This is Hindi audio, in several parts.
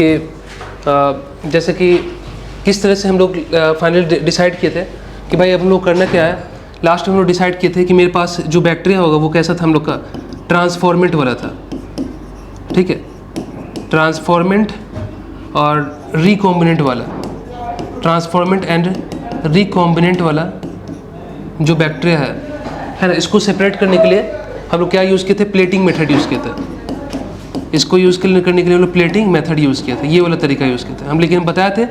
कि जैसे कि किस तरह से हम लोग फाइनली डिसाइड किए थे कि भाई अब हम लोग करना क्या है। लास्ट में हम लोग डिसाइड किए थे कि मेरे पास जो बैक्टीरिया होगा वो कैसा था हम लोग का, ट्रांसफॉर्मेंट वाला था, ठीक है, ट्रांसफॉर्मेंट और रिकॉम्बिनेंट वाला, ट्रांसफॉर्मेंट एंड रिकॉम्बिनेंट वाला जो बैक्टीरिया है ना, इसको सेपरेट करने के लिए हम लोग क्या यूज़ किए थे, प्लेटिंग मेथड यूज़ किए थे। इसको यूज़ करने के लिए हम लोग प्लेटिंग मेथड यूज़ किए थे, ये वाला तरीका यूज़ किए थे हम। लेकिन बताए थे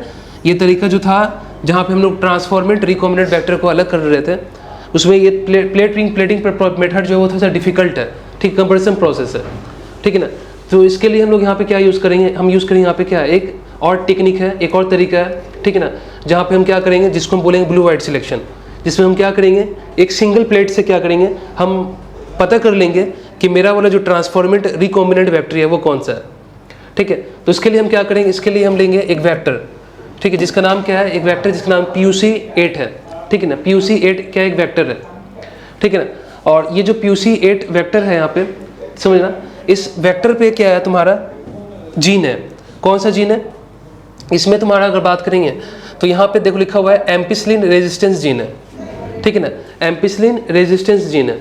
ये तरीका जो था जहाँ पे हम लोग ट्रांसफॉर्मेंट रिकॉम्बिनेंट बैक्टीरिया को अलग कर रहे थे, उसमें ये प्लेटिंग मेथड जो है वो थोड़ा सा डिफिकल्ट है, ठीक, कंपैरिजन प्रोसेस है, ठीक है ना। तो इसके लिए हम लोग यहाँ पे क्या यूज़ करेंगे, हम यूज़ करेंगे यहाँ पे क्या, एक और टेक्निक है, एक और तरीका है, ठीक है ना, जहाँ पे हम क्या करेंगे, जिसको हम बोलेंगे ब्लू वाइट सिलेक्शन, जिसमें हम क्या करेंगे, एक सिंगल प्लेट से क्या करेंगे, हम पता कर लेंगे कि मेरा वाला जो ट्रांसफॉर्मेंट रिकॉम्बिनेंट बैक्टीरिया है वो कौन सा है, ठीक है। तो इसके लिए हम क्या करेंगे, इसके लिए हम लेंगे एक वेक्टर, ठीक है, जिसका नाम क्या है, एक वेक्टर जिसका नाम PUC8 है, ठीक है ना। PUC8 क्या एक वेक्टर है, ठीक है ना। और ये जो PUC8 वेक्टर है यहाँ पे समझना, इस वेक्टर पे क्या है, तुम्हारा जीन है, कौन सा जीन है, इसमें तुम्हारा अगर बात करेंगे तो यहाँ पे देखो लिखा हुआ है एम्पिसिलिन रेजिस्टेंस जीन है, ठीक है ना, एम्पिसिलिन रेजिस्टेंस जीन है,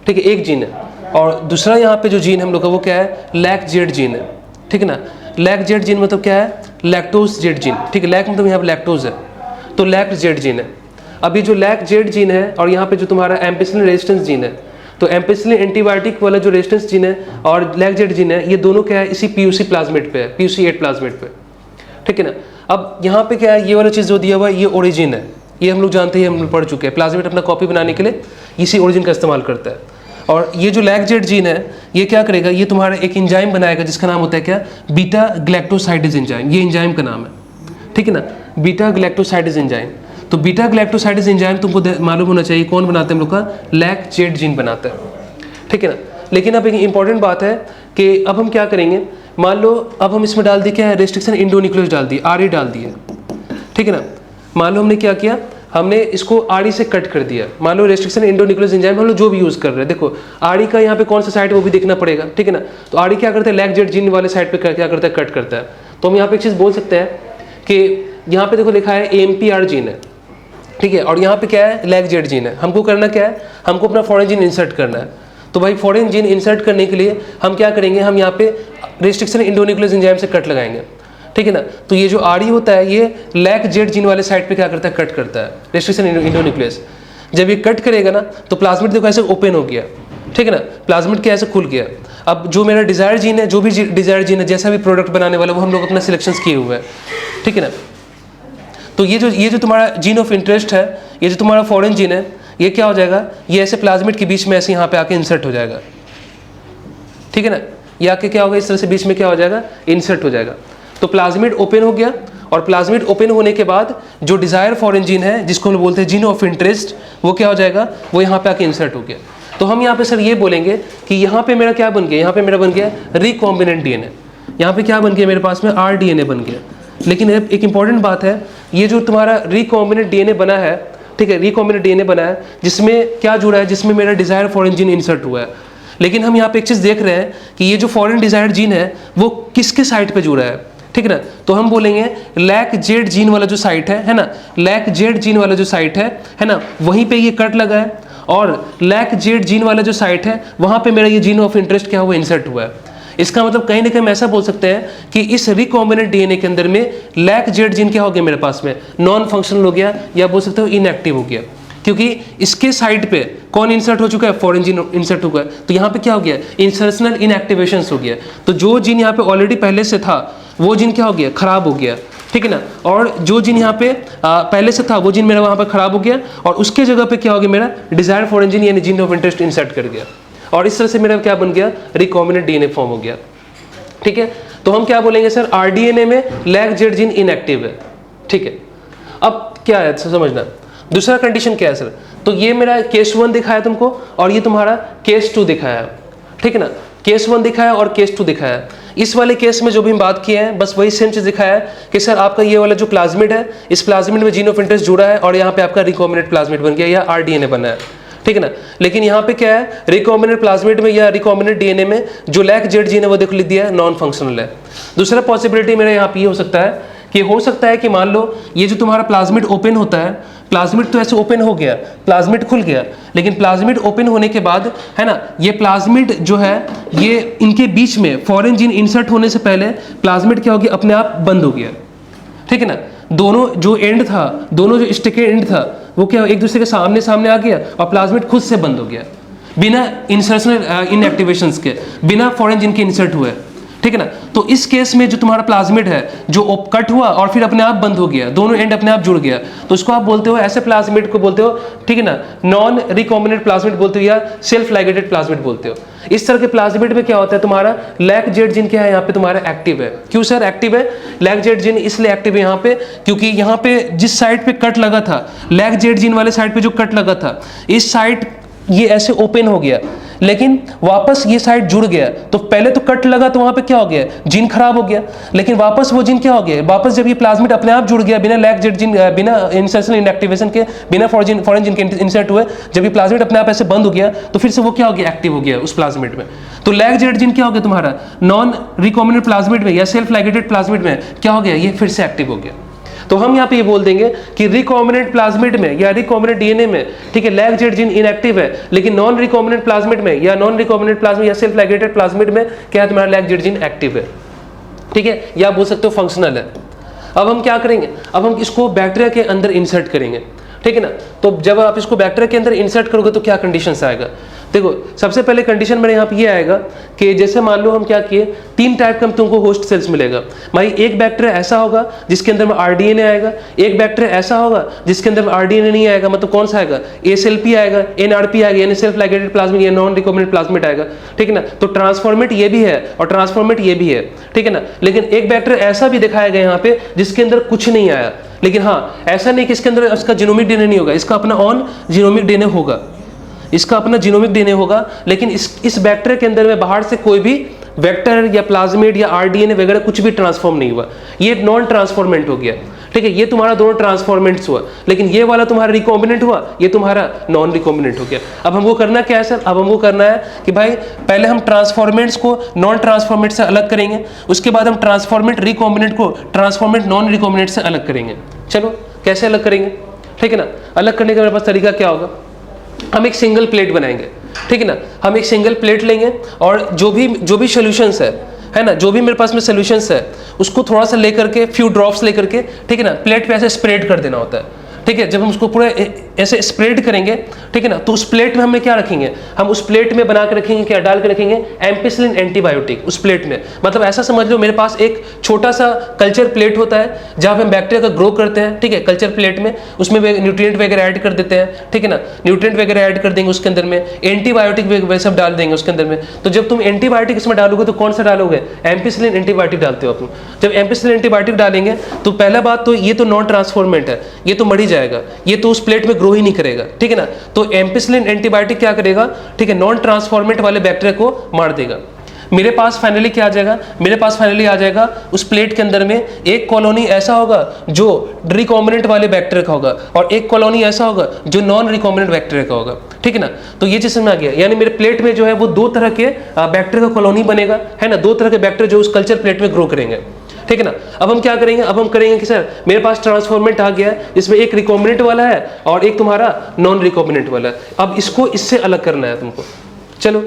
ठीक है, एक जीन है। और दूसरा यहाँ पे जो जीन हम लोग का वो क्या है, लैक-जेड जीन है, ठीक है ना। लैक-जेड जीन मतलब क्या है, लैक्टोज जेड जीन, ठीक है, लैक मतलब यहाँ पे लैक्टोज है, तो लैक-जेड जीन है। अभी जो लैक-जेड जीन है और यहाँ पे जो तुम्हारा एम्पिसिलिन रेजिस्टेंस जीन है, तो एम्पिसिलिन एंटीबायोटिक वाला जो रेजिस्टेंस जीन है और लैक-जेड जीन है, ये दोनों क्या है, इसी PUC प्लाज्मेट पे है, PUC8 प्लाज्मेट पे, ठीक है ना। अब यहाँ पे क्या है, ये वाला चीज़ जो दिया हुआ है ये ओरिजिन है, ये हम लोग जानते हैं, हम लोग पढ़ चुके हैं। प्लाज्मेट अपना कॉपी बनाने के लिए इसी ओरिजिन का इस्तेमाल करता है। और ये जो लैक-जेड जीन है ये क्या करेगा, ये तुम्हारा एक एंजाइम बनाएगा जिसका नाम होता है क्या, बीटा ग्लैक्टोसाइडेज एंजाइम, ये एंजाइम का नाम है, ठीक है ना, बीटा ग्लैक्टोसाइडेज एंजाइम। तो बीटा ग्लैक्टोसाइडेज एंजाइम तुमको मालूम होना चाहिए कौन बनाता है, हम लोग का लैक-जेड जीन बनाता है, ठीक है ना। लेकिन अब एक इंपॉर्टेंट बात है कि अब हम क्या करेंगे, मान लो अब हम इसमें डाल दिए क्या है, रेस्ट्रिक्शन इंडोन्यूक्लियोज डाल दिए, RE डाल दिए, ठीक है ना। मान लो हमने क्या किया, हमने इसको RE से कट कर दिया। मान लो रेस्ट्रिक्शन इंडोन्यूक्लियोज एंजाइम हम लोग जो भी यूज़ कर रहे हैं, देखो RE का यहाँ पे कौन सा साइड है वो भी देखना पड़ेगा, ठीक है ना। तो RE क्या करता है, लैक-जेड जीन वाले साइड पे क्या करता है, कट करता है। तो हम यहाँ पे एक चीज़ बोल सकते हैं कि यहाँ पे देखो लिखा है AMPR जीन है, ठीक है, और यहाँ पे क्या है, लैक-जेड जीन है। हमको करना क्या है, हमको अपना फॉरेन जीन इंसर्ट करना है। तो भाई फॉरेन जीन इंसर्ट करने के लिए हम क्या करेंगे, हम यहाँ पे रेस्ट्रिक्शन इंडोन्यूक्लियोज एंजाइम से कट लगाएंगे, ठीक है ना। तो ये जो RE होता है ये लैक-जेड जीन वाले साइड पे क्या करता है, कट करता है, रेस्ट्रिक्शन इंडोन्यूक्लियोज। जब ये कट करेगा ना तो प्लाज्मिड देखो ऐसे ओपन हो गया, ठीक है ना, प्लाज्मिड क्या ऐसे खुल गया। अब जो मेरा डिजायर जीन है, जो भी डिजायर जीन है, जैसा भी प्रोडक्ट बनाने वाला वो हम लोग अपना सिलेक्शन किए हुए हैं, ठीक है ना। तो ये जो तुम्हारा जीन ऑफ इंटरेस्ट है, ये जो तुम्हारा फॉरेन जीन है, ये क्या हो जाएगा, ये ऐसे प्लाज्मिड के बीच में ऐसे यहाँ पे आके इंसर्ट हो जाएगा, ठीक है ना। ये आके क्या होगा, इस तरह से बीच में क्या हो जाएगा, इंसर्ट हो जाएगा। तो प्लाज्मिड ओपन हो गया, और प्लाज्मिड ओपन होने के बाद जो डिजायर फॉरेन जीन है जिसको हम बोलते हैं जीन ऑफ इंटरेस्ट, वो क्या हो जाएगा, वो यहाँ पे आके इंसर्ट हो गया। तो हम यहाँ पे सर ये बोलेंगे कि यहाँ पे मेरा क्या बन गया, यहाँ पे मेरा बन गया रिकॉम्बिनेंट DNA, यहाँ पे क्या बन गया मेरे पास में, rDNA बन गया। लेकिन एक इंपॉर्टेंट बात है, ये जो तुम्हारा रिकॉम्बिनेंट DNA बना है, ठीक है, रिकॉम्बिनेंट DNA बना है जिसमें क्या जुड़ा है, जिसमें मेरा डिजायर फॉरेन जीन इंसर्ट हुआ है। लेकिन हम यहाँ पे एक चीज़ देख रहे हैं कि ये जो फॉरेन डिजायर्ड जीन है वो किसके साइड पे जुड़ा है, ठीक है ना। तो हम बोलेंगे लैक-जेड जीन वाला जो साइट है ना, लैक-जेड जीन वाला जो साइट है ना, वहीं पे ये कट लगा है, और लैक-जेड जीन वाला जो साइट है वहाँ पे मेरा ये जीन ऑफ इंटरेस्ट क्या हुआ, इंसर्ट हुआ है। इसका मतलब कहीं ना कहीं हम ऐसा बोल सकते हैं कि इस रिकॉम्बिनेंट DNA के अंदर में लैक-जेड जीन क्या हो गया मेरे पास में, नॉन फंक्शनल हो गया, या बोल सकते हो इनएक्टिव हो गया, क्योंकि इसके साइड पे कौन इंसर्ट हो चुका है, फॉरेन जीन इंसर्ट हो गया। तो यहाँ पे क्या हो गया, इंसर्शनल इनएक्टिवेशन हो गया। तो जो जीन यहाँ पे ऑलरेडी पहले से था वो जीन क्या हो गया, खराब हो गया, ठीक है ना। और जो जीन यहाँ पे पहले से था वो जीन मेरा वहाँ पे खराब हो गया, और उसके जगह पे क्या हो गया, मेरा डिजायर फॉरेन जीन यानी जीन ऑफ इंटरेस्ट इंसर्ट कर गया, और इस तरह से मेरा क्या बन गया, रिकॉम्बिनेंट DNA फॉर्म हो गया, ठीक है। तो हम क्या बोलेंगे सर, rDNA में लैक-जेड जीन इनएक्टिव है, ठीक है। अब क्या है समझना, दूसरा कंडीशन क्या है सर, तो ये मेरा केस 1 दिखाया तुमको, और ये तुम्हारा केस 2 दिखाया है, ठीक है ना। केस 1 दिखाया और केस 2 दिखाया। इस वाले केस में जो भी हम बात किए हैं बस वही सेम चीज़ दिखाया है कि सर आपका ये वाला जो प्लाज्मिड है, इस प्लाज्मिड में जीन ऑफ इंटरेस्ट जुड़ा है, और यहाँ पे आपका रिकॉम्बिनेंट प्लाज्मिड बन गया या rDNA बना है, ठीक है ना। लेकिन यहाँ पे क्या है, रिकॉम्बिनेंट प्लाज्मिड में या रिकॉम्बिनेंट डीएनए में जो लैक जेड जीन है वो देखो लिख दिया है नॉन फंक्शनल है। दूसरा पॉसिबिलिटी मेरा यहाँ पे ये हो सकता है कि मान लो ये जो तुम्हारा प्लाज्मिड ओपन होता है, प्लाज्मिड तो ऐसे ओपन हो गया, प्लाज्मिड खुल गया, लेकिन प्लाज्मिड ओपन होने के बाद है ना, ये प्लाज्मिड जो है ये इनके बीच में फॉरेन जीन इंसर्ट होने से पहले प्लाज्मिड क्या हो गया, अपने आप बंद हो गया, ठीक है ना। दोनों जो एंड था, दोनों जो स्टिक एंड था वो क्या एक दूसरे के सामने सामने आ गया और प्लाज्मिड खुद से बंद हो गया बिना इंसर्शनल इनएक्टिवेशंस के, बिना फॉरेन जीन के इंसर्ट हुए, ठीक है ना। तो इस केस में जो तुम्हारा प्लाज्मिड है जो कट हुआ और फिर अपने आप बंद हो गया, दोनों एंड अपने आप जुड़ गया, तो उसको आप बोलते हो, ऐसे प्लाज्मिड को बोलते हो, ठीक है ना, नॉन रिकॉम्बिनेंट प्लाज्मिड बोलते हो या सेल्फ लाइगेटेड प्लाज्मिड बोलते हो। इस तरह के प्लाज्मिड में क्या होता है, तुम्हारा लैक जेड जीन क्या है यहाँ पे तुम्हारा एक्टिव है। क्यों सर एक्टिव है लैक जेड जीन? इसलिए एक्टिव है यहाँ पे क्योंकि यहाँ पे जिस साइड पे कट लगा था, लैक जेड जीन वाले साइड पे जो कट लगा था, इस साइड ये ऐसे ओपन हो गया, लेकिन वापस ये साइड जुड़ गया। तो पहले तो कट लगा तो वहां पे क्या हो गया, जीन खराब हो गया, लेकिन वापस वो जीन क्या हो गया, वापस जब ये प्लाज्मिड अपने आप जुड़ गया बिना लैक जेड जीन, बिना इंसर्शनल इनएक्टिवेशन के, बिना फॉरेन जीन के इंसर्ट हुए, जब ये प्लाज्मिड अपने आप ऐसे बंद हो गया तो फिर से वो क्या हो गया, एक्टिव हो गया उस प्लाज्मिड में। तो लैक जेड जीन क्या हो गया तुम्हारा नॉन रिकॉम्बिनेंट प्लाज्मिड में या सेल्फ लाइगेटेड प्लाज्मिड में क्या हो गया, ये फिर से एक्टिव हो गया। तो हम यहाँ पे ये बोल देंगे कि रिकॉम्बिनेंट प्लाज्मिड में या रिकॉम्बिनेंट डीएनए में, ठीक है, लैक जेड जीन इनएक्टिव है, लेकिन नॉन रिकॉम्बिनेंट प्लाज्मिड में या नॉन रिकॉम्बिनेंट प्लाज्मिड या सेल्फ लाइगेटेड प्लाज्मिड में क्या है, तुम्हारा लैक जेड जीन एक्टिव है, ठीक है, या बोल सकते हो फंक्शनल है। अब हम क्या करेंगे, अब हम इसको बैक्टीरिया के अंदर इंसर्ट करेंगे, ठीक है ना। तो जब आप इसको बैक्टीरिया के अंदर इंसर्ट करोगे तो क्या कंडीशंस आएगा, देखो सबसे पहले कंडीशन मेरे यहाँ पे ये आएगा कि जैसे मान लो हम क्या किए, 3 टाइप का तुमको होस्ट सेल्स मिलेगा। भाई एक बैक्टीरिया ऐसा होगा जिसके अंदर में आरडीएनए आएगा, एक बैक्टीरिया ऐसा होगा जिसके अंदर में आरडीएनए नहीं आएगा, मतलब कौन सा आएगा, एसएलपी आएगा, एनआरपी आएगा, यानी सेल्फ लाइगेटेड प्लाज्मिड या नॉन रिकॉम्बिनेंट प्लाज्मिड आएगा, ठीक है ना। तो ट्रांसफॉर्मेट ये भी है और ट्रांसफॉर्मेट ये भी है, ठीक है ना। लेकिन एक बैक्टीरिया ऐसा भी दिखाया गया यहाँ पे जिसके अंदर कुछ नहीं आया, लेकिन हाँ ऐसा नहीं कि इसके अंदर इसका जीनोमिक डीएनए नहीं होगा, इसका अपना ऑन जीनोमिक डीएनए होगा, इसका अपना जीनोमिक डीएनए होगा, लेकिन इस बैक्टीरिया के अंदर में बाहर से कोई भी वेक्टर या प्लाज्मिड या आरडीएनए वगैरह कुछ भी ट्रांसफॉर्म नहीं हुआ, ये नॉन ट्रांसफॉर्मेंट हो गया, ठीक है। ये तुम्हारा दोनों ट्रांसफॉर्मेंट्स हुआ, लेकिन ये वाला तुम्हारा रिकॉम्बिनेंट हुआ, ये तुम्हारा नॉन रिकॉम्बिनेंट हो गया। अब हमको करना क्या है सर, अब हमको करना है कि भाई पहले हम ट्रांसफॉर्मेंट्स को नॉन ट्रांसफॉर्मेंट से अलग करेंगे, उसके बाद हम ट्रांसफॉर्मेंट रिकॉम्बिनेंट को ट्रांसफॉर्मेंट नॉन रिकॉम्बिनेंट से अलग करेंगे। चलो कैसे अलग करेंगे, ठीक है ना। अलग करने का मेरे पास तरीका क्या होगा, हम एक सिंगल प्लेट बनाएंगे, ठीक है ना। हम एक सिंगल प्लेट लेंगे और जो भी सॉल्यूशंस है ना, जो भी मेरे पास में सॉल्यूशंस है उसको थोड़ा सा लेकर के, फ्यू ड्रॉप्स लेकर के, ठीक है ना, प्लेट पे ऐसे स्प्रेड कर देना होता है, ठीक है। जब हम उसको पूरा ऐसे स्प्रेड करेंगे, ठीक है ना, तो उस प्लेट में हमें क्या रखेंगे, हम उस प्लेट में बना के रखेंगे, क्या डाल के रखेंगे, एम्पिसिलिन एंटीबायोटिक उस प्लेट में। मतलब ऐसा समझ लो मेरे पास एक छोटा सा कल्चर प्लेट होता है जहाँ पे हम बैक्टीरिया का ग्रो करते हैं, ठीक है, कल्चर प्लेट में, उसमें न्यूट्रिएंट वगैरह ऐड कर देते हैं, ठीक है ना, न्यूट्रिएंट वगैरह ऐड कर देंगे उसके अंदर में, एंटीबायोटिक वगैरह सब डाल देंगे उसके अंदर में। तो जब तुम एंटीबायोटिक इसमें डालोगे तो कौन सा डालोगे, एम्पिसिलिन एंटीबायोटिक डालते हो तुम। जब एम्पिसिलिन एंटीबायोटिक डालेंगे तो पहला बात तो ये तो नॉन ट्रांसफॉर्मेंट है, ये तो मर ही जाएगा, ये तो उस प्लेट में ग्रो ही नहीं करेगा, ठीक है ना। तो एम्पिसिलिन एंटीबायोटिक क्या करेगा, ठीक है, नॉन ट्रांसफॉर्मेंट वाले बैक्टीरिया को मार देगा। मेरे पास फाइनली क्या आ जाएगा, मेरे पास फाइनली आ जाएगा उस प्लेट के अंदर में एक कॉलोनी ऐसा होगा जो रिकॉम्बिनेंट वाले बैक्टीरिया का होगा और एक कॉलोनी ऐसा होगा जो नॉन रिकॉम्बिनेंट बैक्टीरिया का होगा, ठीक है ना। तो ये चीज में आ गया, यानी मेरे प्लेट में जो है वो 2 तरह के बैक्टीरिया का कॉलोनी बनेगा, है ना, 2 तरह के बैक्टीरिया जो उस कल्चर प्लेट में ग्रो करेंगे, ठीक है ना। अब हम क्या करेंगे, अब हम करेंगे कि सर मेरे पास ट्रांसफॉर्मेंट आ गया है, इसमें एक रिकॉम्बिनेंट वाला है और एक तुम्हारा नॉन रिकॉम्बिनेंट वाला है। अब इसको इससे अलग करना है तुमको। चलो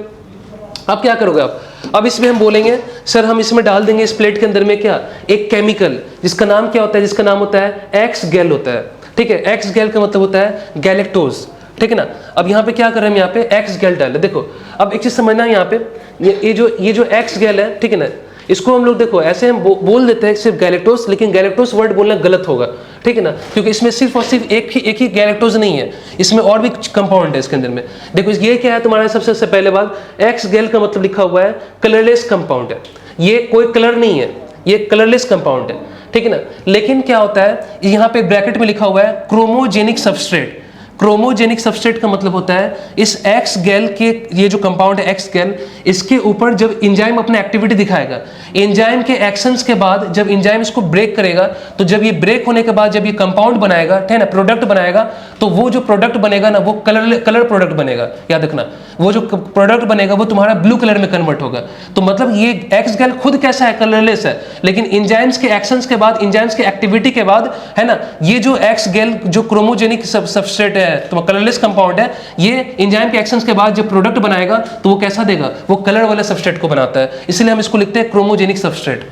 अब क्या करोगे आप, अब इसमें हम बोलेंगे सर हम इसमें डाल देंगे इस प्लेट के अंदर में क्या, एक केमिकल जिसका नाम क्या होता है, जिसका नाम होता है एक्स गैल होता है, ठीक है। एक्स गैल का मतलब होता है गैलेक्टोज, ठीक है ना। अब यहाँ पे क्या कर रहे हैं, यहाँ पे एक्स गैल डाल, देखो अब एक चीज समझना है यहाँ पे, ये जो एक्स गैल है, ठीक है ना, इसको हम लोग देखो ऐसे हम बोल देते हैं सिर्फ गैलेक्टोज, लेकिन गैलेक्टोज वर्ड बोलना गलत होगा, ठीक है ना, क्योंकि इसमें सिर्फ और सिर्फ एक ही गैलेक्टोज नहीं है, इसमें और भी कंपाउंड है इसके अंदर में। देखो ये क्या है तुम्हारा, सबसे पहले बात, एक्स गैल का मतलब लिखा हुआ है कलरलेस कंपाउंड है, ये कोई कलर नहीं है, ये कलरलेस कंपाउंड है, ठीक है ना। लेकिन क्या होता है यहाँ पे ब्रैकेट में लिखा हुआ है क्रोमोजेनिक सबस्ट्रेट, क्रोमोजेनिक सबस्ट्रेट का मतलब होता है इस एक्स गैल के, ये जो कंपाउंड है एक्स गैल, इसके ऊपर जब एंजाइम अपना एक्टिविटी दिखाएगा, एंजाइम के एक्शंस के बाद जब एंजाइम इसको ब्रेक करेगा, तो जब ये ब्रेक होने के बाद जब ये कंपाउंड बनाएगा, ठीक है ना, प्रोडक्ट बनाएगा, तो वो जो प्रोडक्ट बनेगा ना वो कलर प्रोडक्ट बनेगा। याद रखना, वो जो प्रोडक्ट बनेगा वो तुम्हारा ब्लू कलर में कन्वर्ट होगा। तो मतलब ये एक्स गैल खुद कैसा है, कलरलेस है, लेकिन एंजाइम्स के एक्शंस के बाद, एंजाइम्स के एक्टिविटी के बाद, है ना, ये जो एक्स गैल जो क्रोमोजेनिक सबस्ट्रेट है, तो कलरलेस कंपाउंड है, ये एंजाइम के एक्शंस के बाद जब प्रोडक्ट बनाएगा तो वो कैसा देगा, वो कलर वाले सबस्ट्रेट को बनाता है, इसलिए हम इसको लिखते हैं क्रोमोजेनिक सबस्ट्रेट,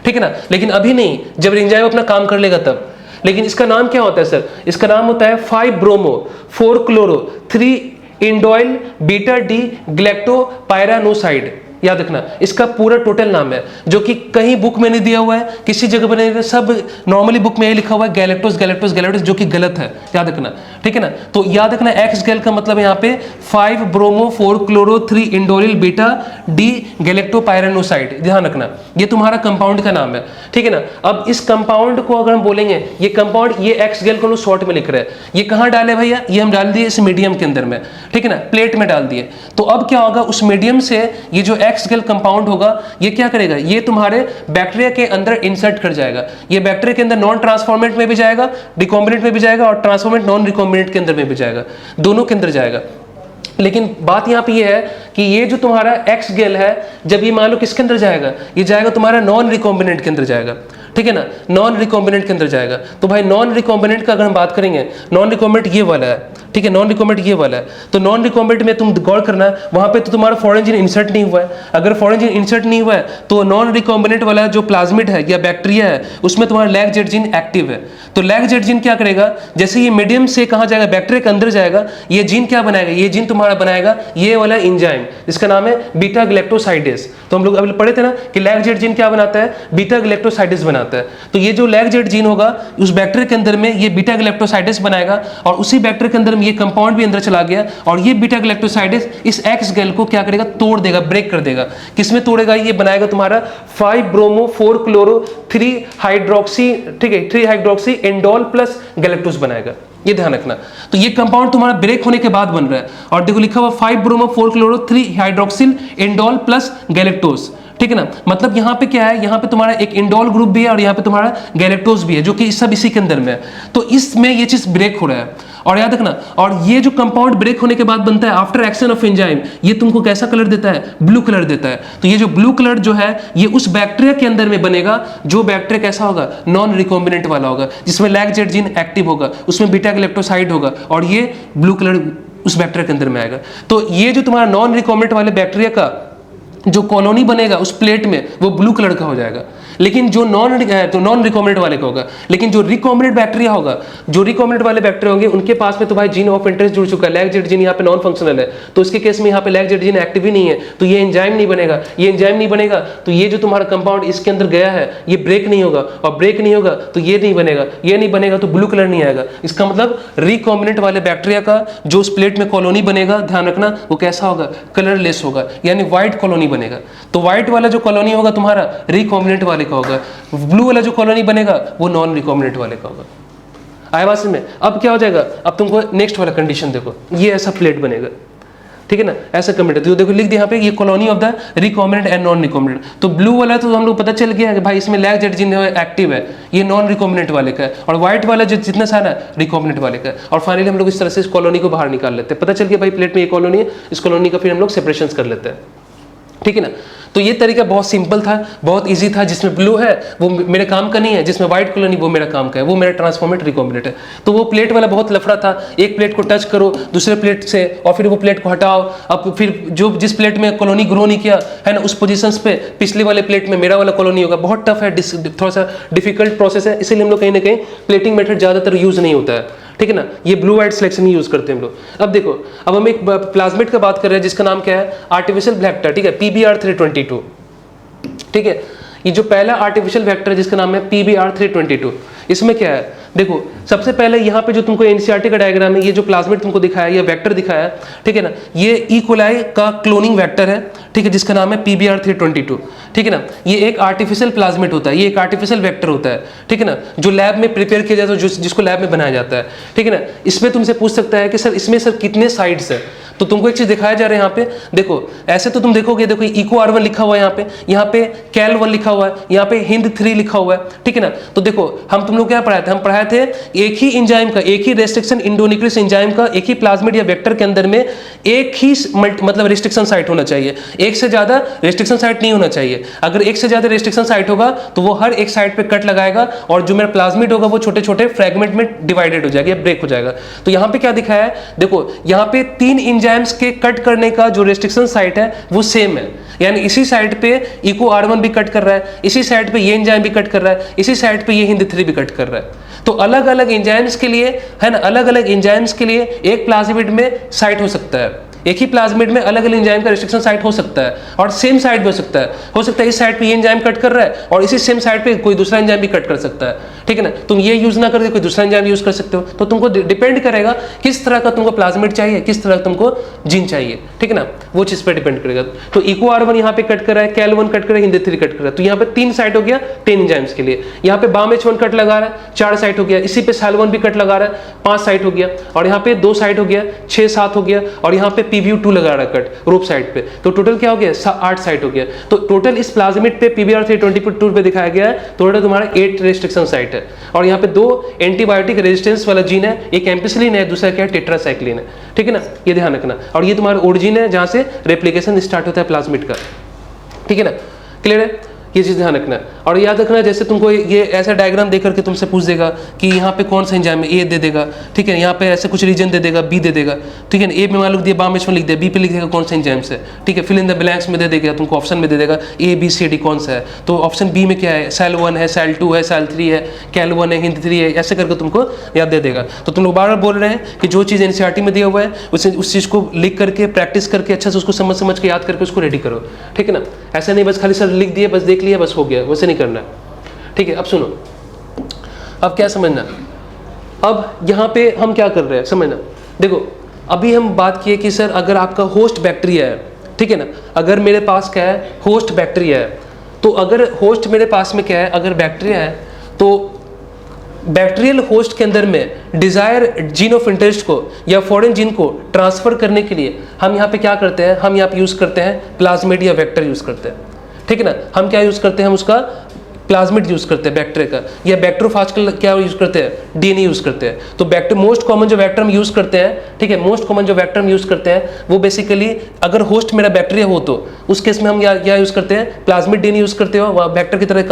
ठीक है ना। लेकिन अभी नहीं, जब एंजाइम अपना काम कर लेगा तब। लेकिन इसका नाम क्या होता है सर? इसका नाम होता है 5 ब्रोमो 4 क्लोरो 3 इंडोइल बीटा डी ग्लैक्टोपायरानोसाइड। याद रखना, इसका पूरा टोटल नाम है, जो कि कहीं बुक में नहीं दिया हुआ है, किसी जगह पर नहीं, सब नॉर्मली बुक में ये लिखा हुआ है गैलेक्टोस गैलेक्टोस गैलेक्टोस, जो कि गलत है। याद रखना, ठीक है ना। तो याद रखना, एक्स गैल का मतलब यहाँ पे 5 ब्रोमो 4 क्लोरो 3 इंडोलिल बीटा डी गैलेक्टोपायरानोसाइड। ध्यान रखना, ये तुम्हारा कंपाउंड का नाम है, ठीक है ना। अब इस कंपाउंड को अगर हम बोलेंगे, ये कंपाउंड, ये एक्स गैल को शॉर्ट में लिख रहे हैं, ये कहाँ डाले भैया? ये हम डाल दिए इस मीडियम के अंदर में, ठीक है ना, प्लेट में डाल दिए। तो अब क्या होगा, उस मीडियम से ये जो एक्स गैल कंपाउंड होगा, ये क्या करेगा, ये तुम्हारे बैक्टीरिया के अंदर इंसर्ट कर जाएगा। ये बैक्टीरिया के अंदर नॉन ट्रांसफॉर्मेंट में भी जाएगा, रिकॉम्बिनेंट में भी जाएगा, और ट्रांसफॉर्मेंट नॉन रिकॉम्बिनेंट के अंदर में भी जाएगा, दोनों के अंदर जाएगा। लेकिन बात यहाँ पे ये है कि ये जो तुम्हारा एक्स गैल है, जब ये मान लो किसके अंदर जाएगा, ये जाएगा तुम्हारा नॉन रिकॉम्बिनेंट के अंदर जाएगा, ठीक है ना, नॉन रिकॉम्बिनेंट के अंदर जाएगा। तो भाई नॉन रिकॉम्बिनेंट का अगर हम बात करेंगे, नॉन रिकॉम्बिनेंट ये वाला है, ठीक है, नॉन रिकॉम्बिनेंट ये वाला है। तो नॉन रिकॉम्बिनेंट में तुम गौर करना, वहां पे तो तुम्हारा फॉरेन जीन इंसर्ट नहीं हुआ है। अगर फॉरेन जीन इंसर्ट नहीं हुआ है तो नॉन रिकॉम्बिनेंट वाला जो प्लाज्मिड है या बैक्टीरिया है, उसमें तुम्हारा लैग जेड जीन एक्टिव है। तो लैग जेड जीन क्या करेगा, जैसे ये मीडियम से कहाँ जाएगा, बैक्टीरिया के अंदर जाएगा, ये जीन क्या बनाएगा, ये जीन तुम्हारा बनाएगा ये वाला एंजाइम, जिसका नाम है बीटा ग्लैक्टोसाइडेस। तो हम लोग अभी पढ़े थे ना कि लैग जेड जीन क्या बनाता है, बीटा ग्लैक्टोसाइडेस बनाता है। तो ये जो लैग जेड जीन होगा, उस बैक्टीरिया के अंदर में ये बीटा ग्लैक्टोसाइडेस बनाएगा, और उसी बैक्टीरिया के अंदर में ये कंपाउंड भी अंदर चला गया, और ये बीटा ग्लैक्टोसाइडेस इस एक्स गैल को क्या करेगा, तोड़ देगा, ब्रेक कर देगा। किसमें तोड़ेगा, ये बनाएगा तुम्हारा 5 ब्रोमो 4 क्लोरो 3 हाइड्रोक्सी, ठीक है, 3 हाइड्रोक्सी एंडोल प्लस गैलेक्टोस बनाएगा। ये ध्यान रखना। तो ये कंपाउंड तुम्हारा ब्रेक होने के बाद बन रहा है, और देखो लिखा हुआ 5 bromo 4 chloro 3 hydroxyl indole plus galactose, ठीक है ना। मतलब यहाँ पे क्या है, यहाँ पे तुम्हारा एक इंडोल ग्रुप भी है, और यहाँ पे तुम्हारा गैलेक्टोस भी है, जो कि सब इसी के अंदर में है। तो इसमें ये चीज ब्रेक हो रहा है, और याद रखना, और ये जो कंपाउंड ब्रेक होने के बाद बनता है आफ्टर एक्शन ऑफ एंजाइम, ये तुमको कैसा कलर देता है, ब्लू कलर देता है। तो ये जो ब्लू कलर जो है, ये उस बैक्टीरिया के अंदर में बनेगा, जो बैक्टीरिया कैसा होगा, नॉन रिकॉम्बिनेंट वाला होगा, जिसमें लैग जेड जीन एक्टिव होगा, उसमें बीटा ग्लैक्टोसाइड होगा, और ये ब्लू कलर उस बैक्टीरिया के अंदर में आएगा। तो ये जो तुम्हारा नॉन रिकॉम्बिनेंट वाले बैक्टीरिया का जो कॉलोनी बनेगा उस प्लेट में, वो ब्लू कलर का हो जाएगा। लेकिन जो नॉन रिकॉम्बिनेंट वाले का होगा, लेकिन जो रिकॉम्बिनेंट बैक्टीरिया होगा, जो रिकॉम्बिनेंट वाले बैक्टीरिया होंगे, उनके पास में तो भाई जीन ऑफ इंटरेस्ट जुड़ चुका है, लैग जेड जीन यहाँ पे नॉन फंक्शनल है, तो इसके केस में यहाँ पे लैग जेड जीन एक्टिव ही नहीं है, तो ये एंजाइम नहीं बनेगा। ये एंजाइम नहीं बनेगा तो ये जो तुम्हारा कंपाउंड इसके अंदर गया है, ये ब्रेक नहीं होगा, और ब्रेक नहीं होगा तो ये नहीं बनेगा, ये नहीं बनेगा तो ब्लू कलर नहीं आएगा। इसका मतलब रिकॉम्बिनेंट वाले बैक्टीरिया का जो उस प्लेट में कॉलोनी बनेगा, ध्यान रखना, वो कैसा होगा, कलरलेस होगा, यानी व्हाइट कॉलोनी बनेगा। तो व्हाइट वाला जो कॉलोनी होगा तुम्हारा रिकॉम्बिनेंट वाले का होगा, ब्लू वाला जो कॉलोनी बनेगा वो नॉन रिकॉम्बिनेंट वाले का होगा। आया बात में? अब क्या हो जाएगा, अब तुमको नेक्स्ट वाला कंडीशन देखो, ये ऐसा प्लेट बनेगा, ठीक है ना, ऐसा कम्बिनेट। तो देखो लिख दिया यहाँ पे, ये colony of the recombinant and non recombinant. तो ब्लू वाला तो हम लोग पता चल गया कि भाई इसमें लैग जेड जीन एक्टिव है, ये नॉन रिकॉम्बिनेंट वाले का है, और व्हाइट वाला जो जितना सारा रिकॉम्बिनेंट वाले का है। और फाइनली हम लोग इस तरह से इस कॉलोनी को बाहर निकाल लेते हैं, पता चल गया भाई प्लेट में ये कॉलोनी है, इस कॉलोनी का फिर हम लोग सेपरेशन कर लेते हैं, ठीक है ना। तो ये तरीका बहुत सिंपल था, बहुत इजी था। जिसमें ब्लू है वो मेरे काम का नहीं है, जिसमें व्हाइट कॉलोनी वो मेरा काम का है, वो मेरा ट्रांसफॉर्मेट रिकॉम्बिनेंट है। तो वो प्लेट वाला बहुत लफड़ा था, एक प्लेट को टच करो दूसरे प्लेट से, और फिर वो प्लेट को हटाओ, अब फिर जो जिस प्लेट में कॉलोनी ग्रो नहीं किया है ना, उस पोजीशंस पे पिछले वाले प्लेट में मेरा वाला कॉलोनी होगा। बहुत टफ है, थोड़ा सा डिफिकल्ट प्रोसेस है, इसीलिए हम लोग कहीं ना कहीं प्लेटिंग मेथड ज़्यादातर यूज नहीं होता है, ठीक है ना। ये ब्लू वाइट सिलेक्शन ही यूज करते हैं हम लोग। अब देखो, अब हम एक प्लाज्मिड का बात कर रहे हैं जिसका नाम क्या है, आर्टिफिशियल वेक्टर, ठीक है, PBr322, ठीक है। ये जो पहला आर्टिफिशियल वेक्टर है जिसका नाम है PBr322, इसमें क्या है, देखो सबसे पहले यहाँ पे जो तुमको एनसीईआरटी का डायग्राम है, ये जो प्लाज्मिड तुमको दिखाया, ये वेक्टर दिखाया है, ठीक है ना, ये ई कोलाई का क्लोनिंग वेक्टर है, ठीक है, जिसका नाम है PBR322, ठीक है ना। ये एक आर्टिफिशियल प्लाज्मिड होता है, ये एक आर्टिफिशियल वेक्टर होता है, ठीक है ना, जो लैब में प्रिपेयर किया जाता है, जिसको लैब में बनाया जाता है, ठीक है ना। इसमें तुमसे पूछ सकता है कि सर इसमें सर कितने साइड्स है, तो तुमको एक चीज दिखाया जा रहा है यहाँ पे, देखो ऐसे तो तुम देखोगे, देखो इको R1 लिखा हुआ है यहाँ पे कैल1 लिखा हुआ है, यहाँ पे हिंद3 लिखा हुआ है, ठीक है ना। तो देखो हम तुम लोग क्या पढ़ाए थे, हम पढ़ाए थे एक ही एंजाइम का, एक ही रेस्ट्रिक्शन इंडोन्यूक्लियस एंजाइम का एक ही प्लाज्मिड या वेक्टर के अंदर में एक ही मतलब रिस्ट्रिक्शन साइट होना चाहिए, एक से ज्यादा रिस्ट्रिक्शन साइट नहीं होना चाहिए। अगर एक से ज्यादा रिस्ट्रिक्शन साइट होगा तो वो हर एक साइट पे कट लगाएगा और जो मेरा प्लाज्मिड होगा वो छोटे छोटे फ्रेगमेंट में डिवाइडेड हो जाएगा, ब्रेक हो जाएगा। तो यहाँ पे क्या दिखाया है, देखो यहाँ पे 3 एंजाइम्स के कट करने का जो रेस्ट्रिक्शन साइट है वो सेम है, यानी इसी साइट पे इको R1 भी कट कर रहा है, इसी साइट पे ये एंजाइम भी कट कर रहा है, इसी साइट पे ये हिंद3 भी कट कर रहा है। तो अलग अलग एंजाइम्स के लिए है ना, अलग अलग एंजाइम्स के लिए एक प्लाज्मिड में साइट हो सकता है, एक ही प्लाज्मिड में अलग अलग एंजाइम का रेस्ट्रिक्शन साइट हो सकता है, और सेम साइट भी हो सकता है इस साइट पे ये एंजाइम कट कर रहा है और इसी सेम साइट पे कोई दूसरा एंजाइम भी कट कर सकता है, ठीक है ना। तुम ये यूज ना करके कोई दूसरा एंजाइम यूज कर सकते हो, तो तुमको डिपेंड करेगा किस तरह का तुमको प्लाज्मिड चाहिए, किस तरह का तुमको जीन चाहिए, ठीक है ना, वो चीज पे डिपेंड करेगा। तो इको R1 यहाँ पे कट कर रहा है, कैल1 कट कर रहा है, हिंद3 कट कर रहा है, तो यहाँ पे 3 साइट हो गया 10 एंजाइम्स के लिए। यहाँ पे BAMH1 कट लगा रहा है, 4 साइट हो गया, इसी पे SAL1 भी कट लगा रहा है, 5 साइट हो गया, और यहाँ पे 2 साइट हो गया, 6 7 हो गया, और यहाँ पे PBU2 लगा रहा है कट रोप साइड पे, तो टोटल क्या हो गया 8 साइट हो गया। तो टोटल इस प्लाज्मिड पे PBR322 पे दिखाया गया है, टोटल तुम्हारा 8 रेस्ट्रिक्शन साइट है, और यहाँ पे 2 एंटीबायोटिक रेजिस्टेंस वाला जीन है, एक एम्पिसिलिन है, दूसरा क्या है टेट्रासाइक्लिन है, ठीक है ना, ये ध्यान रखना। और ये तुम्हारा ओरिजिन है जहां से रेप्लिकेशन स्टार्ट होता है प्लाज्मिड का, ठीक है ना, क्लियर है, ये चीज ध्यान रखना। और याद रखना जैसे तुमको ये ऐसा डायग्राम दे करके तुमसे पूछ देगा कि यहाँ पे कौन सा एंजाइम है, ए दे देगा, ठीक है, यहाँ पे ऐसे कुछ रीजन दे देगा, बी दे देगा, ठीक है, ए में मान लो दिया BAMH1 लिख दिया, बी पे लिख देगा कौन सा एंजाइम्स है, ठीक है, फिल इन द ब्लैंक्स में दे देगा तुमको, ऑप्शन में दे देगा A B C D कौन सा है, तो ऑप्शन बी में क्या है, SAL1 है, SAL2 है, SAL3 है, कैल1 है, हिंद3 है, ऐसे करके तुमको याद दे देगा। तो तुम लोग बार बार बोल रहे हैं कि जो चीज़ एनसीईआरटी में दिया हुआ है उस चीज़ को लिख करके प्रैक्टिस करके अच्छा से उसको समझ के याद करके उसको रेडी करो, ठीक है ना। ऐसा नहीं बस खाली सर लिख दिया, बस देख लिया, बस हो गया, वैसे नहीं करना, ठीक है। अब सुनो, अब क्या समझना, अब यहाँ पे हम क्या कर रहे हैं समझना। देखो अभी हम बात किए कि सर अगर आपका होस्ट बैक्टीरिया है, ठीक है ना, अगर मेरे पास क्या है होस्ट बैक्टीरिया है, तो अगर होस्ट मेरे पास में क्या है, अगर बैक्टीरिया है तो बैक्टीरियल होस्ट के अंदर में डिजायर जीन ऑफ इंटरेस्ट को या फॉरेन जीन को ट्रांसफर करने के लिए हम यहाँ पे क्या करते हैं, हम यहाँ पे यूज करते हैं प्लाज्मिड या वेक्टर यूज करते हैं, ठीक है ना। हम क्या यूज करते हैं, हम उसका प्लाज्मिड यूज करते हैं बैक्टीरिया का, या बैक्टीरियोफाज का क्या यूज करते हैं, DNA यूज करते हैं। तो बैक्टीरिया मोस्ट कॉमन जो वेक्टर हम यूज करते हैं, ठीक है, मोस्ट कॉमन जो वेक्टर हम यूज करते हैं वो बेसिकली अगर होस्ट मेरा बैक्टीरिया हो तो उस केस में हम क्या यूज करते हैं, प्लाज्मिड DNA यूज करते हो, बैक्टर की तरह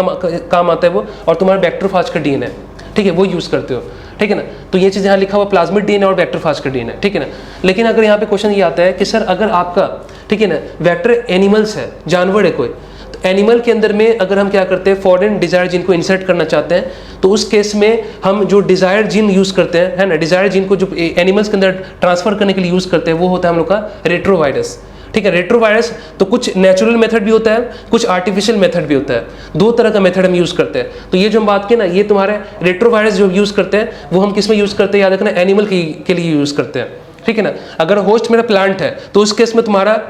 काम आता है वो, और तुम्हारा बैक्टीरियोफाज का DNA, ठीक है, वो यूज करते हो, ठीक है ना। तो ये चीज़ यहाँ लिखा हुआ प्लाज्मिड DNA और बैक्टीरियोफाज का DNA, ठीक है ना। लेकिन अगर यहाँ पे क्वेश्चन ये आता है कि सर अगर आपका, ठीक है ना, वेक्टर एनिमल्स है, जानवर है कोई, तो एनिमल के अंदर में अगर हम क्या करते हैं फॉरेन डिजायर जीन को इंसर्ट करना चाहते हैं, तो उस केस में हम जो डिजायर जीन यूज करते हैं, है ना, डिजायर जीन को जो एनिमल्स के अंदर ट्रांसफर करने के लिए यूज करते हैं वो होता है हम लोग का रेट्रोवायरस, ठीक है। रेट्रोवायरस तो कुछ नेचुरल मेथड भी होता है, कुछ आर्टिफिशियल मेथड भी होता है, 2 तरह का मेथड हम यूज करते हैं। तो ये जो हम बात की ना, ये तुम्हारे रेट्रोवायरस जो यूज करते हैं वो हम किस में यूज करते हैं, याद रखना एनिमल के लिए यूज करते हैं, ठीक है ना। अगर होस्ट मेरा प्लांट है तो उस केस में तुम्हारा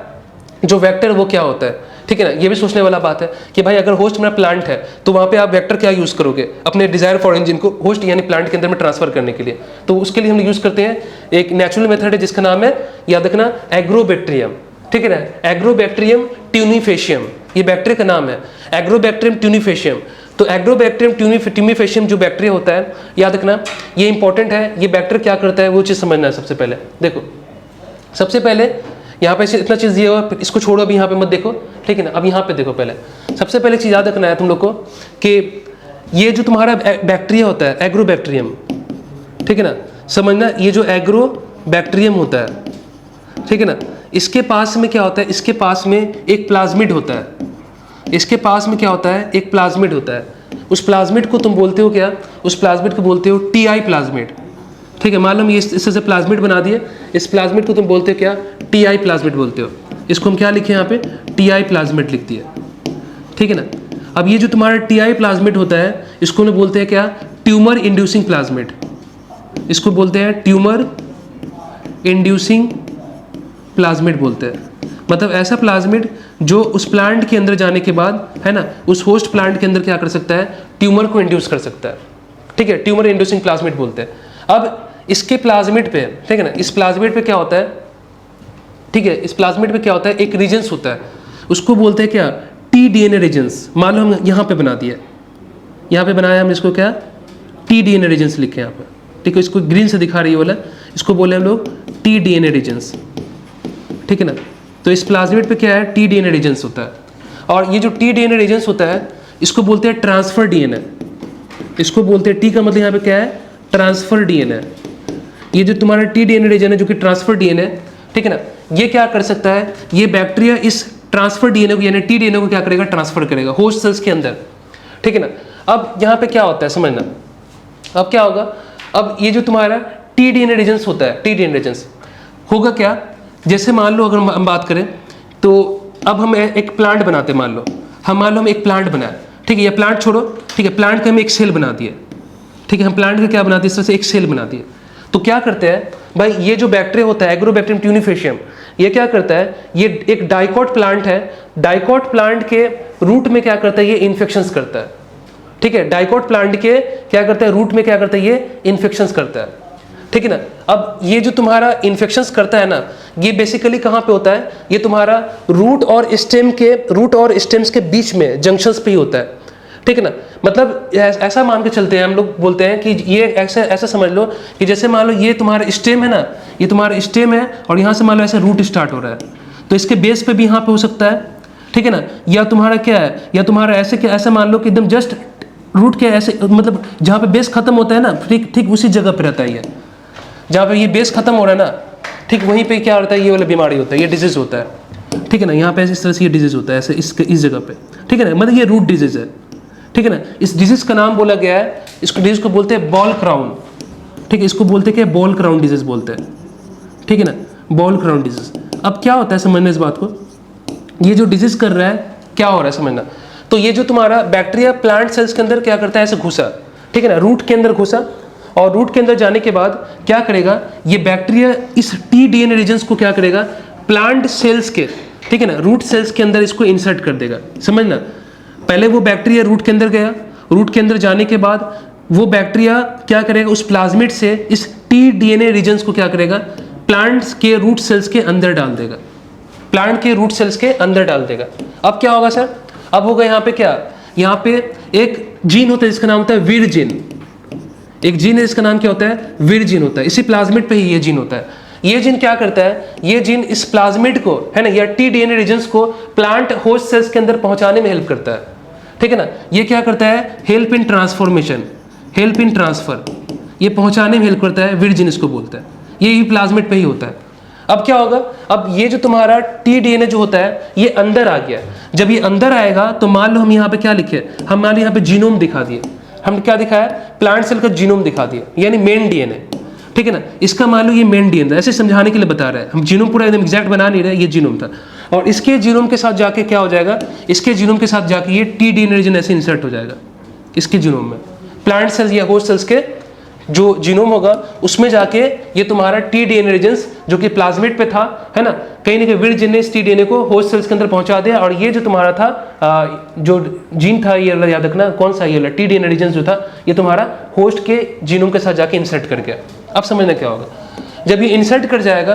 जो वेक्टर वो क्या होता है, ठीक है ना। ये भी सोचने वाला बात है कि भाई अगर होस्ट मेरा प्लांट है तो वहाँ पे आप वेक्टर क्या यूज करोगे, अपने डिजायर फॉरेन जीन को होस्ट यानी प्लांट के अंदर में ट्रांसफर करने के लिए। तो उसके लिए हम यूज करते हैं एक नेचुरल मेथड है जिसका नाम है, याद रखना, एग्रोबैक्टीरियम, ठीक है ना, एग्रोबैक्टीरियम ट्यूनिफेशियम, ये बैक्टीरिया का नाम है, एग्रोबैक्टीरियम ट्यूनिफेशियम। तो एग्रोबैक्टीरियम ट्यूनिफेशियम जो बैक्टीरिया होता है, याद रखना ये इंपॉर्टेंट है, ये बैक्टीरिया क्या करता है वो चीज़ समझना है। सबसे पहले देखो, सबसे पहले यहाँ पे इतना चीज़ दिया हुआ, इसको छोड़ो अभी यहाँ पे मत देखो, ठीक है ना। अब यहाँ पे देखो, पहले सबसे पहले चीज़ याद रखना है तुम लोग को कि ये जो तुम्हारा बैक्टीरिया होता है एग्रोबैक्टीरियम, ठीक है ना, समझना, ये जो एग्रोबैक्टीरियम होता है, ठीक है ना, इसके पास में क्या होता है, इसके पास में एक प्लाज्मिड होता है, इसके पास में क्या होता है, एक प्लाज्मिड होता है। उस प्लाज्मिड को तुम बोलते हो क्या, उस प्लाज्मिड को बोलते हो TI प्लाज्मिड, ठीक है। मालूम ये इससे से प्लाज्मिड बना दिए, इस प्लाज्मिड को तुम बोलते हो क्या, TI प्लाज्मिड बोलते हो। इसको हम क्या लिखे यहाँ पे, TI प्लाज्मिड लिख दिया, ठीक है ना। अब ये जो तुम्हारा TI प्लाज्मिड होता है इसको हम बोलते हैं क्या, ट्यूमर इंड्यूसिंग प्लाज्मिड, इसको बोलते हैं ट्यूमर इंड्यूसिंग प्लाज्मिड बोलते हैं। मतलब ऐसा प्लाज्मिड जो उस प्लांट के अंदर जाने के बाद, है ना, उस होस्ट प्लांट के अंदर क्या कर सकता है, ट्यूमर को इंड्यूस कर सकता है। ठीक है, ट्यूमर इंड्यूसिंग प्लाज्मिड बोलते हैं। अब इसके प्लाज्मिड पे, ठीक है ना, इस प्लाज्मिड पे क्या होता है, ठीक है, इस प्लाज्मिड पे क्या होता है, एक रीजन्स होता है, उसको बोलते हैं क्या, टी डीएनए रीजन्स। मान लो हम यहाँ पे बना दिया, यहाँ पे बनाया हमने इसको क्या, टी डीएनए रीजन्स लिखे यहाँ पे, ठीक है, इसको ग्रीन से दिखा रही है वाला, इसको बोले हम लोग टी डीएनए रीजन्स, ठीक है ना। तो इस प्लाज्मिड पे क्या है, टी डीएनए रीजन्स होता है। और ये जो टी डीएनए रीजन्स होता है इसको बोलते हैं ट्रांसफर डीएनए, इसको बोलते हैं, टी का मतलब यहाँ पे क्या है, ट्रांसफर डीएनए। ये जो तुम्हारा टी डीएनए रीजन है जो कि ट्रांसफर डीएनए, ठीक है ना, ये क्या कर सकता है, ये बैक्टीरिया इस ट्रांसफर डीएनए को यानी टी डीएनए को क्या करेगा, ट्रांसफर करेगा होस्ट सेल्स के अंदर, ठीक है ना। अब यहाँ पे क्या होता है समझना, अब क्या होगा, अब ये जो तुम्हारा टी डीएनए रीजन्स होता है, टी डीएनए रीजन्स होगा क्या, जैसे मान लो अगर हम बात करें तो अब हम एक प्लांट बनाते हैं, मान लो हम एक प्लांट बनाए, ठीक है, ये प्लांट छोड़ो, ठीक है, प्लांट का हम एक सेल बना दिए, ठीक है, हम प्लांट का क्या बनाते हैं, इस तरह से एक सेल बना दिए। तो क्या करते हैं भाई, ये जो बैक्टीरिया होता है एग्रोबैक्टीरियम ट्यूनिफेशियम, ये क्या करता है, ये एक डाइकॉट प्लांट है, डाइकॉट प्लांट के रूट में क्या करता है, ये इन्फेक्शंस करता है, ठीक है, डाइकॉट प्लांट के क्या करता है, रूट में क्या करता है, ये इन्फेक्शंस करता है, ठीक है ना। अब ये जो तुम्हारा इन्फेक्शंस करता है ना, ये बेसिकली कहाँ पे होता है, ये तुम्हारा रूट और स्टेम्स के बीच में जंक्शंस पे ही होता है, ठीक है ना। मतलब ऐसा मान के चलते हैं, हम लोग बोलते हैं कि ये ऐसा समझ लो कि जैसे मान लो ये तुम्हारा स्टेम है ना, ये तुम्हारा स्टेम है और यहाँ से मान लो ऐसे रूट स्टार्ट हो रहा है, तो इसके बेस पे भी यहाँ पे हो सकता है, ठीक है ना। या तुम्हारा क्या है, या तुम्हारा ऐसे क्या, ऐसा मान लो कि एकदम जस्ट रूट के ऐसे, मतलब जहाँ पे बेस खत्म होता है ना, ठीक उसी जगह पे रहता है ये, जहाँ पे ये बेस खत्म हो रहा है ना, ठीक वहीं पे क्या होता है, ये वाला बीमारी होता है, ये डिजीज होता है, ठीक है ना। यहाँ पे इस तरह से ये डिजीज होता है ऐसे इस जगह पे, ठीक है ना, मतलब ये रूट डिजीज है, ठीक है ना। इस डिजीज का नाम बोला गया है, इस डिजीज को बोलते हैं बॉल क्राउन, ठीक है, इसको बोलते हैं क्या, बॉल क्राउन डिजीज बोलते हैं, ठीक है ना, बॉल क्राउन डिजीज। अब क्या होता है समझना इस बात को, ये जो डिजीज कर रहा है क्या हो रहा है समझना। तो ये जो तुम्हारा बैक्टीरिया प्लांट सेल्स के अंदर क्या करता है, ऐसे घुसा, ठीक है ना, रूट के अंदर घुसा, और रूट के अंदर जाने के बाद क्या करेगा, ये बैक्टीरिया इस टी डीएनए रीजन्स को क्या करेगा, प्लांट सेल्स के, ठीक है ना, रूट सेल्स के अंदर इसको इंसर्ट कर देगा। समझना, पहले वो बैक्टीरिया रूट के अंदर गया, रूट के अंदर जाने के बाद वो बैक्टीरिया क्या करेगा, उस प्लाज्मिड से इस टी डीएनए रीजन्स को क्या करेगा, प्लांट्स के रूट सेल्स के अंदर डाल देगा, प्लांट के रूट सेल्स के अंदर डाल देगा। अब क्या होगा सर, अब होगा यहाँ पे क्या, यहाँ पे एक जीन होता है जिसका नाम होता है वीर जीन, एक जीन है जिसका नाम क्या होता है, वीर जीन होता है, इसी प्लाज्मिड पे ही ये जीन होता है। ये जीन क्या करता है, ये जीन इस प्लाज्मिड को, है ना, या टी डीएनए रीजन्स को प्लांट होस्ट सेल्स के अंदर पहुंचाने में हेल्प करता है, ठीक है ना। ये क्या करता है, help in transformation, help in transfer, ये पहुंचाने में हेल्प करता है, वीर जीन इसको बोलता है, ये प्लाज्मिड पे ही होता है। अब क्या होगा, अब ये जो तुम्हारा टी डीएनए जो होता है ये अंदर आ गया, जब ये अंदर आएगा तो मान लो हम यहाँ पे क्या लिखे, हम मान लो यहाँ पे जीनोम दिखा दिए, हम क्या दिखाया, प्लांट सेल का जीनोम दिखा दिया, यानी मेन डीएनए, ठीक है ना। इसका मान लो ये मेन डीएनए, ऐसे समझाने के लिए बता रहे हैं, हम जीनोम पूरा एकदम एग्जैक्ट बना नहीं रहे, ये जीनोम था, और इसके जीनोम के साथ जाके क्या हो जाएगा, इसके जीनोम के साथ जाके ये टी डीएनए रीजन ऐसे इंसर्ट हो जाएगा इसके जीनोम में, प्लांट सेल्स या होस्ट सेल्स के जो जीनोम होगा उसमें जाके ये तुम्हारा टी डीएनए रीजन्स जो कि प्लाज्मिड पे था, है ना, कहीं ना कहीं वीर जीन ने इस टी डीएनए को होस्ट सेल्स के अंदर पहुंचा दिया, और ये जो तुम्हारा था जो जीन था, ये याद रखना कौन सा, ये टी डीएनए रीजन्स जो था ये तुम्हारा होस्ट के जीनोम के साथ जाके इंसर्ट कर गया। अब समझना क्या होगा, जब ये इंसर्ट कर जाएगा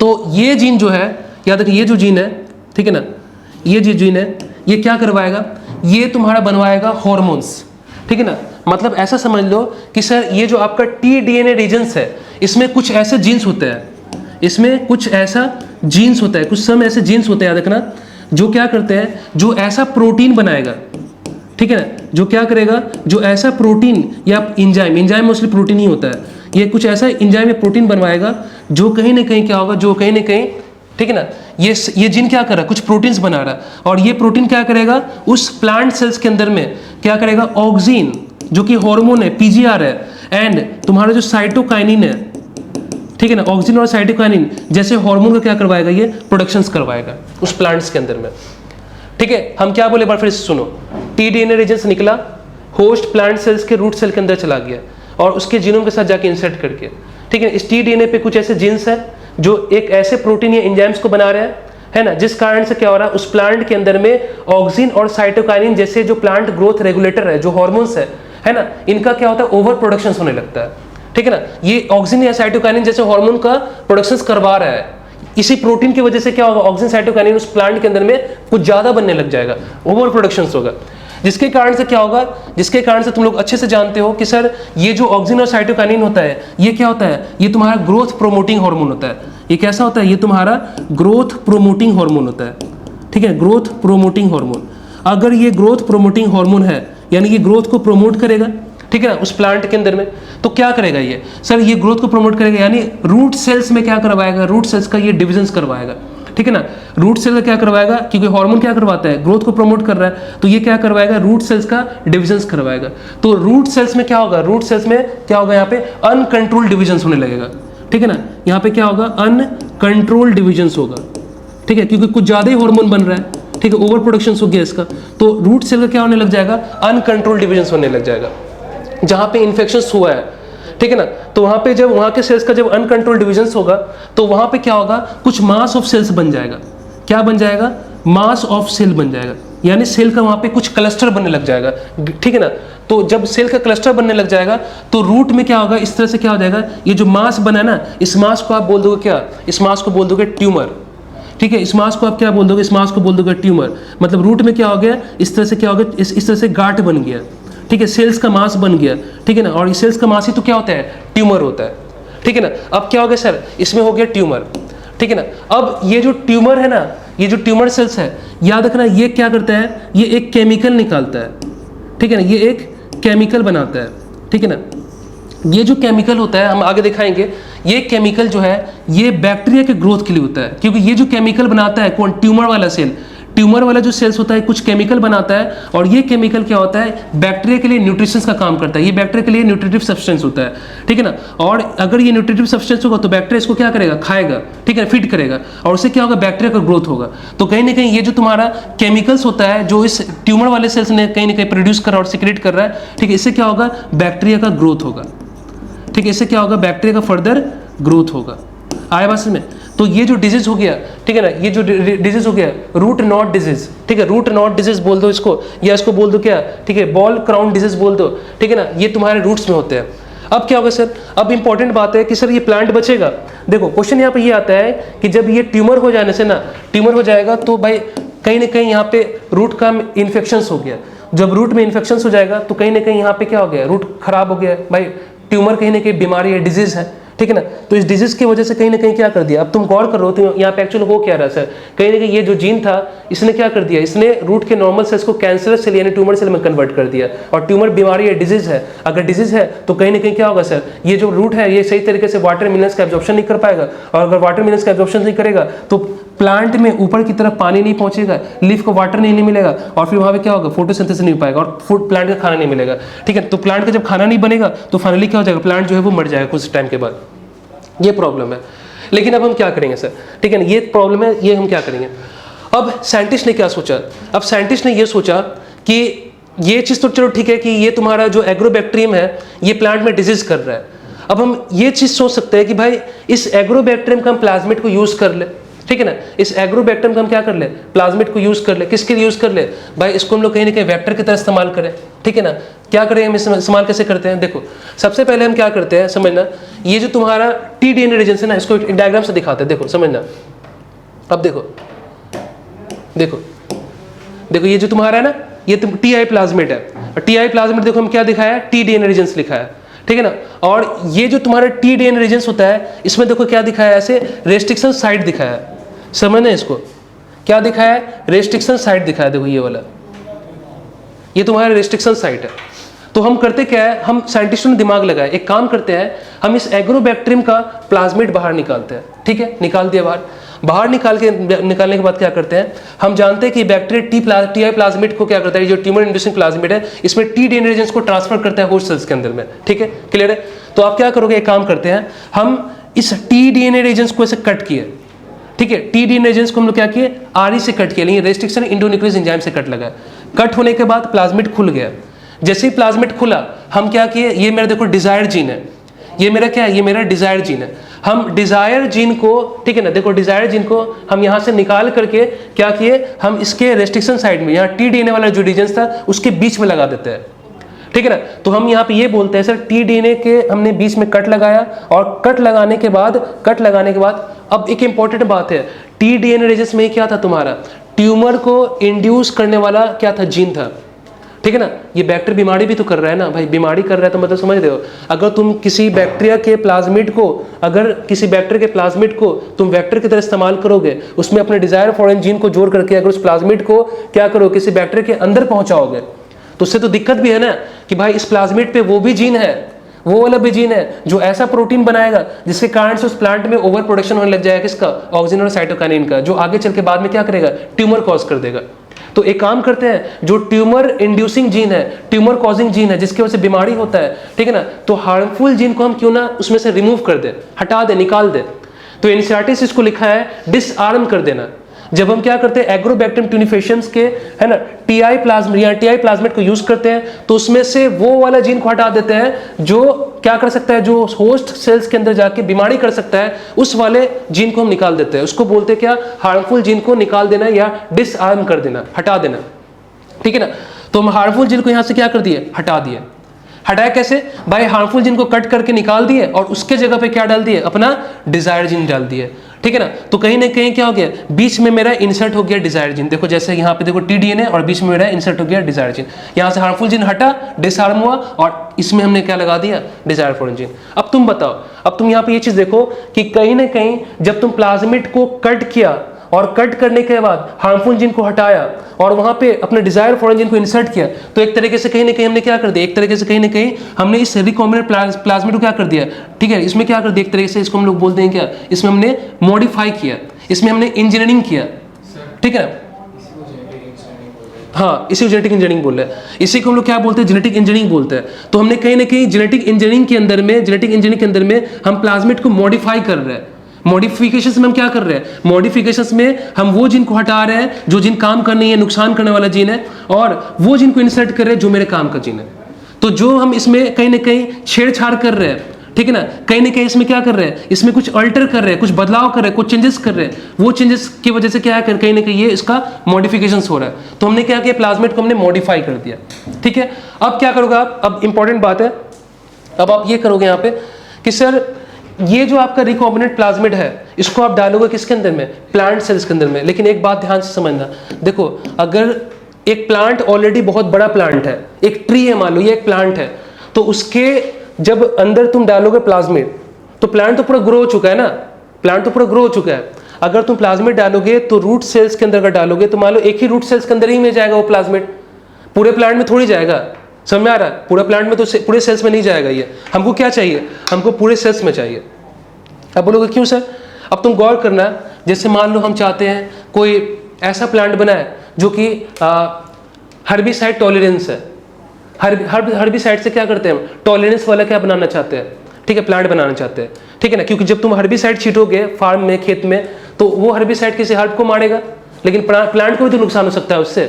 तो ये जीन जो है, याद रखिए ये जो जीन है, ठीक है ना, ये जो जीन है ये क्या करवाएगा, ये तुम्हारा बनवाएगा हॉर्मोन्स, ठीक है ना। मतलब ऐसा समझ लो कि सर ये जो आपका टी डीएनए रीजन्स है इसमें कुछ ऐसे जीन्स होते हैं, इसमें कुछ ऐसा जीन्स होता है, कुछ सम ऐसे जीन्स होते हैं, याद रखना, जो क्या करते हैं, जो ऐसा प्रोटीन बनाएगा, ठीक है ना, जो क्या करेगा, जो ऐसा प्रोटीन या इंजाइम मोस्टली प्रोटीन ही होता है, ये कुछ ऐसा इंजाइम या प्रोटीन बनवाएगा जो कहीं ना कहीं क्या होगा, जो कहीं ना कहीं, ठीक है ना, ये जीन क्या कर रहा है, कुछ प्रोटीन्स बना रहा है, और ये प्रोटीन क्या करेगा, उस प्लांट सेल्स के अंदर में क्या करेगा, ऑक्सीन जो कि हार्मोन है, पीजीआर है, एंड तुम्हारा जो साइटोकाइनिन है, ठीक है ना, ऑक्सीजन और साइटोकाइनिन जैसे हार्मोन का क्या करवाएगा, ये प्रोडक्शंस करवाएगा उस प्लांट्स के अंदर में, ठीक है। हम क्या बोले, एक बार फिर से सुनो, टी डीएनए रीजन से निकला, होस्ट प्लांट सेल्स के रूट सेल के अंदर चला गया और उसके जीनोम के साथ जाके इंसर्ट करके, ठीक है। इस टी पे कुछ ऐसे जीन्स हैं जो एक ऐसे प्रोटीन या एंजाइम्स को बना रहे हैं, है ना, जिस कारण से क्या हो रहा है, उस प्लांट के अंदर में ऑक्सिन और साइटोकाइनिन जैसे जो प्लांट ग्रोथ रेगुलेटर है, जो हॉर्मोन्स है ना, इनका क्या होता है, ओवर प्रोडक्शन होने लगता है, ठीक है ना। ये ऑक्सिन या साइटोकाइनिन जैसे हार्मोन का प्रोडक्शन करवा रहा है, इसी प्रोटीन की वजह से क्या होगा, ऑक्सिन साइटोकाइनिन उस प्लांट के अंदर में कुछ ज्यादा बनने लग जाएगा, ओवर प्रोडक्शन होगा, जिसके कारण से क्या होगा, जिसके कारण से तुम लोग अच्छे से जानते हो कि सर ये जो ऑक्सिन और साइटोकाइनिन होता है, ये क्या होता है, ये तुम्हारा ग्रोथ प्रोमोटिंग हार्मोन होता है। ये कैसा होता है, ये तुम्हारा ग्रोथ प्रोमोटिंग हार्मोन होता है, ठीक है, ग्रोथ प्रोमोटिंग हार्मोन। अगर ये ग्रोथ प्रोमोटिंग हार्मोन है, यानी ये ग्रोथ को प्रोमोट करेगा, ठीक है ना, उस प्लांट के अंदर में, तो क्या करेगा ये, सर ये ग्रोथ को प्रोमोट करेगा, यानी रूट सेल्स में क्या करवाएगा, रूट सेल्स का ये डिविजन्स करवाएगा, ठीक है ना। रूट सेल का क्या करवाएगा, क्योंकि हार्मोन क्या करवाता है, ग्रोथ को प्रमोट कर रहा है, तो ये क्या करवाएगा, रूट सेल्स का डिविजन्स करवाएगा। तो रूट सेल्स में क्या होगा, रूट सेल्स में क्या होगा, यहाँ पे अनकंट्रोल्ड डिविजन्स होने लगेगा, ठीक है ना। यहाँ पे क्या होगा, अनकंट्रोल्ड डिविजन्स होगा, ठीक है, क्योंकि कुछ ज्यादा ही हार्मोन बन रहा है, ठीक है, ओवर प्रोडक्शन हो गया इसका, तो रूट सेल का क्या होने लग जाएगा, अनकंट्रोल्ड डिविजन्स होने लग जाएगा। जहां पे इन्फेक्शन हुआ है, ठीक है ना, तो वहां पे जब वहां के सेल्स का जब अनकंट्रोल्ड डिविजन्स होगा, तो वहां पे क्या होगा, कुछ मास ऑफ सेल्स बन जाएगा। क्या बन जाएगा, मास ऑफ सेल बन जाएगा, यानी सेल का वहां पे कुछ क्लस्टर बनने लग जाएगा, ठीक है ना। तो जब सेल का क्लस्टर बनने लग जाएगा, तो रूट में क्या होगा, इस तरह से क्या हो जाएगा, ये जो मास बना है ना, इस मास को आप बोल दोगे क्या, इस मास को बोल दोगे ट्यूमर, ठीक है। इस मास को आप क्या बोल दोगे, इस मास को बोल दोगे ट्यूमर। मतलब रूट में क्या हो गया, इस तरह से क्या हो गया, इस तरह से गांठ बन गया, ठीक है, सेल्स का मास बन गया, ठीक है ना। और इस सेल्स का मास ही तो क्या होता है, ट्यूमर होता है, ठीक है ना। अब क्या हो गया सर, इसमें हो गया ट्यूमर, ठीक है ना। अब ये जो ट्यूमर है ना, ये जो ट्यूमर सेल्स है, याद रखना ये क्या करता है, ये एक केमिकल निकालता है, ठीक है ना, ये एक केमिकल बनाता है, ठीक है ना। ये जो केमिकल होता है, हम आगे दिखाएंगे, ये केमिकल जो है ये बैक्टीरिया के ग्रोथ के लिए होता है, क्योंकि ये जो केमिकल बनाता है कौन, ट्यूमर वाला सेल, ट्यूमर वाला जो सेल्स होता है कुछ केमिकल बनाता है, और ये केमिकल क्या होता है, बैक्टीरिया के लिए न्यूट्रिशंस का काम करता है, ये बैक्टीरिया के लिए न्यूट्रिटिव सब्सटेंस होता है, ठीक है ना। और अगर ये न्यूट्रिटिव सब्सटेंस होगा तो बैक्टीरिया इसको क्या करेगा, खाएगा, ठीक है, फीड करेगा, और उससे क्या होगा, बैक्टीरिया का ग्रोथ होगा। तो कहीं ना कहीं ये जो तुम्हारा केमिकल्स होता है जो इस ट्यूमर वाले सेल्स ने कहीं ना कहीं प्रोड्यूस कर रहा है और सिक्रेट कर रहा है, ठीक है, इससे क्या होगा, बैक्टीरिया का ग्रोथ होगा, ठीक है, इससे क्या होगा, बैक्टीरिया का फर्दर ग्रोथ होगा। आया बात में। तो ये जो डिजीज हो गया, ठीक है ना, ये जो डिजीज हो गया रूट नॉट डिजीज, ठीक है, रूट नॉट डिजीज बोल दो इसको, या इसको बोल दो क्या, ठीक है, बॉल क्राउन डिजीज बोल दो, ठीक है ना, ये तुम्हारे रूट्स में होते हैं। अब क्या होगा सर, अब इंपॉर्टेंट बात है कि सर ये प्लांट बचेगा। देखो क्वेश्चन यहाँ पे ये आता है कि जब ये ट्यूमर हो जाने से ना, ट्यूमर हो जाएगा तो भाई कहीं ना कहीं यहाँ पे रूट का इन्फेक्शन हो गया। जब रूट में इन्फेक्शन हो जाएगा तो कहीं ना कहीं यहाँ पे क्या हो गया, रूट खराब हो गया भाई, ट्यूमर कहीं ना कहीं बीमारी है, डिजीज है, ठीक है ना। तो इस डिजीज की वजह से कहीं ना कहीं क्या कर दिया, अब तुम गौर करो तो यहाँ पे एक्चुअली हो क्या रहा है सर, कहीं ना कहीं ये जो जीन था इसने क्या कर दिया, इसने रूट के नॉर्मल सेल्स को कैंसरस सेल यानी ट्यूमर सेल में कन्वर्ट कर दिया, और ट्यूमर बीमारी है, डिजीज है। अगर डिजीज है तो कहीं ना कहीं क्या होगा सर, ये जो रूट है ये सही तरीके से वाटर मिनरल्स का एब्जॉर्प्शन नहीं कर पाएगा, और अगर वाटर मिनरल्स का एब्जॉर्प्शन नहीं करेगा तो प्लांट में ऊपर की तरफ पानी नहीं पहुंचेगा, लीफ को वाटर नहीं मिलेगा, और फिर वहां पे क्या होगा, फोटोसिंथेसिस नहीं हो पाएगा, और फूड प्लांट का खाना नहीं मिलेगा, ठीक है। तो प्लांट का जब खाना नहीं बनेगा तो फाइनली क्या हो जाएगा, प्लांट जो है वो मर जाएगा कुछ टाइम के बाद। ये प्रॉब्लम है। लेकिन अब हम क्या करेंगे सर, ठीक है ना, ये प्रॉब्लम है, ये हम क्या करेंगे। अब साइंटिस्ट ने क्या सोचा, अब साइंटिस्ट ने ये सोचा कि ये चीज़ तो चलो ठीक है कि ये तुम्हारा जो एग्रोबैक्टीरियम है ये प्लांट में डिजीज कर रहा है। अब हम ये चीज़ सोच सकते हैं कि भाई इस एग्रोबैक्टीरियम का हम प्लाज्मिड को यूज़ कर ले, ठीक है ना, इस एग्रोबैक्टीरियम का हम क्या कर ले, प्लाज्मिड को यूज़ कर ले। किसके लिए यूज़ कर ले भाई, इसको हम लोग कहीं ना कहीं वेक्टर की तरह इस्तेमाल करें, ठीक है ना। क्या करें हम, इस्तेमाल कैसे करते हैं, देखो सबसे पहले हम क्या करते हैं, समझना, ये जो तुम्हारा टी-डीएनए रीजन है ना, इसको एक डायग्राम से दिखाते हैं, देखो समझना। अब देखो देखो देखो ये जो तुम्हारा है ना, ये टी आई प्लाज्मिड है, और टी आई प्लाज्मिड देखो हम क्या दिखाया है, टी-डीएनए रीजन लिखा है, ठीक है ना। और ये जो तुम्हारा टी-डीएनए रीजन होता है इसमें देखो क्या दिखाया है, ऐसे रेस्ट्रिक्शन साइट दिखाया है, समझना इसको, क्या दिखाया है, रेस्ट्रिक्शन साइट दिखाया, देखो ये वाला, ये तुम्हारा रेस्ट्रिक्शन साइट है। तो हम करते क्या है, हम साइंटिस्टों ने दिमाग लगाया, एक काम करते हैं, हम इस एग्रोबैक्टीरियम का प्लाज्मिड बाहर निकालते हैं, ठीक है, निकाल दिया बाहर निकालने के बाद क्या करते हैं, हम जानते हैं कि बैक्टीरिया टी आई प्लाज्मिड को क्या करता है, जो ट्यूमर इंड्यूसिंग प्लाज्मिड है इसमें टी-डीएनए रीजन को ट्रांसफर करता है होस्ट सेल्स के अंदर में, ठीक है, क्लियर है। तो आप क्या करोगे, एक काम करते हैं, हम इस टी-डीएनए रीजन को ऐसे कट किए, ठीक है, टी-डीएनए रीजन को हम लोग क्या किए, आरई से कट किया, लेकिन रेस्ट्रिक्शन इंडोन्यूक्लियस एंजाइम से कट लगा। कट होने के बाद प्लाज्मिड खुल गया, जैसे ही प्लाज्मिड खुला, हम क्या किए, ये मेरा देखो डिजायर जीन है, ये मेरा क्या है, ये मेरा डिजायर जीन है। हम डिजायर जीन को, ठीक है ना, देखो डिजायर जीन को हम यहाँ से निकाल करके क्या किए, हम इसके रेस्ट्रिक्शन साइड में, यहाँ टी-डीएनए वाला जो रीजन था उसके बीच में लगा देते हैं, ठीक है ना। तो हम यहाँ पे ये बोलते हैं सर टी-डीएनए के हमने बीच में कट लगाया, और कट लगाने के बाद अब एक इंपॉर्टेंट बात है, टी-डीएनए रीजन में क्या था तुम्हारा, ट्यूमर को इंड्यूस करने वाला क्या था, जीन था, ठीक है ना। ये बैक्टीरिया बीमारी भी तो कर रहा है ना भाई, बीमारी कर रहा है तो मतलब समझ रहे हो, अगर तुम किसी बैक्टीरिया के प्लाज्मिड को तुम वेक्टर की तरह इस्तेमाल करोगे, उसमें अपने डिजायर फॉरेन जीन को जोड़ करके अगर उस प्लाज्मिड को क्या करो, किसी बैक्टीरिया के अंदर पहुंचाओगे, तो उससे तो दिक्कत भी है ना कि भाई इस प्लाज्मिड पे वो भी जीन है, वो वाला भी जीन है जो ऐसा प्रोटीन बनाएगा जिसके कारण से उस प्लांट में ओवर प्रोडक्शन होने लग जाएगा किसका, ऑक्सीजन और साइटोकाइनिन का, जो आगे चल के बाद में क्या करेगा, ट्यूमर कॉज कर देगा। तो एक काम करते हैं, जो ट्यूमर इंड्यूसिंग जीन है, ट्यूमर कॉजिंग जीन है, जिसकी वजह से बीमारी होता है, ठीक है ना, तो हार्मफुल जीन को हम क्यों ना उसमें से रिमूव कर दे, हटा दे, निकाल दे। तो एनसीईआरटी से इसको लिखा है डिसआर्म कर देना। जब हम क्या करते हैं, एग्रोबैक्टीरियम ट्यूनिफिकेशंस के, है ना, टीआई प्लाज्मिड को यूज करते हैं, तो उसमें से वो वाला जीन को हटा देते हैं जो क्या कर सकता है, जो होस्ट सेल्स के अंदर जाके बीमारी कर सकता है, उस वाले जीन को हम निकाल देते हैं। उसको बोलते हैं क्या, हार्मफुल जीन को निकाल देना या डिसआर्म कर देना, हटा देना, ठीक है ना। तो हम हार्मफुल जीन को यहां से क्या कर दिए, हटा दिए। हटाया कैसे भाई, हार्मफुल जीन को कट करके निकाल दिए और उसके जगह पे क्या डाल दिए, अपना डिजायर जीन डाल दिए, ठीक है ना। तो कहीं ना कहीं क्या हो गया, बीच में मेरा इंसर्ट हो गया डिजायर जीन। देखो जैसे यहाँ पे देखो टी-डीएनए और बीच में मेरा इंसर्ट हो गया डिजायर जीन, यहाँ से हार्मफुल जीन हटा, डिसआर्म हुआ, और इसमें हमने क्या लगा दिया, डिजायर फॉरेन जीन। अब तुम बताओ, अब तुम यहाँ पे ये चीज देखो कि कहीं ना कहीं जब तुम प्लाज्मिड को कट किया और कट करने के बाद हार्मफुल जीन को हटाया और वहां पे अपने डिजायर फॉरेन जीन को इंसर्ट किया, तो एक तरीके से कहीं ना कहीं हमने क्या कर दिया, एक तरीके से कहीं ना कहीं हमने इस रिकॉम्बिनेंट प्लाज्मिड को क्या कर दिया, ठीक है, इसमें क्या कर दिया, एक तरीके से इसको हम लोग बोलते हैं क्या, इसमें हमने मॉडिफाई किया, इसमें हमने इंजीनियरिंग किया, ठीक है ना। हाँ, इसी को जेनेटिक इंजीनियरिंग बोल रहे हैं, इसी को हम लोग क्या बोलते हैं, जेनेटिक इंजीनियरिंग बोलते हैं। तो हमने कहीं ना कहीं जेनेटिक इंजीनियरिंग के अंदर में हम प्लाज्मिड को मॉडिफाई कर रहे हैं। मॉडिफिकेशंस में हम क्या कर रहे हैं, मॉडिफिकेशंस में हम वो जीन को हटा रहे हैं जो जीन काम करने है, नुकसान करने वाला जीन है, और वो जीन को इंसर्ट कर रहे हैं जो मेरे काम का जीन है। तो जो हम इसमें कहीं ना कहीं छेड़छाड़ कर रहे हैं, ठीक है ना, कहीं ना कहीं इसमें क्या कर रहे हैं, इसमें कुछ अल्टर कर रहे हैं, कुछ बदलाव कर रहे हैं, कुछ चेंजेस कर रहे हैं, वो चेंजेस की वजह से क्या है, कहीं ना कहीं ये इसका मॉडिफिकेशंस हो रहा है। तो हमने क्या किया, प्लाज्मिड को हमने मॉडिफाई कर दिया, ठीक है। अब क्या करोगे आप, अब इंपॉर्टेंट बात है, अब आप ये करोगे यहाँ पे कि सर ये जो आपका रिकॉम्बिनेंट प्लाज्मिड है, इसको आप डालोगे किसके अंदर में, प्लांट सेल्स के अंदर में। लेकिन एक बात ध्यान से समझना, देखो अगर एक प्लांट ऑलरेडी बहुत बड़ा प्लांट है, एक ट्री है, मान लो ये एक प्लांट है, तो उसके जब अंदर तुम डालोगे प्लाज्मिड, तो प्लांट तो पूरा ग्रो हो चुका है ना, प्लांट तो पूरा ग्रो हो चुका है। अगर तुम प्लाज्मिड डालोगे तो रूट सेल्स के अंदर अगर डालोगे, तो मान लो एक ही रूट सेल्स के अंदर ही में जाएगा वो प्लाज्मिड, पूरे प्लांट में थोड़ी जाएगा, समझ में आ रहा है, पूरा प्लांट में तो पूरे सेल्स में नहीं जाएगा। ये हमको क्या चाहिए, हमको पूरे सेल्स में चाहिए। अब बोलोगे क्यों सर, अब तुम गौर करना, जैसे मान लो हम चाहते हैं कोई ऐसा प्लांट बनाए जो कि हर्बिसाइड टॉलरेंस है, हर्बिसाइड से क्या करते हैं, टॉलरेंस वाला क्या बनाना चाहते हैं, ठीक है, प्लांट बनाना चाहते हैं, ठीक है ना। क्योंकि जब तुम हर्बिसाइड छीटोगे फार्म में, खेत में, तो वो हर्बिसाइड किसी हर्ब को मारेगा, लेकिन प्लांट को भी तो नुकसान हो सकता है उससे,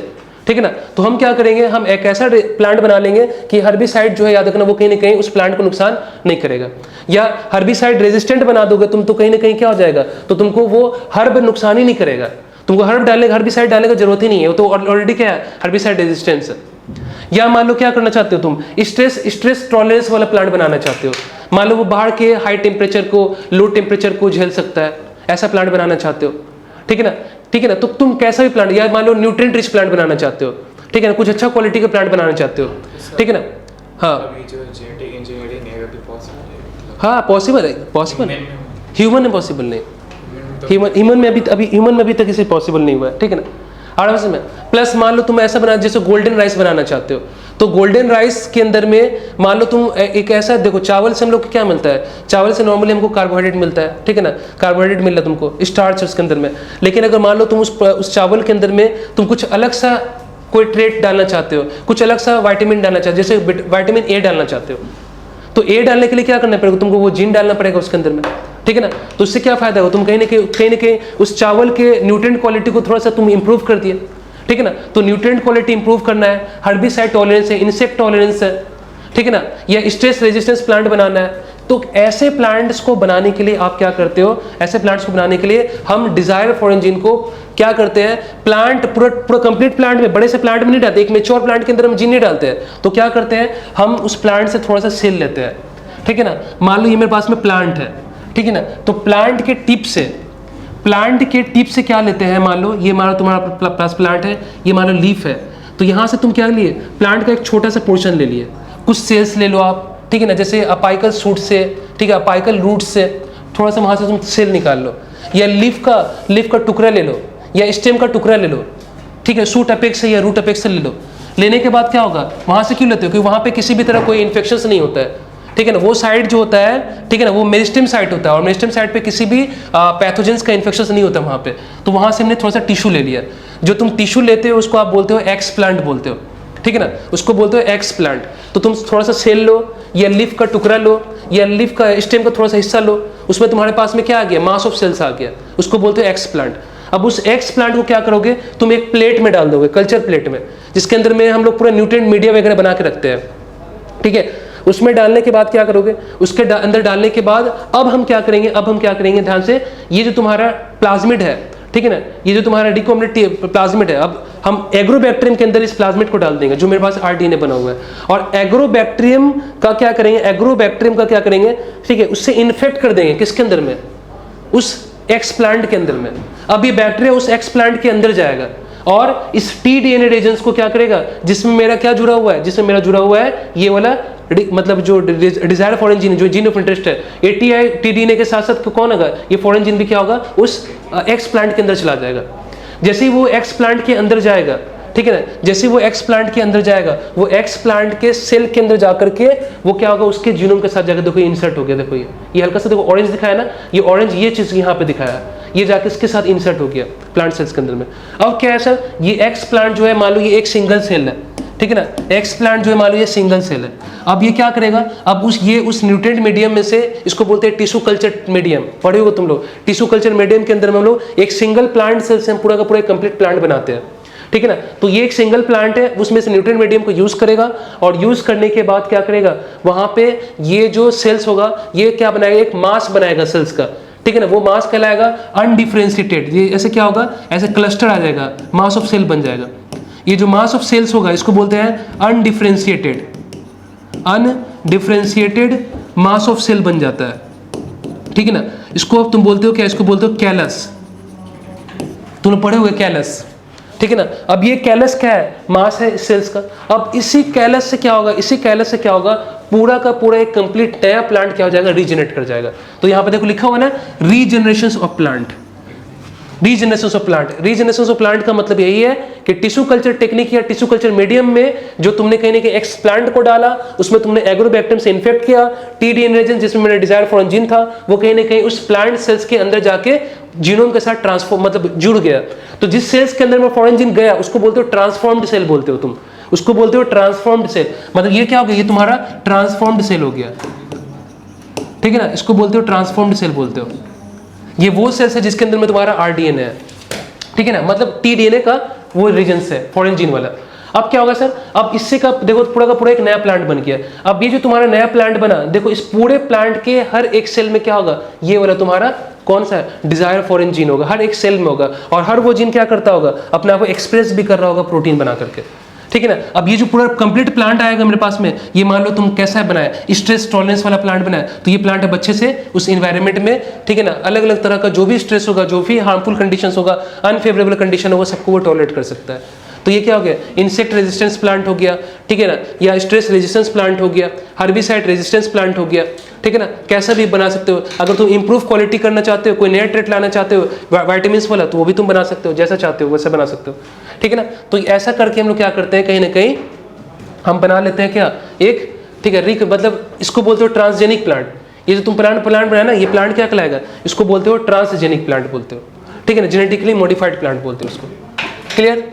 ठीक है ना। तो हम क्या करेंगे, हम एक ऐसा प्लांट बना लेंगे कि हर्बिसाइड जो है, याद रखना, वो कहीं ना कहीं उस प्लांट को नुकसान नहीं करेगा। या हर्बिसाइड रेजिस्टेंट बना दोगे तुम, तो कहीं ना कहीं क्या हो जाएगा, तो तुमको वो हर्ब नुकसान ही नहीं करेगा, तुमको हर्बिसाइड डालने की जरूरत ही नहीं है, वो तो ऑलरेडी क्या है, हर्बिसाइड रेजिस्टेंस है। या मान लो क्या करना चाहते हो तुम, स्ट्रेस टॉलरेंस वाला प्लांट बनाना चाहते हो, मान लो वो बाहर के हाई टेम्परेचर को, लो टेम्परेचर को झेल सकता है, ऐसा प्लांट बनाना चाहते हो, ठीक है ना, ठीक है ना। तो तुम कैसा भी प्लांट, या मान लो न्यूट्रिएंट रिच प्लांट बनाना चाहते हो, ठीक है ना, कुछ अच्छा क्वालिटी का प्लांट बनाना चाहते हो, ठीक है ना। हाँ, हाँ पॉसिबल है, पॉसिबल है, ह्यूमन में पॉसिबल नहीं, ह्यूमन में अभी तक इसे पॉसिबल नहीं हुआ है, ठीक है ना, आराम में। प्लस मान लो तुम ऐसा बना, जैसे गोल्डन राइस बनाना चाहते हो, तो गोल्डन राइस के अंदर में मान लो तुम एक ऐसा, देखो चावल से हम लोग को क्या मिलता है, चावल से नॉर्मली हमको कार्बोहाइड्रेट मिलता है, ठीक है ना, कार्बोहाइड्रेट मिल रहा है तुमको, स्टार्च उसके अंदर में। लेकिन अगर मान लो तुम उस चावल के अंदर में तुम कुछ अलग सा कोई ट्रेट डालना चाहते हो, कुछ अलग सा वाइटामिन डालना चाहते हो, जैसे वाइटामिन ए डालना चाहते हो, तो ए डालने के लिए क्या करना पड़ेगा, तुमको वो जीन डालना पड़ेगा उसके अंदर में, ठीक है ना। तो उससे क्या फायदा होगा, तुम कहीं ना कहीं उस चावल के न्यूट्रिएंट क्वालिटी को थोड़ा सा तुम इंप्रूव कर दिए। ठीक है ना। तो न्यूट्रिएंट क्वालिटी इंप्रूव करना है, हर्बिसाइड टॉलरेंस है, इंसेक्ट टॉलरेंस है, ठीक है ना, या स्ट्रेस रेजिस्टेंस प्लांट बनाना है। तो ऐसे प्लांट्स को बनाने के लिए आप क्या करते हो, ऐसे प्लांट्स को बनाने के लिए हम डिजायर फॉरेन जीन को क्या करते हैं, प्लांट पूरा कंप्लीट प्लांट में, बड़े से प्लांट में नहीं डालते, एक मेच्योर प्लांट के अंदर हम जीन नहीं डालते हैं। तो क्या करते हैं, हम उस प्लांट से थोड़ा सा सेल लेते हैं, ठीक है ना। मान लो ये मेरे पास में प्लांट है, ठीक है ना, तो प्लांट के टिप से क्या लेते हैं, मान लो ये मान लो तुम्हारा पास प्लांट है, ये मान लो लीफ है, तो यहाँ से तुम क्या लिए, प्लांट का एक छोटा सा पोर्शन ले लिए, कुछ सेल्स ले लो आप, ठीक है ना, जैसे अपाइकल सूट से, ठीक है, अपाइकल रूट से थोड़ा सा वहाँ से तुम सेल निकाल लो, या लीफ का टुकड़ा ले लो, या स्टेम का टुकड़ा ले लो, ठीक है, शूट अपेक्स से या रूट अपेक्स से ले लो। लेने के बाद क्या होगा, वहाँ से क्यों लेते हो, क्योंकि वहाँ पे किसी भी तरह कोई इन्फेक्शन नहीं होता है, ठीक है ना। वो साइड जो होता है, ठीक है ना, वो मेरिस्टेम साइट होता है, और मेरिस्टेम साइट पे किसी भी पैथोजेंस का इन्फेक्शन नहीं होता वहाँ पे। तो वहाँ से हमने थोड़ा सा टिश्यू ले लिया। जो तुम टिश्यू लेते हो उसको आप बोलते हो एक्स प्लांट बोलते हो, ठीक है ना, उसको बोलते हो एक्स प्लांट। तो तुम थोड़ा सा सेल लो, या लीफ का टुकड़ा लो, या लीफ का स्टेम का थोड़ा सा हिस्सा लो, उसमें तुम्हारे पास में क्या आ गया, मास ऑफ सेल्स आ गया, उसको बोलते हो एक्स प्लांट। अब उस एक्स प्लांट को क्या करोगे, तुम एक प्लेट में डाल दोगे, कल्चर प्लेट में, जिसके अंदर में हम लोग पूरा न्यूट्रिएंट मीडिया वगैरह बना के रखते हैं, ठीक है। उसमें डालने के बाद क्या करोगे, उसके अंदर डालने के बाद अब हम क्या करेंगे ध्यान से, ये जो तुम्हारा प्लाज्मिड है, ठीक है ना, ये जो तुम्हारा रिकॉम्बिनेंट प्लाज्मिड है, अब हम एग्रोबैक्टीरियम के अंदर इस प्लाज्मिड को डाल देंगे, जो मेरे पास आरडीएनए बना हुआ है। और एग्रोबैक्टीरियम का क्या करेंगे, ठीक है, उससे इन्फेक्ट कर देंगे, किसके अंदर में, उस एक्स प्लांट के अंदर में। अब ये बैक्टीरिया उस एक्स प्लांट के अंदर जाएगा और इस टीडीएनए रीजन्स को क्या करेगा, जिसमें मेरा क्या जुड़ा हुआ है, ये वाला मतलब जो डिजायर फॉरेन जीन, जो जीन ऑफ इंटरेस्ट है, ये टीडीएनए के साथ साथ कौन होगा, ये फॉरेन जीन भी क्या होगा, उस एक्स प्लांट के अंदर चला जाएगा। जैसे ही वो एक्स प्लांट के अंदर जाएगा, ठीक है ना, जैसे वो एक्स प्लांट के अंदर जाएगा, वो एक्स प्लांट के सेल के अंदर जाकर के वो क्या होगा, उसके जीनोम के साथ जाकर, देखो इंसर्ट हो गया, देखो ये हल्का सा देखो ऑरेंज दिखाया ना, ये ऑरेंज ये चीज यहाँ पे दिखाया, ये जाके इसके साथ इंसर्ट हो गया प्लांट सेल्स के अंदर में। अब क्या है सर, ये एक्स प्लांट जो है, मान लो ये एक सिंगल सेल है, ठीक है ना, एक्स प्लांट जो है मान लो ये सिंगल सेल है। अब ये क्या करेगा, अब उस न्यूट्रिएंट मीडियम में से, इसको बोलते हैं टिश्यू कल्चर मीडियम, पढ़े हो तुम लोग, टिश्यू कल्चर मीडियम के अंदर में हम लोग एक सिंगल प्लांट सेल से हम पूरा का पूरा एक कंप्लीट प्लांट बनाते हैं, ठीक है ना। तो ये एक सिंगल प्लांट है, उसमें से न्यूट्रिएंट मीडियम को यूज करेगा, और यूज करने के बाद क्या करेगा, वहां पे ये जो सेल्स होगा, ये क्या बनाएगा, एक मास बनाएगा सेल्स का, ठीक है ना, वो मास कहलाएगा अनडिफरेंशिएटेड। ये ऐसे क्या होगा, ऐसे क्लस्टर आ जाएगा, मास ऑफ सेल बन जाएगा। ये जो मास ऑफ सेल्स होगा, इसको बोलते हैं अनडिफरेंशिएटेड मास ऑफ सेल बन जाता है, ठीक है ना। इसको तुम बोलते हो क्या, इसको बोलते हो कैलस, तुम पढ़े हुए कैलस, ठीक है ना। अब ये कैलस क्या है, मास है सेल्स का। अब इसी कैलस से क्या होगा, पूरा का पूरा एक कंप्लीट नया प्लांट क्या हो जाएगा, रीजनरेट कर जाएगा। तो यहाँ पे देखो लिखा हुआ ना, regeneration of plant. Regeneration of plant का मतलब यही है कि टिश्यू कल्चर टेक्निक या टिश्यू कल्चर मीडियम में जो तुमने कहीं ना कहीं एक्स प्लांट को डाला, उसमें तुमने एग्रोबैक्टीरियम से इन्फेक्ट किया, टीडीएनए रीजन जिसमें मेरा डिजायर फॉरेन जीन था, वो कहीं ना कहीं उस प्लांट सेल्स के अंदर जाके जीनोम के साथ ट्रांसफॉर्म मतलब जुड़ गया। तो जिस सेल्स के अंदर में फॉरेन जीन गया, उसको बोलते हो ट्रांसफॉर्म्ड सेल, बोलते हो तुम उसको बोलते हो ट्रांसफॉर्म्ड सेल। मतलब ये क्या हो गया, ये तुम्हारा ट्रांसफॉर्म्ड सेल हो गया, ठीक है ना, इसको बोलते हो ट्रांसफॉर्म्ड सेल बोलते हो। ये वो सेल्स है जिसके अंदर में तुम्हारा आरडीएनए है, ठीक है ना, मतलब टीडीएनए का वो रीजन है फॉरेन जीन वाला। अब क्या होगा सर, अब इससे का देखो पूरा का पूरा एक नया प्लांट बन गया। अब ये जो तुम्हारा नया प्लांट बना, देखो इस पूरे प्लांट के हर एक सेल में क्या होगा, ये वाला तुम्हारा कौन सा है, डिजायर फॉरेन जीन होगा, हर एक सेल में होगा। और हर वो जीन क्या करता होगा, अपने आप को एक्सप्रेस भी कर रहा होगा प्रोटीन बना करके, ठीक है ना। अब ये जो पूरा कंप्लीट प्लांट आएगा मेरे पास में, ये मान लो तुम कैसा बनाया, स्ट्रेस टॉलरेंस वाला प्लांट बनाया, तो ये प्लांट अब अच्छे से उस एनवायरनमेंट में, ठीक है ना, अलग अलग तरह का जो भी स्ट्रेस होगा, जो भी हार्मफुल कंडीशंस होगा, अनफेवरेबल कंडीशन होगा, सबको वो टॉलरेट कर सकता है। तो ये क्या हो गया, इंसेक्ट रेजिस्टेंस प्लांट हो गया, ठीक है ना, या स्ट्रेस रेजिस्टेंस प्लांट हो गया, हर्बिसाइड रेजिस्टेंस प्लांट हो गया, ठीक है ना। कैसा भी बना सकते हो। अगर तुम इंप्रूव क्वालिटी करना चाहते हो, कोई नया ट्रेट लाना चाहते हो विटामिन वाला, तो वो भी तुम बना सकते हो, जैसा चाहते हो वैसा बना सकते हो, ठीक है ना। तो ऐसा करके हम लोग क्या करते हैं, कहीं ना कहीं हम बना लेते हैं क्या, एक, ठीक है, मतलब इसको बोलते हो ट्रांसजेनिक प्लांट। ये जो तुम प्लांट बनाया ना, ये प्लांट क्या कहलाएगा, इसको बोलते हो ट्रांसजेनिक प्लांट बोलते हो, ठीक है ना, जेनेटिकली मॉडिफाइड प्लांट बोलते हो उसको। क्लियर,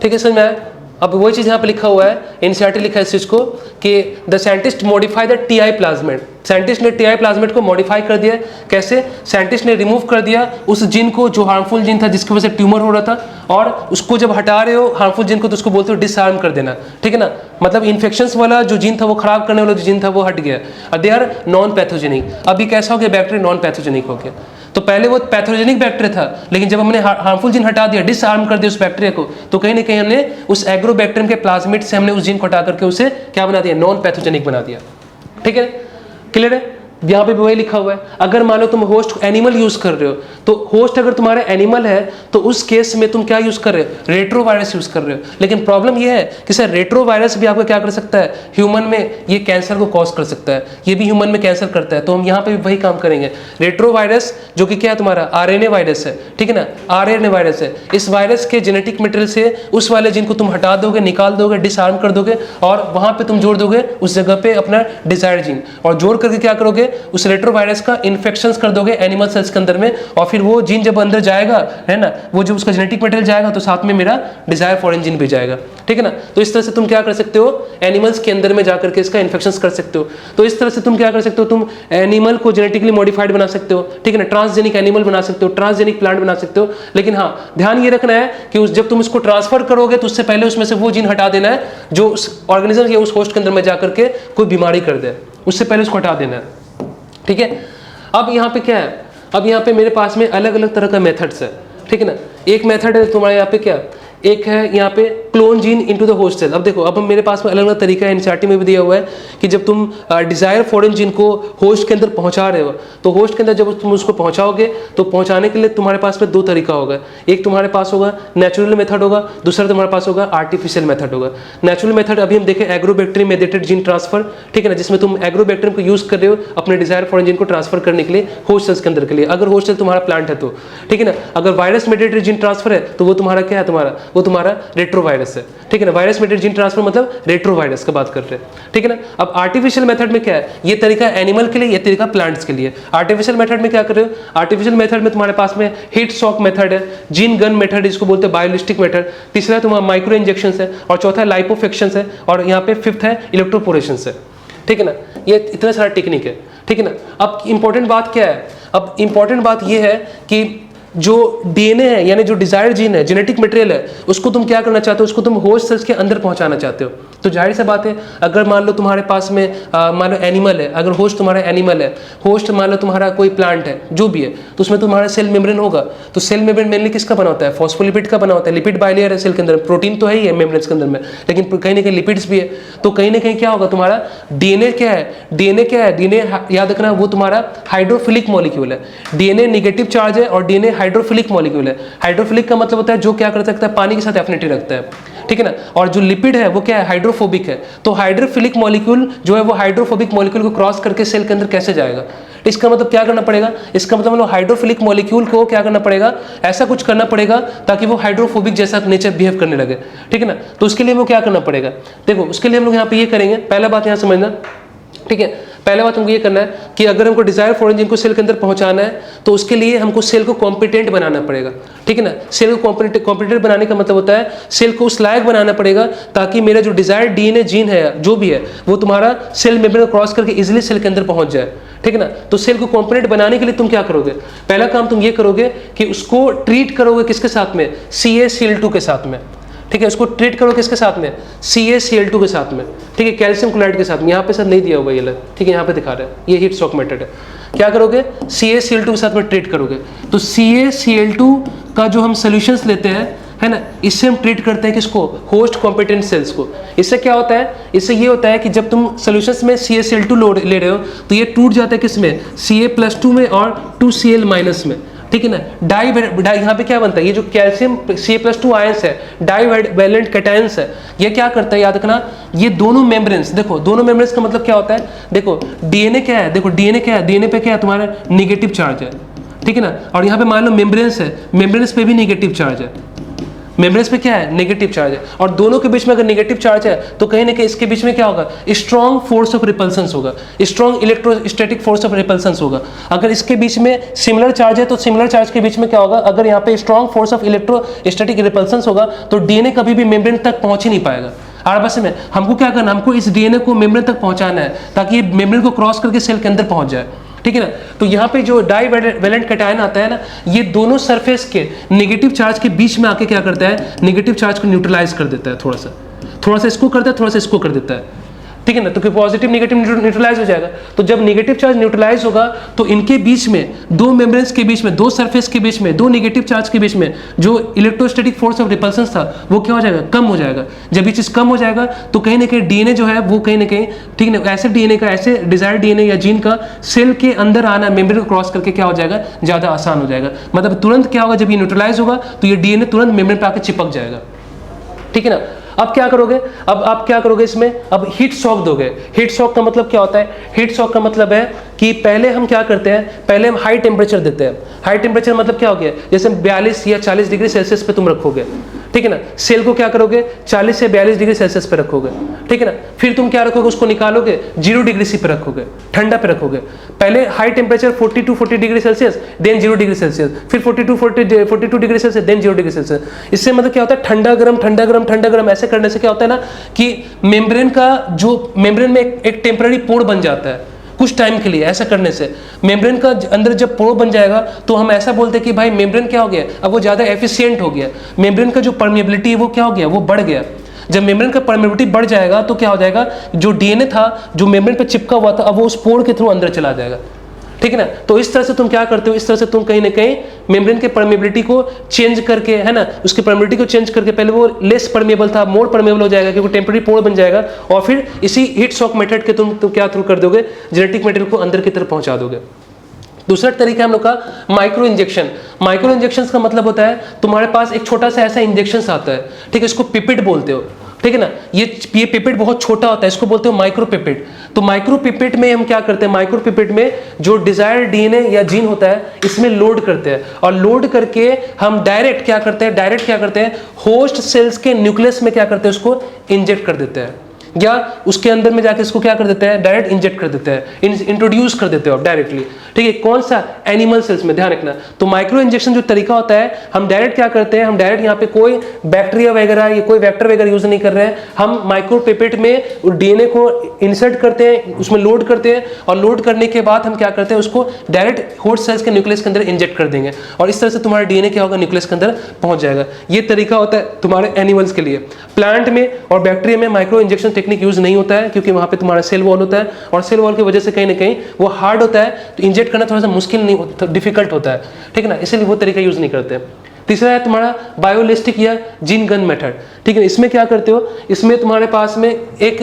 ठीक है, समझ में आया। अब वही चीज यहाँ पे लिखा हुआ है, एनसीईआरटी लिखा है इस चीज को कि the scientist modify the TI plasmid. Scientist ने टीआई प्लाज्मिड को मॉडिफाई कर दिया। कैसे? साइंटिस्ट ने रिमूव कर दिया उस जीन को जो हार्मफुल जीन था, जिसकी वजह से ट्यूमर हो रहा था, और उसको जब हटा रहे हो हार्मफुल जीन को तो उसको बोलते हो डिसआर्म कर देना, ठीक है ना। मतलब इन्फेक्शंस वाला जो जीन था, वो खराब करने वाला जो जीन था वो हट गया। They are non pathogenic. अभी कैसा हो गया? बैक्टीरिया नॉन पैथोजेनिक हो गया। तो पहले वो पैथोजेनिक बैक्टीरिया था, लेकिन जब हमने हार्मफुल जीन हटा दिया, डिसआर्म कर दिया उस बैक्टीरिया को, तो कहीं ना कहीं हमने उस एग्रोबैक्टीरियम के प्लाज्मिड से हमने उस जीन को हटा करके उसे क्या बना दिया? नॉन पैथोजेनिक बना दिया। ठीक है, क्लियर है? यहाँ पे भी वही लिखा हुआ है। अगर मान लो तुम होस्ट एनिमल यूज कर रहे हो, तो होस्ट अगर तुम्हारा एनिमल है तो उस केस में तुम क्या यूज कर रहे हो? रेट्रोवायरस यूज कर रहे हो। लेकिन प्रॉब्लम ये है कि सर रेट्रोवायरस भी आपको क्या कर सकता है? ह्यूमन में ये कैंसर को कॉज कर सकता है, ये भी ह्यूमन में कैंसर करता है। तो हम यहाँ पे भी वही काम करेंगे। रेट्रोवायरस जो कि क्या है? तुम्हारा आरएनए वायरस है, ठीक है ना, आरएनए वायरस है। इस वायरस के जेनेटिक मटेरियल से उस वाले जिनको तुम हटा दोगे, निकाल दोगे, डिसआर्म कर दोगे, और वहां पे तुम जोड़ दोगे उस जगह पे अपना डिजायर्ड जीन, और जोड़ करके क्या करोगे? उस रेट्रोवायरस का इन्फेक्शंस कर दोगे एनिमल सेल्स के अंदर में, और फिर वो जीन जब अंदर जाएगा, है ना, वो जो उसका जेनेटिक मटेरियल जाएगा तो साथ में मेरा डिजायर फॉरेन जीन भी जाएगा, ठीक है ना। तो इस तरह से तुम क्या कर सकते हो? एनिमल्स के अंदर में जाकर के इसका इन्फेक्शंस कर सकते हो। तो इस तरह से तुम क्या कर सकते हो? तुम एनिमल को जेनेटिकली मॉडिफाइड बना सकते हो, ठीक है ना, ट्रांसजेनिक एनिमल बना सकते हो, ट्रांसजेनिक प्लांट बना सकते हो। लेकिन हाँ, ध्यान ये रखना है कि जब तुम इसको ट्रांसफर करोगे तो उससे पहले उसमें से वो जीन हटा देना है जो उस ऑर्गेनिज्म या उस होस्ट के अंदर में जाकर के कोई बीमारी कर दे, उससे पहले उसको हटा देना है, ठीक है। अब यहाँ पे क्या है? अब यहाँ पे मेरे पास में अलग अलग तरह का मेथड्स है, ठीक है ना। एक मेथड है तुम्हारे यहाँ पे क्या, एक है यहाँ पे clone gene into the host cell. अब देखो, अब मेरे पास में अलग अलग तरीका है, एनसीईआरटी में भी दिया हुआ है कि जब तुम डिजायर फॉरेन जीन को होस्ट के अंदर पहुंचा रहे हो, तो होस्ट के अंदर जब तुम उसको पहुंचाओगे तो पहुंचाने के लिए तुम्हारे पास में दो तरीका होगा। एक तुम्हारे पास होगा नेचुरल मेथड होगा, दूसरा तुम्हारे पास होगा आर्टिफिशियल मेथड होगा। नेचुरल मेथड अभी हम देखें एग्रोबैक्टीरियम मेडिएटेड जीन ट्रांसफर, ठीक है ना, जिसमें तुम एग्रोबैक्टीरियम को यूज कर रहे हो अपने डिजायर फॉरेन जीन को ट्रांसफर करने के लिए होस्ट सेल्स के अंदर के लिए, अगर होस्ट सेल तुम्हारा प्लांट है तो, ठीक है ना। अगर वायरस मेडिएटेड जीन ट्रांसफर है तो वो तुम्हारा क्या है? वो तुम्हारा रेट्रोवायरस है, ठीक है ना। वायरस मेडिएटेड जीन ट्रांसफर मतलब रेट्रोवायरस का बात कर रहे हैं, ठीक है ना। अब आर्टिफिशियल मेथड में क्या है? ये तरीका एनिमल के लिए, ये तरीका प्लांट्स के लिए। आर्टिफिशियल मेथड में क्या कर रहे हो? आर्टिफिशियल मेथड में तुम्हारे पास में हीट शॉक मेथड है, जीन गन मेथड जिसको बोलते हैं बायोलिस्टिक मेथड, तीसरा तुम्हारा माइक्रो इंजेक्शन है, और चौथा लाइपोफेक्शन है, और यहाँ पे फिफ्थ है इलेक्ट्रोपोरेशन है, ठीक है ना। ये इतना सारा टेक्निक है, ठीक है ना। अब इंपॉर्टेंट बात क्या है? अब इंपॉर्टेंट बात ये है कि जो डीएनए है, यानी जो डिजायर्ड जीन है, जेनेटिक मटेरियल है, उसको तुम क्या करना चाहते हो? उसको तुम होस्ट सेल्स के अंदर पहुंचाना चाहते हो। तो जाहिर सी बात है, अगर मान लो तुम्हारे पास में मान लो एनिमल है, अगर होस्ट तुम्हारा एनिमल है, होस्ट मान लो तुम्हारा कोई प्लांट है, जो भी है, तो उसमें तुम्हारा सेल मेम्ब्रेन होगा। तो सेल मेम्ब्रेन मेनली किसका बना होता है? फॉस्फोलिपिड का बना होता है। लिपिड बाइलेयर है सेल के अंदर, प्रोटीन तो है ही है मेम्ब्रेन के अंदर में, लेकिन कहीं ना कहीं लिपिड्स भी है। तो कहीं ना कहीं क्या होगा? तुम्हारा डीएनए क्या है? डीएनए क्या है? डीएनए याद रखना, वो तुम्हारा हाइड्रोफिलिक मॉलिक्यूल है। डीएनए निगेटिव चार्ज है और डीएनए हाइड्रोफिलिक मॉलिक्यूल है। हाइड्रोफिलिक का मतलब होता है जो क्या कर सकता है? पानी के साथ एफिनिटी रखता है, ठीक है ना। और जो लिपिड है वो क्या है? हाइड्रोफोबिक है। तो हाइड्रोफिलिक मॉलिक्यूल जो है वो हाइड्रोफोबिक मॉलिक्यूल को क्रॉस करके सेल के अंदर कैसे जाएगा? इसका मतलब क्या करना पड़ेगा? इसका मतलब हाइड्रोफिलिक मॉलिक्यूल को क्या करना पड़ेगा? ऐसा कुछ करना पड़ेगा ताकि वो हाइड्रोफोबिक जैसा नेचर बिहेव करने लगे, ठीक है ना। तो उसके लिए वो क्या करना पड़ेगा? देखो, उसके लिए हम लोग यहाँ पे ये करेंगे। पहला बात यहाँ समझना, ठीक है। पहला बात हमको ये करना है कि अगर हमको डिजायर फॉरेन जीन को सेल के अंदर पहुंचाना है तो उसके लिए हमको सेल को कॉम्पिटेंट बनाना पड़ेगा, ठीक है ना। सेल को कॉम्पिटेंट बनाने का मतलब होता है सेल को उस लायक बनाना पड़ेगा ताकि मेरा जो डिजायर्ड डीएनए जीन है, जो भी है, वो तुम्हारा सेल मेम्ब्रेन को क्रॉस करके इजीली सेल के अंदर पहुंच जाए, ठीक है ना। तो सेल को कॉम्पिटेंट बनाने के लिए तुम क्या करोगे? पहला काम तुम ये करोगे कि उसको ट्रीट करोगे किसके साथ में? CaCl2 के साथ में, ठीक है। उसको ट्रीट करो किसके साथ में? CaCl2 के साथ में, ठीक है, कैल्शियम क्लोराइड के साथ में। यहाँ पे सर नहीं दिया हुआ ये, ठीक है, यहाँ पे दिखा रहे हैं, ये हीट शॉक मेथड है। क्या करोगे? CaCl2 के साथ में ट्रीट करोगे। तो CaCl2 का जो हम सोल्यूशंस लेते हैं, है ना, इससे हम ट्रीट करते हैं किसको? होस्ट कॉम्पिटेंट सेल्स को। इससे क्या होता है? इससे ये होता है कि जब तुम सोल्यूशंस में CaCl2 ले रहे हो तो ये टूट जाता है किसमें? Ca+2 में और 2Cl- में, ठीक है ना। डाई यहाँ पे क्या बनता है? ये जो कैल्शियम Ca+2 आयंस है, डाई वैलेंट कैटायंस है, ये क्या करता है? याद रखना, ये दोनों मेम्ब्रेन्स, देखो दोनों मेम्ब्रेन्स का मतलब क्या होता है? देखो डीएनए क्या है? देखो डीएनए क्या है? डीएनए पे क्या है? तुम्हारा निगेटिव चार्ज है, ठीक है ना। और यहाँ पे मान लो मेम्ब्रेन्स है, मेम्ब्रेन्स पे भी निगेटिव चार्ज है। मेम्ब्रेन्स पे क्या है? नेगेटिव चार्ज है। और दोनों के बीच में अगर नेगेटिव चार्ज है तो कहीं ना कहीं इसके बीच में क्या होगा? स्ट्रॉन्ग फोर्स ऑफ रिपल्सन्स होगा, स्ट्रॉन्ग इलेक्ट्रोस्टैटिक फोर्स ऑफ रिपल्सन्स होगा। अगर इसके बीच में सिमिलर चार्ज है तो सिमिलर चार्ज के बीच में क्या होगा? अगर यहाँ पे स्ट्रॉन्ग फोर्स ऑफ इलेक्ट्रोस्टैटिक रिपल्सन्स होगा तो डीएनए कभी भी मेम्ब्रेन तक पहुंच ही नहीं पाएगा। आपस में हमको क्या करना, हमको इस डीएनए को मेम्ब्रेन तक पहुंचाना है ताकि ये मेम्ब्रेन को क्रॉस करके सेल के अंदर पहुंच जाए, ठीक है ना। तो यहाँ पे जो डाइवैलेंट कैटायन आता है ना, ये दोनों सरफेस के नेगेटिव चार्ज के बीच में आके क्या करता है, नेगेटिव चार्ज को न्यूट्रलाइज कर देता है, थोड़ा सा इसको करता है, थोड़ा सा इसको कर देता है, ठीक है ना। तो पॉजिटिव नेगेटिव न्यूट्रलाइज हो जाएगा। तो जब नेगेटिव चार्ज न्यूट्रलाइज होगा तो इनके बीच में, दो मेम्ब्रेन्स के बीच में, दो सरफेस के बीच में, दो नेगेटिव चार्ज के बीच में जो इलेक्ट्रोस्टैटिक फोर्स ऑफ रिपल्सन था वो क्या हो जाएगा, कम हो जाएगा। जब ये चीज़ कम हो जाएगा तो कहीं ना कहीं डीएनए जो है वो कहीं ना कहीं, ठीक है ना, ऐसे डीएनए का, ऐसे डिजायर्ड डीएनए या जीन का सेल के अंदर आना, मेम्ब्रेन को क्रॉस करके क्या हो जाएगा, ज़्यादा आसान हो जाएगा। मतलब तुरंत क्या होगा, जब ये न्यूट्रलाइज होगा तो ये डीएनए तुरंत मेम्ब्रेन पे आके चिपक जाएगा, ठीक है ना। अब क्या करोगे, अब आप क्या करोगे इसमें, अब हीट शॉक दोगे। हीट शॉक का मतलब क्या होता है, हीट शॉक का मतलब है कि पहले हम क्या करते हैं, पहले हम हाई टेम्परेचर देते हैं। हाई टेम्परेचर मतलब क्या हो गया, जैसे 42 या 40 डिग्री सेल्सियस पे तुम रखोगे, ठीक है ना। सेल को क्या करोगे, 40 से 42 डिग्री सेल्सियस पे रखोगे, ठीक है ना। फिर तुम क्या रखोगे, उसको निकालोगे 0 डिग्री सी पे रखोगे, ठंडा पे रखोगे। पहले high temperature 40 to 40 degree Celsius, then 0 degree Celsius, फिर 42 degree Celsius, then 0 degree Celsius. इससे मतलब क्या होता है, ठंडा गरम ठंडा गरम ठंडा गरम, ऐसे करने से क्या होता है ना कि मेम्ब्रेन का जो, मेम्ब्रेन में एक टेम्पररी पोर बन जाता है कुछ टाइम के लिए। ऐसा करने से मेम्ब्रेन का अंदर जब पोर बन जाएगा तो हम ऐसा बोलते हैं कि भाई मेम्ब्रेन क्या हो गया, अब वो ज़्यादा एफिशिएंट हो गया, मेम्ब्रेन का जो परमिएबिलिटी है वो क्या हो गया, वो बढ़ गया। जब मेम्ब्रेन का परमिएबिलिटी बढ़ जाएगा तो क्या हो जाएगा, जो डीएनए था जो मेम्ब्रेन पे चिपका हुआ था, अब वो उस पोर के थ्रू अंदर चला जाएगा, ठीक है ना। तो इस तरह से तुम क्या करते हो, इस तरह से तुम कहीं ना कहीं मेम्ब्रेन के परमिएबिलिटी को चेंज करके, है ना, उसकी परमिएबिलिटी को चेंज करके, पहले वो लेस परमिएबल था, मोर परमिएबल हो जाएगा क्योंकि टेम्पररी पोर बन जाएगा, और फिर इसी हीट शॉक मेथड के तुम क्या थ्रू कर दोगे, जेनेटिक मटेरियल को अंदर की तरफ पहुंचा दोगे। दूसरा तरीका हम लोग का माइक्रो इंजेक्शन। माइक्रो इंजेक्शन का मतलब होता है तुम्हारे पास एक छोटा सा ऐसा इंजेक्शन आता है, ठीक है, इसको पिपेट बोलते हो, ठीक है ना। ये पिपेट बहुत छोटा होता है, इसको बोलते हो माइक्रो पिपेट। तो माइक्रो पिपेट में हम क्या करते हैं, माइक्रो पिपेट में जो डिजायर्ड डीएनए या जीन होता है इसमें लोड करते हैं, और लोड करके हम डायरेक्ट क्या करते हैं, होस्ट सेल्स के न्यूक्लियस में क्या करते हैं, उसको इंजेक्ट कर देते हैं, या उसके अंदर में जाके इसको क्या कर देते हैं, डायरेक्ट इंजेक्ट कर देते हैं, इंट्रोड्यूस कर देते हो आप डायरेक्टली, ठीक है। कौन सा, एनिमल सेल्स में, ध्यान रखना। तो माइक्रो इंजेक्शन जो तरीका होता है, हम डायरेक्ट क्या करते हैं, हम डायरेक्ट यहाँ पे कोई बैक्टीरिया वगैरह या कोई वेक्टर वगैरह यूज नहीं कर रहे हैं, हम माइक्रो पिपेट में डीएनए को इंसर्ट करते हैं, उसमें लोड करते हैं, और लोड करने के बाद हम क्या करते हैं, उसको डायरेक्ट होस्ट सेल्स के न्यूक्लियस के अंदर इंजेक्ट कर देंगे, और इस तरह से तुम्हारा डीएनए क्या होगा, न्यूक्लियस के अंदर पहुंच जाएगा। ये तरीका होता है तुम्हारे एनिमल्स के लिए। प्लांट में और बैक्टीरिया में माइक्रो इंजेक्शन टेक्निक यूज नहीं होता है, क्योंकि वहां पे तुम्हारा सेल वॉल होता है, और सेल वॉल की वजह से कहीं ना कहीं वो हार्ड होता है, तो इंजेक्ट करना थोड़ा सा मुश्किल नहीं होता, डिफिकल्ट होता है, ठीक है ना, इसलिए वो तरीका यूज नहीं करते। तीसरा है तुम्हारा बायोलिस्टिक या जीन गन मेथड, ठीक है। इसमें क्या करते हो, इसमें तुम्हारे पास में एक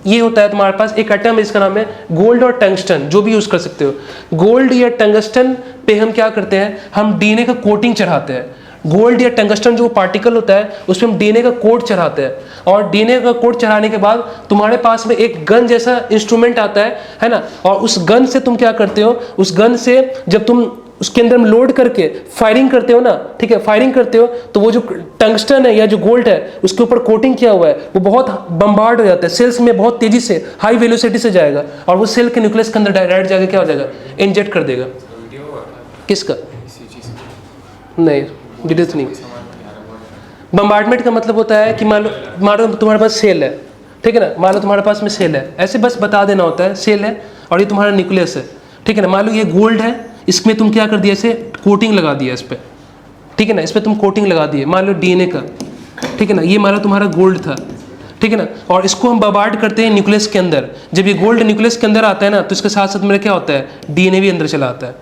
ये होता है, तुम्हारे पास एक एटम है, इसका नाम है गोल्ड और टंगस्टन, जो भी यूज कर सकते हो। गोल्ड या टंगस्टन पे हम क्या करते हैं, हम डीएनए का कोटिंग चढ़ाते हैं। गोल्ड या टंगस्टन जो पार्टिकल होता है उस पर हम डीएनए का कोट चढ़ाते हैं, और डीएनए का कोट चढ़ाने के बाद तुम्हारे पास में एक गन जैसा इंस्ट्रूमेंट आता है ना, और उस गन से तुम क्या करते हो, उस गन से जब तुम उसके अंदर लोड करके फायरिंग करते हो ना, ठीक है, फायरिंग करते हो, तो वो जो टंगस्टन है या जो गोल्ड है उसके ऊपर कोटिंग किया हुआ है वो बहुत बम्बार्ड हो जाता है, सेल्स में बहुत तेजी से हाई वेलोसिटी से जाएगा, और वो सेल के न्यूक्लियस के अंदर डायरेक्ट जाके क्या हो जाएगा, इंजेक्ट कर देगा। किसका, नहीं डिटेल्स नहीं। बम्बार्डमेंट का मतलब होता है कि मान लो तुम्हारे पास सेल है, ठीक है ना, मान लो तुम्हारे पास में सेल है, ऐसे बस बता देना होता है सेल है और ये तुम्हारा न्यूक्लियस है, ठीक है ना। मान लो ये गोल्ड है, इसमें तुम क्या कर दिया, ऐसे कोटिंग लगा दिया इस पर, ठीक है ना, इस पर तुम कोटिंग लगा दिए, मान लो डीएनए का, ठीक है ना। ये मान लो तुम्हारा गोल्ड था, ठीक है ना, और इसको हम बम्बार्ड करते हैं न्यूक्लियस के अंदर। जब ये गोल्ड न्यूक्लियस के अंदर आता है ना, तो इसके साथ साथ मेरा क्या होता है, डीएनए भी अंदर चला आता है।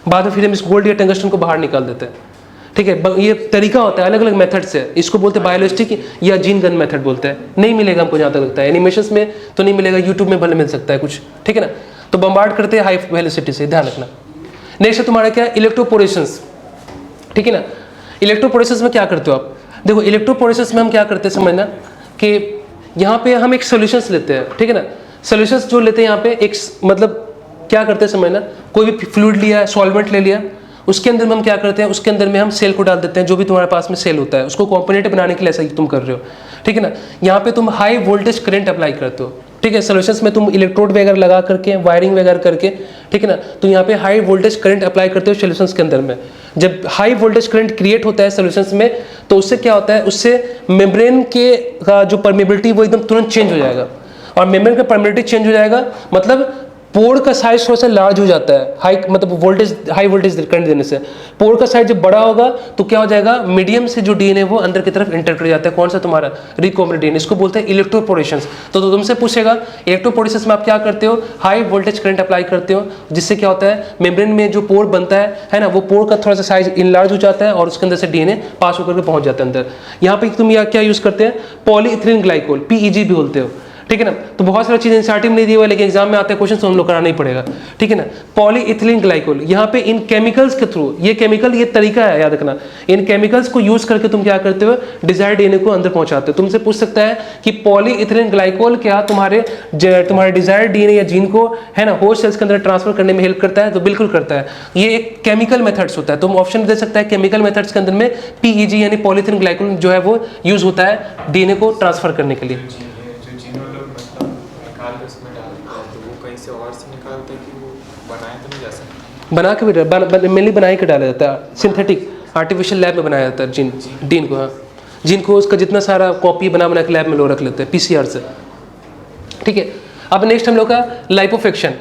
बाद में फिर हम इस गोल्ड या टंगस्टन को बाहर निकाल देते हैं, ठीक है। ये तरीका होता है, अलग अलग मेथड से, इसको बोलते हैं बायोलिस्टिक या जीन गन मेथड बोलते हैं। नहीं मिलेगा हमको जहाँ तक लगता है, एनिमेशंस में तो नहीं मिलेगा, यूट्यूब में भले मिल सकता है कुछ, ठीक है ना। तो बम्बार्ड करते हैं हाई वेलोसिटी से, ध्यान रखना। नेक्स्ट है तुम्हारा क्या, इलेक्ट्रोपोरेशंस, ठीक है ना। इलेक्ट्रोपोरेशंस में क्या करते हो आप, देखो इलेक्ट्रोपोरेशंस में हम क्या करते हैं, समझना कि यहाँ पे हम एक सोल्यूशंस लेते हैं, ठीक है ना। सोल्यूशंस जो लेते हैं यहाँ पे एक मतलब क्या करते हैं, समझना, कोई भी फ्लूइड लिया, सॉल्वेंट ले लिया, उसके अंदर में हम क्या करते हैं, उसके अंदर में हम सेल को डाल देते हैं, जो भी तुम्हारे पास में सेल होता है उसको कॉम्पोनेंट बनाने के लिए, ऐसा ही तुम कर रहे हो, ठीक है ना। यहाँ पे तुम हाई वोल्टेज करंट अप्लाई करते हो, ठीक है। सॉल्यूशंस में तुम इलेक्ट्रोड वगैरह लगा करके, वायरिंग वगैरह करके, ठीक है ना, तो यहाँ पे हाई वोल्टेज करंट अप्लाई करते हो सॉल्यूशंस के अंदर में। जब हाई वोल्टेज करंट क्रिएट होता है सॉल्यूशंस में, तो उससे क्या होता है, उससे मेम्ब्रेन के का जो परमेबिलिटी वो एकदम तुरंत चेंज हो जाएगा। और मेम्ब्रेन का परमेबिलिटी चेंज हो जाएगा मतलब पोर का साइज थोड़ा सा लार्ज हो जाता है, हाई वोल्टेज करंट देने से। पोर का साइज जब बड़ा होगा तो क्या हो जाएगा, मीडियम से जो डीएनए वो अंदर की तरफ इंटर कर जाता है। कौन सा तुम्हारा रिकॉम्बिनेंट डीएनए, इसको बोलते हैं इलेक्ट्रोपोरेशंस। तो तुमसे पूछेगा इलेक्ट्रोपोरेशंस में आप क्या करते हो, हाई वोल्टेज करंट अप्लाई करते हो, जिससे क्या होता है मेम्ब्रेन में जो पोर बनता है ना, वो पोर का थोड़ा सा साइज इनलार्ज हो जाता है और उसके अंदर से डीएनए पास होकर के पहुंच जाता है अंदर। यहाँ पे तुम क्या यूज करते हैं, पॉलीइथिलीन ग्लाइकोल, पीईजी भी बोलते हो, ठीक है ना। तो बहुत सारी चीजें एनसीईआरटी में नहीं दी हुआ है, लेकिन एग्जाम में आते हैं क्वेश्चन तो हम लोग कराना ही पड़ेगा, ठीक है ना। पॉलीइथिलीन ग्लाइकोल, यहाँ पे इन केमिकल्स के थ्रू, ये केमिकल, ये तरीका है याद रखना, इन केमिकल्स को यूज करके तुम क्या करते हो, डिजायर्ड डीएनए को अंदर पहुंचाते हो। तुमसे पूछ सकता है कि पॉलीइथिलीन ग्लाइकोल क्या तुम्हारे डिजायर्ड डीएनए या जीन को, है ना, होस्ट सेल्स के अंदर ट्रांसफर करने में हेल्प करता है? तो बिल्कुल करता है। ये एक केमिकल मेथड्स होता है, तुम ऑप्शन दे सकता है केमिकल मेथड्स के अंदर में पीईजी यानी पॉलीइथिलीन ग्लाइकोल जो है वो यूज होता है डीएनए को ट्रांसफर करने के लिए। बना के भी मेनली बना के डाला जाता है, सिंथेटिक आर्टिफिशियल लैब में बनाया जाता है जीन को। हाँ, जीन को उसका जितना सारा कॉपी बना के लैब में लोग रख लेते हैं पीसीआर से, ठीक है। अब नेक्स्ट हम लोग का लाइपोफेक्शन।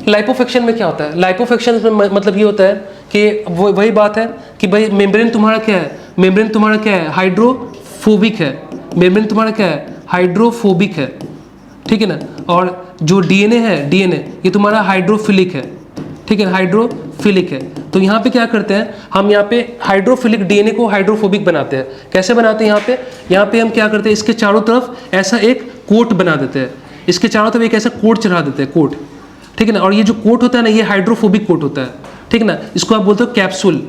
लाइपोफेक्शन में क्या होता है, लाइपोफेक्शन में मतलब ये होता है कि वही बात है कि भाई मेम्ब्रेन तुम्हारा क्या है, मेम्ब्रेन तुम्हारा क्या है, हाइड्रोफोबिक है। मेम्ब्रेन तुम्हारा क्या है, हाइड्रोफोबिक है, ठीक है ना। और जो डीएनए है, डीएनए ये तुम्हारा हाइड्रोफिलिक है, ठीक है, हाइड्रोफिलिक है। तो यहाँ पे क्या करते हैं हम, यहाँ पे हाइड्रोफिलिक डीएनए को हाइड्रोफोबिक बनाते हैं। कैसे बनाते हैं, यहाँ पे हम क्या करते हैं, इसके चारों तरफ ऐसा एक कोट बना देते हैं, इसके चारों तरफ एक ऐसा कोट चढ़ा देते हैं, कोट, ठीक है ना। और ये जो कोट होता है ना, ये हाइड्रोफोबिक कोट होता है, ठीक है ना। इसको आप बोलते हो कैप्सूल,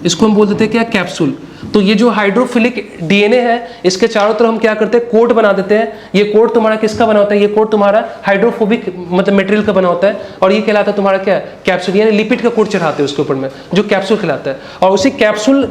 इसको हम बोल देते हैं क्या, कैप्सूल। तो ये जो हाइड्रोफिलिक डीएनए है, इसके चारों तरफ हम क्या करते हैं, कोट बना देते हैं। ये कोट तुम्हारा किसका बना होता है, ये कोट तुम्हारा हाइड्रोफोबिक मतलब मटेरियल का बना होता है, और ये कहलाता है तुम्हारा क्या, कैप्सूल, यानी लिपिड का कोट चढ़ाते हैं उसके ऊपर में, जो कैप्सूल कहलाता है। और उसी कैप्सूल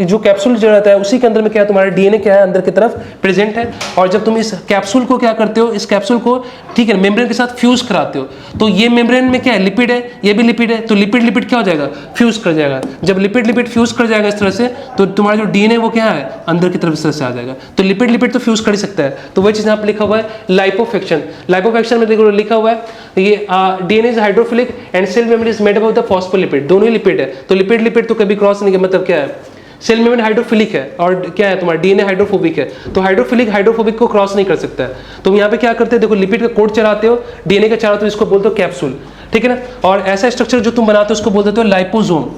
जो कैप्सूल जो रहता है उसी के अंदर में क्या है, तुम्हारा डीएनए क्या है अंदर की तरफ प्रेजेंट है। और जब तुम इस कैप्सूल को क्या करते हो, इस कैप्सूल को, ठीक है, मेम्ब्रेन के साथ फ्यूज कराते हो, तो ये मेम्ब्रेन में क्या है, लिपिड है, ये भी लिपिड है, तो लिपिड क्या हो जाएगा, फ्यूज कर जाएगा। जब लिपिड फ्यूज कर जाएगा इस तरह से, तो तुम्हारा जो डीएनए वो क्या है, अंदर की तरफ इस तरह से आ जाएगा। तो लिपिड तो फ्यूज कर ही सकता है। तो वही चीज यहाँ पे लिखा हुआ है लाइपोफेक्शन। लाइपोफेक्शन में देखो लिखा हुआ है ये DNA is hydrophilic and cell membrane is made up of the phospholipid, दोनों ही लिपिड है। तो लिपिड तो कभी क्रॉस नहीं, मतलब क्या है, सेल मेम्ब्रेन हाइड्रोफिलिक है और क्या है तुम्हारा डीएनए हाइड्रोफोबिक है, तो हाइड्रोफिलिक को क्रॉस नहीं कर सकता है। तो यहाँ पे क्या करते हैं, देखो लिपिड का कोट चलाते हो डीएनए के चारों तरफ, इसको बोलते हो कैप्सूल, ठीक है ना। और ऐसा स्ट्रक्चर जो तुम बनाते हो उसको बोल देते हो लाइपोसोम।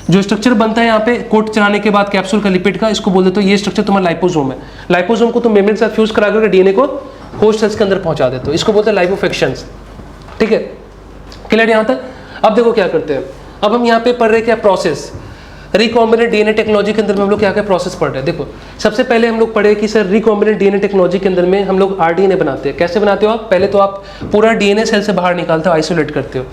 जो स्ट्रक्चर बनता है यहाँ पे कोट चलाने के बाद कैप्सूल का लिपिड का, इसको बोल देते हो ये स्ट्रक्चर तुम्हारा लाइपोसोम है। लाइपोसोम को तुम मेम्ब्रेन के साथ फ्यूज करा करके डीएनए को होस्ट सेल्स के अंदर पहुंचा देते हो, इसको बोलते हैं लाइपोफेक्शंस, ठीक है। क्लियर यहाँ तक। अब देखो क्या करते हैं, अब हम यहाँ पे पढ़ रहे क्या, प्रोसेस। रिकॉम्बिनेंट डीएनए टेक्नोलॉजी के अंदर में हम लोग क्या क्या प्रोसेस पढ़ रहे हैं। देखो सबसे पहले हम लोग पढ़े कि सर रिकॉम्बिनेंट डीएनए टेक्नोलॉजी के अंदर में हम लोग आरडीएनए बनाते हैं। कैसे बनाते हो आप, पहले तो आप पूरा डीएनए सेल से बाहर निकालते हो, आइसोलेट करते हो।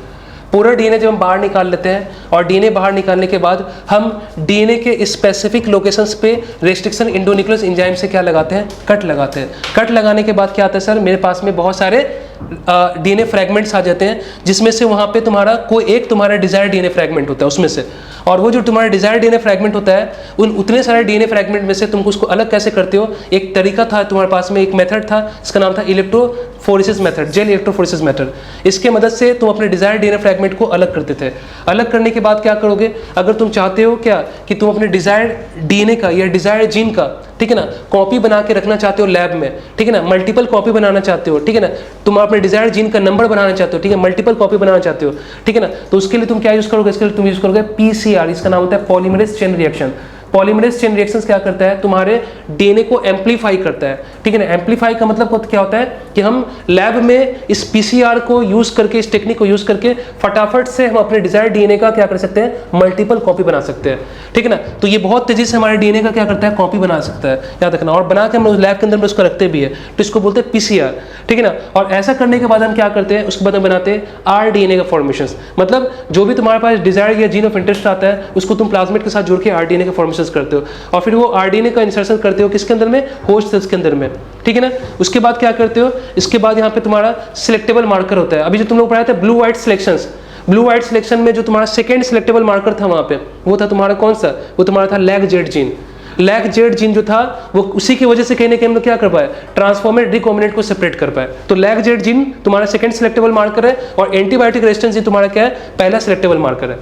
पूरा डीएनए जब हम बाहर निकाल लेते हैं, और डीएनए बाहर निकालने के बाद हम डीएनए के स्पेसिफिक लोकेशंस पे रेस्ट्रिक्शन इंडोन्यूक्लियस एंजाइम से क्या लगाते हैं, कट लगाते हैं। कट लगाने के बाद क्या आता है सर, मेरे पास में बहुत सारे डीएनए फ्रैगमेंट्स आ जाते हैं, जिसमें से वहाँ पे तुम्हारा कोई एक तुम्हारा डिजायर्ड डीएनए फ्रैगमेंट होता है उसमें से। और वो जो तुम्हारा डिजायर्ड डीएनए फ्रैगमेंट होता है, उतने सारे डीएनए फ्रैगमेंट में से तुमको उसको अलग कैसे करते हो, एक तरीका था तुम्हारे पास में, एक मेथड था, इसका नाम था electrophoresis method, gel electrophoresis method. इसके मदद से तुम अपने डिजायर्ड डीएनए फ्रैगमेंट को अलग करते थे। अलग करने के बाद क्या करोगे, अगर तुम चाहते हो क्या कि तुम अपने डिजायर्ड डीएनए का या डिजायर्ड जीन का, ठीक है ना, कॉपी बना के रखना चाहते हो लैब में, ठीक है ना, मल्टीपल कॉपी बनाना चाहते हो, ठीक है ना, तुम अपने डिजायर्ड जीन का नंबर बनाना चाहते हो, ठीक है, मल्टीपल कॉपी बनाना चाहते हो, ठीक है ना, तो उसके लिए तुम क्या यूज करोगे, इसके लिए तुम यूज करोगे पीसीआर, इसका नाम होता है polymerase chain reaction. Polymerase chain reactions क्या करता है, तुम्हारे डीएनए को एम्पलीफाई करता है, ठीक है ना। एम्पलीफाई का मतलब क्या होता है कि हम लैब में इस पीसीआर को यूज करके, इस टेक्निक को यूज करके फटाफट से हम अपने डिजायर्ड डीएनए का क्या कर सकते हैं, मल्टीपल कॉपी बना सकते हैं, ठीक है ना। तो ये बहुत तेजी से हमारे डीएनए का क्या करता है, कॉपी बना सकता है, याद रखना। और बना के हम लैब के अंदर में उसको रखते भी है, तो इसको बोलते हैं पीसीआर, ठीक है ना। और ऐसा करने के बाद हम क्या करते हैं, उसके बाद हम बनाते हैं आरडीएनए का फॉर्मेशन। मतलब जो भी तुम्हारे पास डिजायर्ड या जीन ऑफ इंटरेस्ट आता है, उसको तुम प्लाज्मिड के साथ जोड़ के आरडीएनए का फॉर्मेशन प्रोसेस करते हो, और फिर वो आरडीएनए का इंसर्शन करते हो किसके अंदर में, होस्ट सेल्स के अंदर में, ठीक है ना। उसके बाद क्या करते हो, इसके बाद यहाँ पे तुम्हारा सिलेक्टेबल मार्कर होता है। अभी जो तुम लोग पढ़ाया था blue white selections, blue white selection में जो तुम्हारा सेकेंड सिलेक्टेबल मार्कर था वहाँ पे, वो था तुम्हारा कौन सा, वो तुम्हारा था lag Z gene. Lag Z gene जो था वो उसी की वजह से कहीं ना कहीं हम लोग क्या कर पाए, ट्रांसफॉर्मेट रिकॉम्बिनेंट को सेपरेट कर पाए। तो लैग जेड जीन तुम्हारा सेकंड सिलेक्टेबल मार्कर है, और एंटीबायोटिक रेजिस्टेंस जीन तुम्हारा क्या है, पहला सिलेक्टेबल मार्कर है,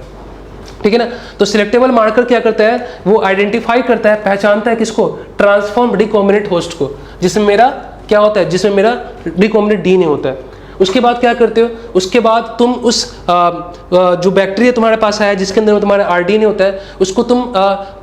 ठीक है ना। तो सिलेक्टेबल मार्कर क्या करता है, वो आइडेंटिफाई करता है, पहचानता है किसको, ट्रांसफॉर्म रिकॉम्बिनेंट होस्ट को, जिसमें मेरा क्या होता है, जिसमें मेरा रिकॉम्बिनेंट डीएनए होता है। उसके बाद क्या करते हो, उसके बाद तुम उस जो बैक्टीरिया तुम्हारे पास आया जिसके अंदर तुम्हारा आरडीएनए होता है, उसको तुम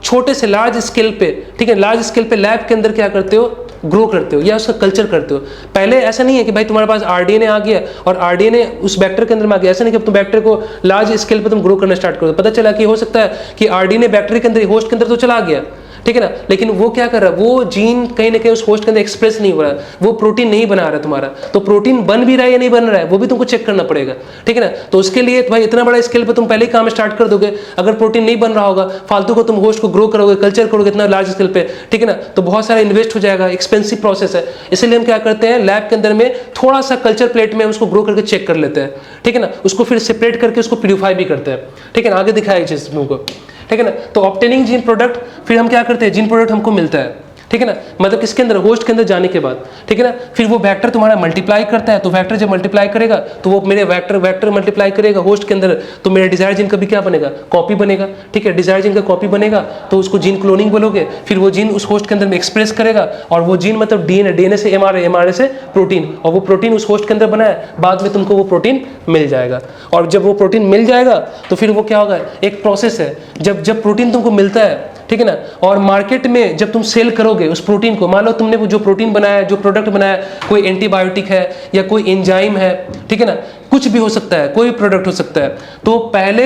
छोटे से लार्ज स्केल पे, ठीक है, लार्ज स्केल पे लैब के अंदर क्या करते हो, ग्रो करते हो या उसका कल्चर करते हो। पहले ऐसा नहीं है कि भाई तुम्हारे पास आरडीएनए आ गया और आरडीएनए उस बैक्टीरिया के अंदर में आ गया, ऐसा नहीं कि तुम बैक्टीरिया को लार्ज स्केल पे तुम ग्रो करना स्टार्ट करो। पता चला कि हो सकता है कि आरडीएनए बैक्टीरिया के अंदर, होस्ट के अंदर तो चला गया, ठीक है ना, लेकिन वो क्या कर रहा है, वो जीन कहीं ना कहीं उस होस्ट के अंदर एक्सप्रेस नहीं हो रहा है, वो प्रोटीन नहीं बना रहा है तुम्हारा। तो प्रोटीन बन भी रहा है या नहीं बन रहा है, वो भी तुमको चेक करना पड़ेगा, ठीक है ना। तो उसके लिए भाई इतना बड़ा स्केल पे तुम पहले ही काम स्टार्ट कर दोगे, अगर प्रोटीन नहीं बन रहा होगा, फालतू को तुम होस्ट को ग्रो करोगे, कल्चर करोगे इतना लार्ज स्केल पे, ठीक है ना, तो बहुत सारा इन्वेस्ट हो जाएगा, एक्सपेंसिव प्रोसेस है। इसलिए हम क्या करते हैं, लैब के अंदर में थोड़ा सा कल्चर प्लेट में उसको ग्रो करके चेक कर लेते हैं, ठीक है ना, उसको फिर सेपरेट करके उसको प्यूरिफाई भी करते हैं, ठीक है ना, आगे दिखाया चीज तुमको, ठीक है ना। तो ऑब्टेनिंग जीन प्रोडक्ट, फिर हम क्या करते हैं, जीन प्रोडक्ट हमको मिलता है, ठीक है ना, मतलब किसके अंदर, होस्ट के अंदर जाने के बाद, ठीक है ना। फिर वो वेक्टर तुम्हारा मल्टीप्लाई करता है, तो वेक्टर जब मल्टीप्लाई करेगा तो वो मेरे वेक्टर मल्टीप्लाई करेगा होस्ट के अंदर, तो मेरे डिजायर जीन का भी क्या बनेगा, कॉपी बनेगा, ठीक है, डिजायर जीन का कॉपी बनेगा, तो उसको जीन क्लोनिंग बोलोगे। फिर वो जीन उस होस्ट के अंदर में एक्सप्रेस करेगा, और वो जीन मतलब डीएनए से एमआरए से प्रोटीन, और वो प्रोटीन उस होस्ट के अंदर बना है, बाद में तुमको वो प्रोटीन मिल जाएगा। और जब वो प्रोटीन मिल जाएगा तो फिर वो क्या होगा, एक प्रोसेस है, जब प्रोटीन तुमको मिलता है, ठीक है ना, और मार्केट में जब तुम सेल करोगे उस प्रोटीन को, मान लो तुमने वो जो प्रोटीन बनाया, जो प्रोडक्ट बनाया, कोई एंटीबायोटिक है या कोई एंजाइम है, ठीक है ना, कुछ भी हो सकता है, कोई प्रोडक्ट हो सकता है। तो पहले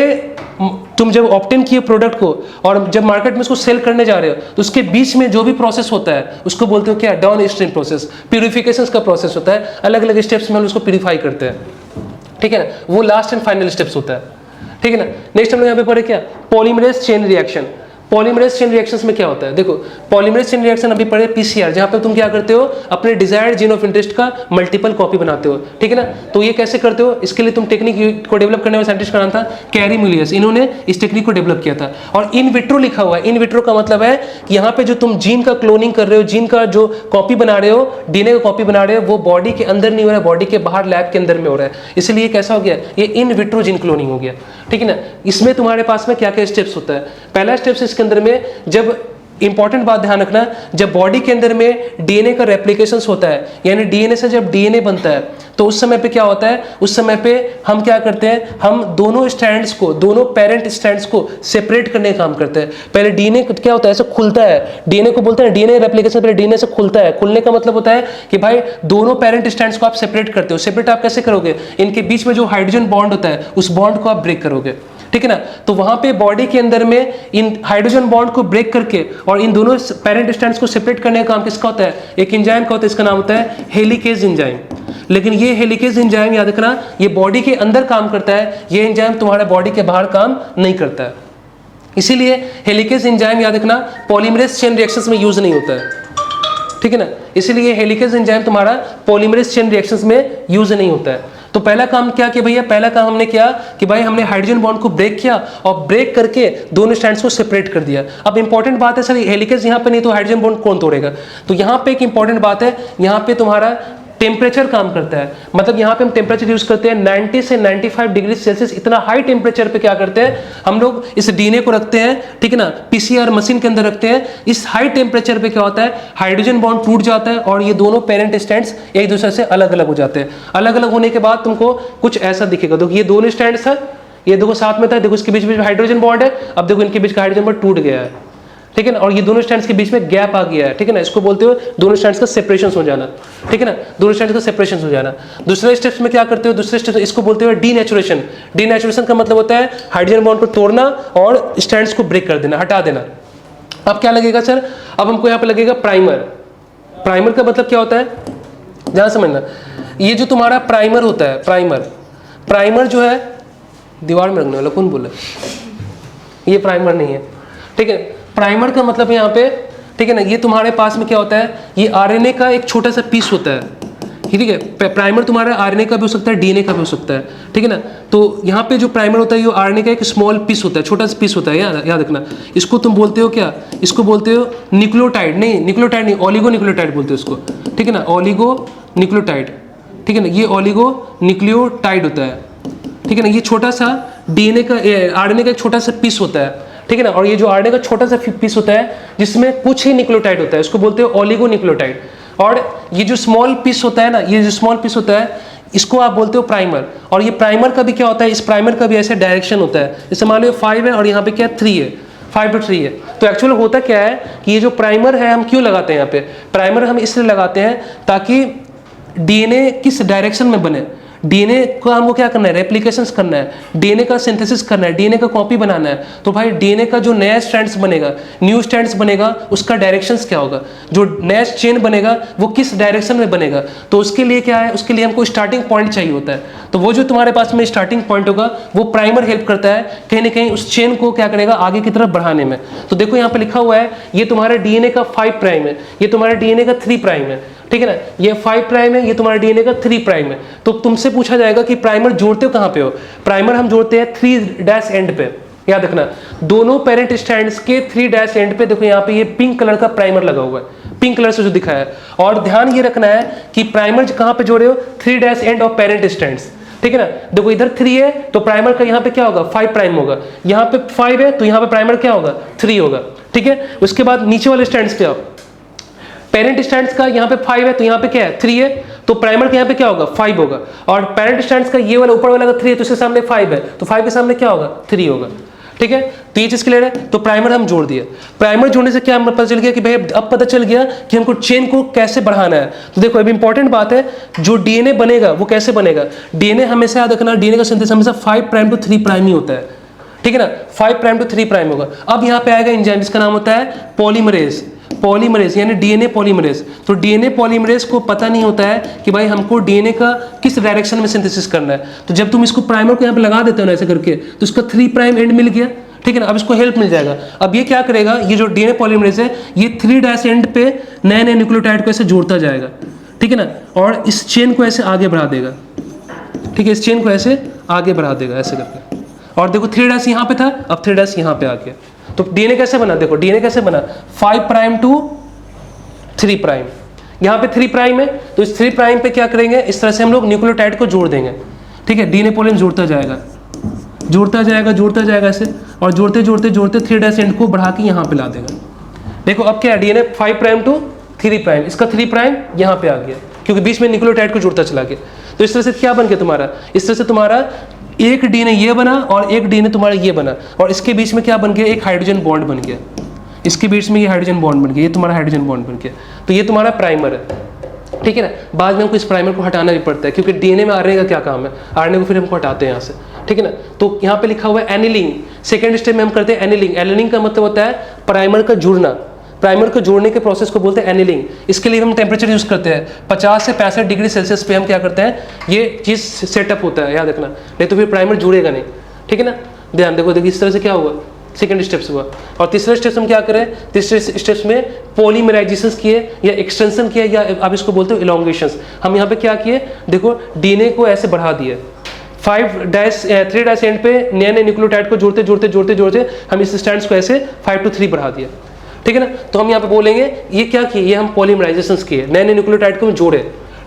तुम जब ऑब्टेन किए प्रोडक्ट को और जब मार्केट में उसको सेल करने जा रहे हो, तो उसके बीच में जो भी प्रोसेस होता है उसको बोलते हो क्या, डाउन स्ट्रीम प्रोसेस, प्यूरिफिकेशन का प्रोसेस होता है। अलग अलग स्टेप्स में हम उसको प्यूरिफाई करते हैं, ठीक है ना, वो लास्ट एंड फाइनल स्टेप्स होता है, ठीक है ना। नेक्स्ट हम लोग यहाँ पे पढ़े क्या, polymerase chain reaction. Polymerase chain reactions में क्या होता है, देखो पॉलीमरेज चेन रिएक्शन अभी पढ़े पीसीआर, जहां पे तुम क्या करते हो, अपने डिजायर्ड जीन ऑफ इंटरेस्ट का मल्टीपल कॉपी बनाते हो, ठीक है ना। तो ये कैसे करते हो, इसके लिए तुम टेक्निक को डेवलप करने वाले साइंटिस्ट का नाम था कैरी मिलियस, इन्होंने इस टेक्निक को डेवलप किया था। और इन विट्रो लिखा हुआ है, इन विट्रो का मतलब है कि यहाँ पे जो तुम जीन का क्लोनिंग कर रहे हो, जीन का जो कॉपी बना रहे हो, डीएनए का कॉपी बना रहे हो, वो बॉडी के अंदर नहीं हो रहा है, बॉडी के बाहर लैब के अंदर में हो रहा है। इसलिए कैसा हो गया, ये इन विट्रो जीन क्लोनिंग हो गया, ठीक है ना। इसमें तुम्हारे पास में क्या क्या स्टेप्स होता है, पहला स्टेप्स इसके अंदर में, जब इंपॉर्टेंट बात ध्यान रखना, जब बॉडी के अंदर में डीएनए का रेप्लिकेशंस होता है, यानी डीएनए से जब डीएनए बनता है, तो उस समय पे क्या होता है, उस समय पे हम क्या करते हैं, हम दोनों स्ट्रैंड्स को, दोनों पेरेंट स्ट्रैंड्स को सेपरेट करने का काम करते हैं। पहले डीएनए क्या होता है, ऐसे खुलता है, डीएनए को बोलते हैं डीएनए रेप्लिकेशन, पहले डीएनए से खुलता है। खुलने का मतलब होता है कि भाई दोनों पेरेंट स्ट्रैंड्स को आप सेपरेट करते हो। सेपरेट आप कैसे करोगे, इनके बीच में जो हाइड्रोजन बॉन्ड होता है उस बॉन्ड को आप ब्रेक करोगे, ठीक है ना। तो वहां पे बॉडी के अंदर में इन हाइड्रोजन बॉन्ड को ब्रेक करके और इन दोनों पेरेंट स्ट्रैंड्स को सेपरेट करने का काम किसका होता है, एक एंजाइम का होता है, इसका नाम होता है हेलिकेज एंजाइम। लेकिन ये हेलिकेज एंजाइम याद रखना, ये बॉडी के अंदर काम करता है, ये एंजाइम तुम्हारे बॉडी के बाहर काम नहीं करता है। इसीलिए हेलिकेज एंजाइम याद रखना पॉलीमरेज चेन रिएक्शंस में यूज नहीं होता है, ठीक है ना। इसीलिए हेलिकेज एंजाइम तुम्हारा पॉलीमरेज चेन रिएक्शंस में यूज नहीं होता है। तो पहला काम क्या किया भैया, पहला काम हमने किया कि भाई हमने हाइड्रोजन बॉन्ड को ब्रेक किया और ब्रेक करके दोनों स्ट्रैंड्स को सेपरेट कर दिया। अब इंपॉर्टेंट बात है सर, हेलिकेज यहाँ पे नहीं तो हाइड्रोजन बॉन्ड कौन तोड़ेगा, तो यहाँ पे एक इंपॉर्टेंट बात है, यहाँ पे तुम्हारा टेम्परेचर काम करता है। मतलब यहाँ पे हम टेम्परेचर यूज करते हैं 90 से 95 डिग्री सेल्सियस, इतना हाई टेम्परेचर पे क्या करते हैं हम लोग, इस डीएनए को रखते हैं, ठीक है ना, पीसीआर मशीन के अंदर रखते हैं। इस हाई टेम्परेचर पे क्या होता है, हाइड्रोजन बॉन्ड टूट जाता है और ये दोनों पेरेंट स्ट्रैंड्स एक दूसरे से अलग अलग हो जाते हैं। अलग अलग होने के बाद तुमको कुछ ऐसा दिखेगा, देखो ये दोनों स्ट्रैंड्स है, ये देखो साथ में था, देखो इसके बीच में हाइड्रोजन बॉन्ड है, अब देखो इनके बीच का हाइड्रोजन बॉन्ड टूट गया है, ठीक है ना, और ये दोनों स्ट्रैंड्स के बीच में गैप आ गया है, ठीक है ना, इसको बोलते हो दोनों स्ट्रैंड्स का सेपरेशन हो जाना, ठीक है ना, दोनों स्ट्रैंड्स का सेपरेशन हो जाना। दूसरे स्टेप्स में क्या करते हो, दूसरे स्टेप इसको बोलते हो डीनेचुरेशन। डीनेचुरेशन का मतलब होता है हाइड्रोजन बॉन्ड को तोड़ना और स्ट्रैंड्स को ब्रेक कर देना, हटा देना। अब क्या लगेगा सर, अब हमको यहाँ पे लगेगा प्राइमर। प्राइमर का मतलब क्या होता है, ध्यान समझना, ये जो तुम्हारा प्राइमर होता है, प्राइमर जो है, दीवार में रखने वाला कौन बोला, ये प्राइमर नहीं है, ठीक है। प्राइमर का मतलब है यहाँ पे, ठीक है ना, ये तुम्हारे पास में क्या होता है, ये आरएनए का एक छोटा सा पीस होता है, ठीक है। प्राइमर तुम्हारा आरएनए का भी हो सकता है, डीएनए का भी हो सकता है, ठीक है ना। तो यहाँ पे जो प्राइमर होता है ये आरएनए का एक स्मॉल पीस होता है, छोटा सा पीस होता है, याद रखना। इसको तुम बोलते हो क्या, इसको बोलते हो न्यूक्लियोटाइड, नहीं न्यूक्लियोटाइड नहीं, ऑलिगो न्यूक्लियोटाइड बोलते हो इसको, ठीक है ना, ऑलिगो न्यूक्लियोटाइड, ठीक है ना, ये ऑलिगो न्यूक्लियोटाइड होता है, ठीक है ना। ये छोटा सा डीएनए का आरएनए का एक छोटा सा पीस होता है, ठीक है ना। और ये जो आरएनए का छोटा सा पीस होता है जिसमें कुछ ही न्यूक्लियोटाइड होता है, इसको बोलते हो ऑलिगो न्यूक्लियोटाइड। और ये जो स्मॉल पीस होता है ना, ये जो स्मॉल पीस होता है इसको आप बोलते हो प्राइमर। और ये प्राइमर का भी क्या होता है, इस प्राइमर का भी ऐसे डायरेक्शन होता है, जैसे मान लो 5 है और यहाँ पे क्या 3 है, 5 to 3 है। तो एक्चुअली होता क्या है कि ये जो प्राइमर है हम क्यों लगाते हैं यहाँ पे, प्राइमर हम इसलिए लगाते हैं ताकि डीएनए किस डायरेक्शन में बने, डीएनए को हमको क्या करना है, रेप्लिकेशंस करना है, डीएनए का सिंथेसिस करना है, डीएनए का कॉपी बनाना है। तो भाई डीएनए का जो नया स्ट्रैंड्स बनेगा, न्यू स्ट्रैंड्स बनेगा, उसका डायरेक्शंस क्या होगा, जो नया चेन बनेगा वो किस डायरेक्शन में बनेगा। तो उसके लिए क्या है, उसके लिए हमको स्टार्टिंग पॉइंट चाहिए होता है। तो वो जो तुम्हारे पास में स्टार्टिंग पॉइंट होगा वो प्राइमर हेल्प करता है कहीं ना कहीं उस चेन को क्या करेगा, आगे की तरफ बढ़ाने में। तो देखो यहाँ पे लिखा हुआ है ये तुम्हारा डीएनए का 5 प्राइम है, ये तुम्हारा डीएनए का 3 प्राइम है, ठीक है ना। ये 5 प्राइम है, ये तुम्हारा डीएनए का 3 प्राइम है। तो तुमसे पूछा जाएगा कि प्राइमर जोड़ते हो कहाँ पे हो, प्राइमर हम जोड़ते हैं 3' एंड पे, याद रखना। दोनों पेरेंट स्ट्रैंड्स के 3' एंड पे देखो यहाँ पे ये पिंक कलर का प्राइमर लगा हुआ है, पिंक कलर से जो दिखा है। और ध्यान ये रखना है कि प्राइमर कहाँ पे जोड़े हो, 3' एंड ऑफ पेरेंट स्ट्रैंड्स, ठीक है ना। देखो इधर 3 है तो प्राइमर का यहाँ पे क्या होगा, 5 प्राइम होगा, यहाँ पे 5 है तो यहाँ पे प्राइमर क्या होगा, 3 होगा, ठीक है। उसके बाद नीचे वाले स्ट्रैंड्स पे आओ, पेरेंट स्ट्रैंड्स का यहाँ पे 5 है तो यहाँ पे क्या है, 3 है, तो प्राइमर के यहाँ पे क्या होगा, 5 होगा। और पेरेंट स्ट्रैंड्स का ये वाला ऊपर वाला का 3 है तो इसके सामने 5 है, तो 5 के सामने क्या होगा, 3 होगा, ठीक है। तो ये चीज क्लियर है। तो प्राइमर हम जोड़ दिए, प्राइमर जोड़ने से क्या हमें पता चल गया कि भाई अब पता चल गया कि हमको चेन को कैसे बढ़ाना है। तो देखो अब इंपॉर्टेंट बात है, जो डीएनए बनेगा वो कैसे बनेगा, डीएनए हमेशा याद रखना, डीएनए का सिंथेसिस हमेशा 5 प्राइम to 3 प्राइम ही होता है, ठीक है ना, 5 प्राइम to 3 प्राइम होगा। अब यहाँ पे आएगा एंजाइम जिसका नाम होता है पॉलीमरेज, पॉलीमरेज यानी डीएनए पॉलीमरेज। तो डीएनए पॉलीमरेज को पता नहीं होता है कि भाई हमको डीएनए का किस डायरेक्शन में सिंथेसिस करना है। तो जब तुम इसको प्राइमर को यहाँ पे लगा देते हो ना ऐसे करके, तो इसका 3 प्राइम एंड मिल गया, ठीक है ना। अब इसको हेल्प मिल जाएगा। अब ये क्या करेगा, ये जो डीएनए पॉलीमरेज है ये 3' एंड पे नए नए न्यूक्लियोटाइड को ऐसे जोड़ता जाएगा, ठीक है ना, और इस चेन को ऐसे आगे बढ़ा देगा, ठीक है, इस चेन को ऐसे आगे बढ़ा देगा ऐसे करके। और देखो 3' यहाँ पे था, अब 3' यहाँ पे आ गया। तो डीएनए कैसे बना, देखो डीएनए कैसे बना, 5 प्राइम to 3 प्राइम, यहाँ पे 3 प्राइम है तो इस 3 प्राइम पे क्या करेंगे, इस तरह से हम लोग न्यूक्लियोटाइड को जोड़ देंगे, ठीक है। डीएनए पॉलीमरेज जोड़ता जाएगा, जोड़ता जाएगा, जोड़ता जाएगा ऐसे, और जोड़ते जोड़ते जोड़ते 3' एंड को बढ़ा के यहाँ पे ला देगा। देखो अब क्या है, डीएनए 5 प्राइम to 3 प्राइम, इसका 3 प्राइम यहाँ पे आ गया क्योंकि बीच में न्यूक्लियोटाइड को जोड़ता चला गया। तो इस तरह से क्या बन गया तुम्हारा, इस तरह से तुम्हारा एक डीएनए ये बना और एक डीएनए तुम्हारा ये बना, और इसके बीच में क्या बन गया, एक हाइड्रोजन बॉन्ड बन गया, इसके बीच में ये हाइड्रोजन बॉन्ड बन गया, ये तुम्हारा हाइड्रोजन बॉन्ड बन गया। तो ये तुम्हारा प्राइमर है, ठीक है ना। बाद में हमको इस प्राइमर को हटाना भी पड़ता है क्योंकि डीएनए में आरएनए का क्या काम है, आरएनए को फिर हमको हटाते हैं यहाँ से, ठीक है ना। तो यहाँ पे लिखा हुआ है एनिलिंग, सेकेंड स्टेप में हम करते हैं एनिलिंग। एनिलिंग का मतलब होता है प्राइमर का जुड़ना, प्राइमर को जोड़ने के प्रोसेस को बोलते हैं एनिलिंग। इसके लिए हम टेम्परेचर यूज करते हैं 50 से 65 डिग्री सेल्सियस पे हम क्या करते हैं, ये चीज सेटअप होता है, याद रखना, नहीं तो फिर प्राइमर जुड़ेगा नहीं, ठीक है ना। ध्यान देखो, देखिए इस तरह से क्या हुआ, सेकंड स्टेप्स हुआ। और तीसरे स्टेप्स हम क्या करें, तीसरे स्टेप्स में पॉलीमराइजेशन किए या एक्सटेंशन किए, या आप इसको बोलते हो इलोंगेशंस। हम यहाँ पे क्या किए, देखो डीएनए को ऐसे बढ़ा दिए, 3' एंड पे नए नए न्यूक्लियोटाइड को जोड़ते जोड़ते जोड़ते जोड़ते हम इस स्ट्रैंड्स को ऐसे 5 to 3 बढ़ा दिया, ठीक है ना। तो हम यहाँ पे बोलेंगे ये क्या किए, ये हम पॉलीमराइजेशंस किए, नए नए न्यूक्लियोटाइड को जोड़े,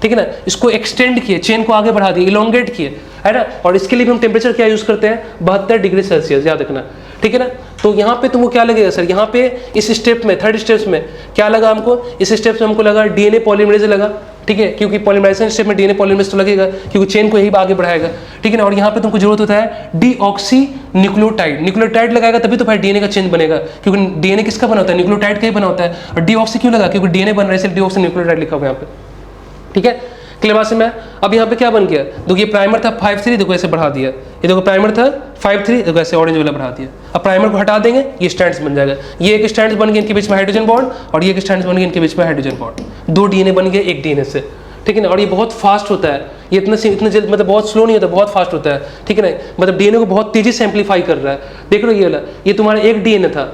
ठीक है ना, इसको एक्सटेंड किए, चेन को आगे बढ़ा दिए, इलोंगेट किए, है ना। और इसके लिए भी हम टेम्परेचर क्या यूज करते हैं, 72 डिग्री सेल्सियस, याद रखना, ठीक है ना। तो यहाँ पे तुमको क्या लगेगा सर, यहाँ पे इस स्टेप में, थर्ड स्टेप्स में क्या लगा हमको, इस स्टेप में हमको लगा डीएनए पॉलीमरेज लगा, ठीक है, क्योंकि पॉलीमराइजेशन स्टेप में डीएनए पॉलीमरेज तो लगेगा क्योंकि चेन को यही आगे बढ़ाएगा, ठीक है ना। और यहाँ पे तुमको जरूरत होता है डीऑक्सी न्यूक्लियोटाइड, न्यूक्लियोटाइड लगाएगा तभी तो भाई डीएनए का चेन बनेगा, क्योंकि डीएनए किसका बना होता है, न्यूक्लियोटाइड का ही बना होता है। और डीऑक्सी क्यों लगा, क्योंकि डीएनए बन रहा है इसलिए डीऑक्सी न्यूक्लियोटाइड लिखा हुआ है यहाँ पे, ठीक है, क्लियर बात से मैं। अब यहाँ पे क्या बन गया, देखो ये प्राइमर था 5-3, देखो ऐसे बढ़ा दिया, ये देखो प्राइमर था 5-3, देखो ऐसे ऑरेंज वाला बढ़ा दिया। अब प्राइमर को हटा देंगे, ये स्ट्रैंड्स बन जाएगा, ये एक स्ट्रैंड्स बन गया इनके बीच में हाइड्रोजन बॉन्ड, और ये एक स्ट्रैंड्स बन गया इनके बीच में हाइड्रोजन बॉन्ड, 2 डीएनए बन गए एक डीएनए से, ठीक है ना। और ये बहुत फास्ट होता है, ये इतना जल्द मतलब बहुत स्लो नहीं होता, बहुत फास्ट होता है, ठीक है ना। मतलब डीएनए को बहुत तेजी से एम्पलीफाई कर रहा है। देख लो ये वाला, ये तुम्हारा एक डीएनए था,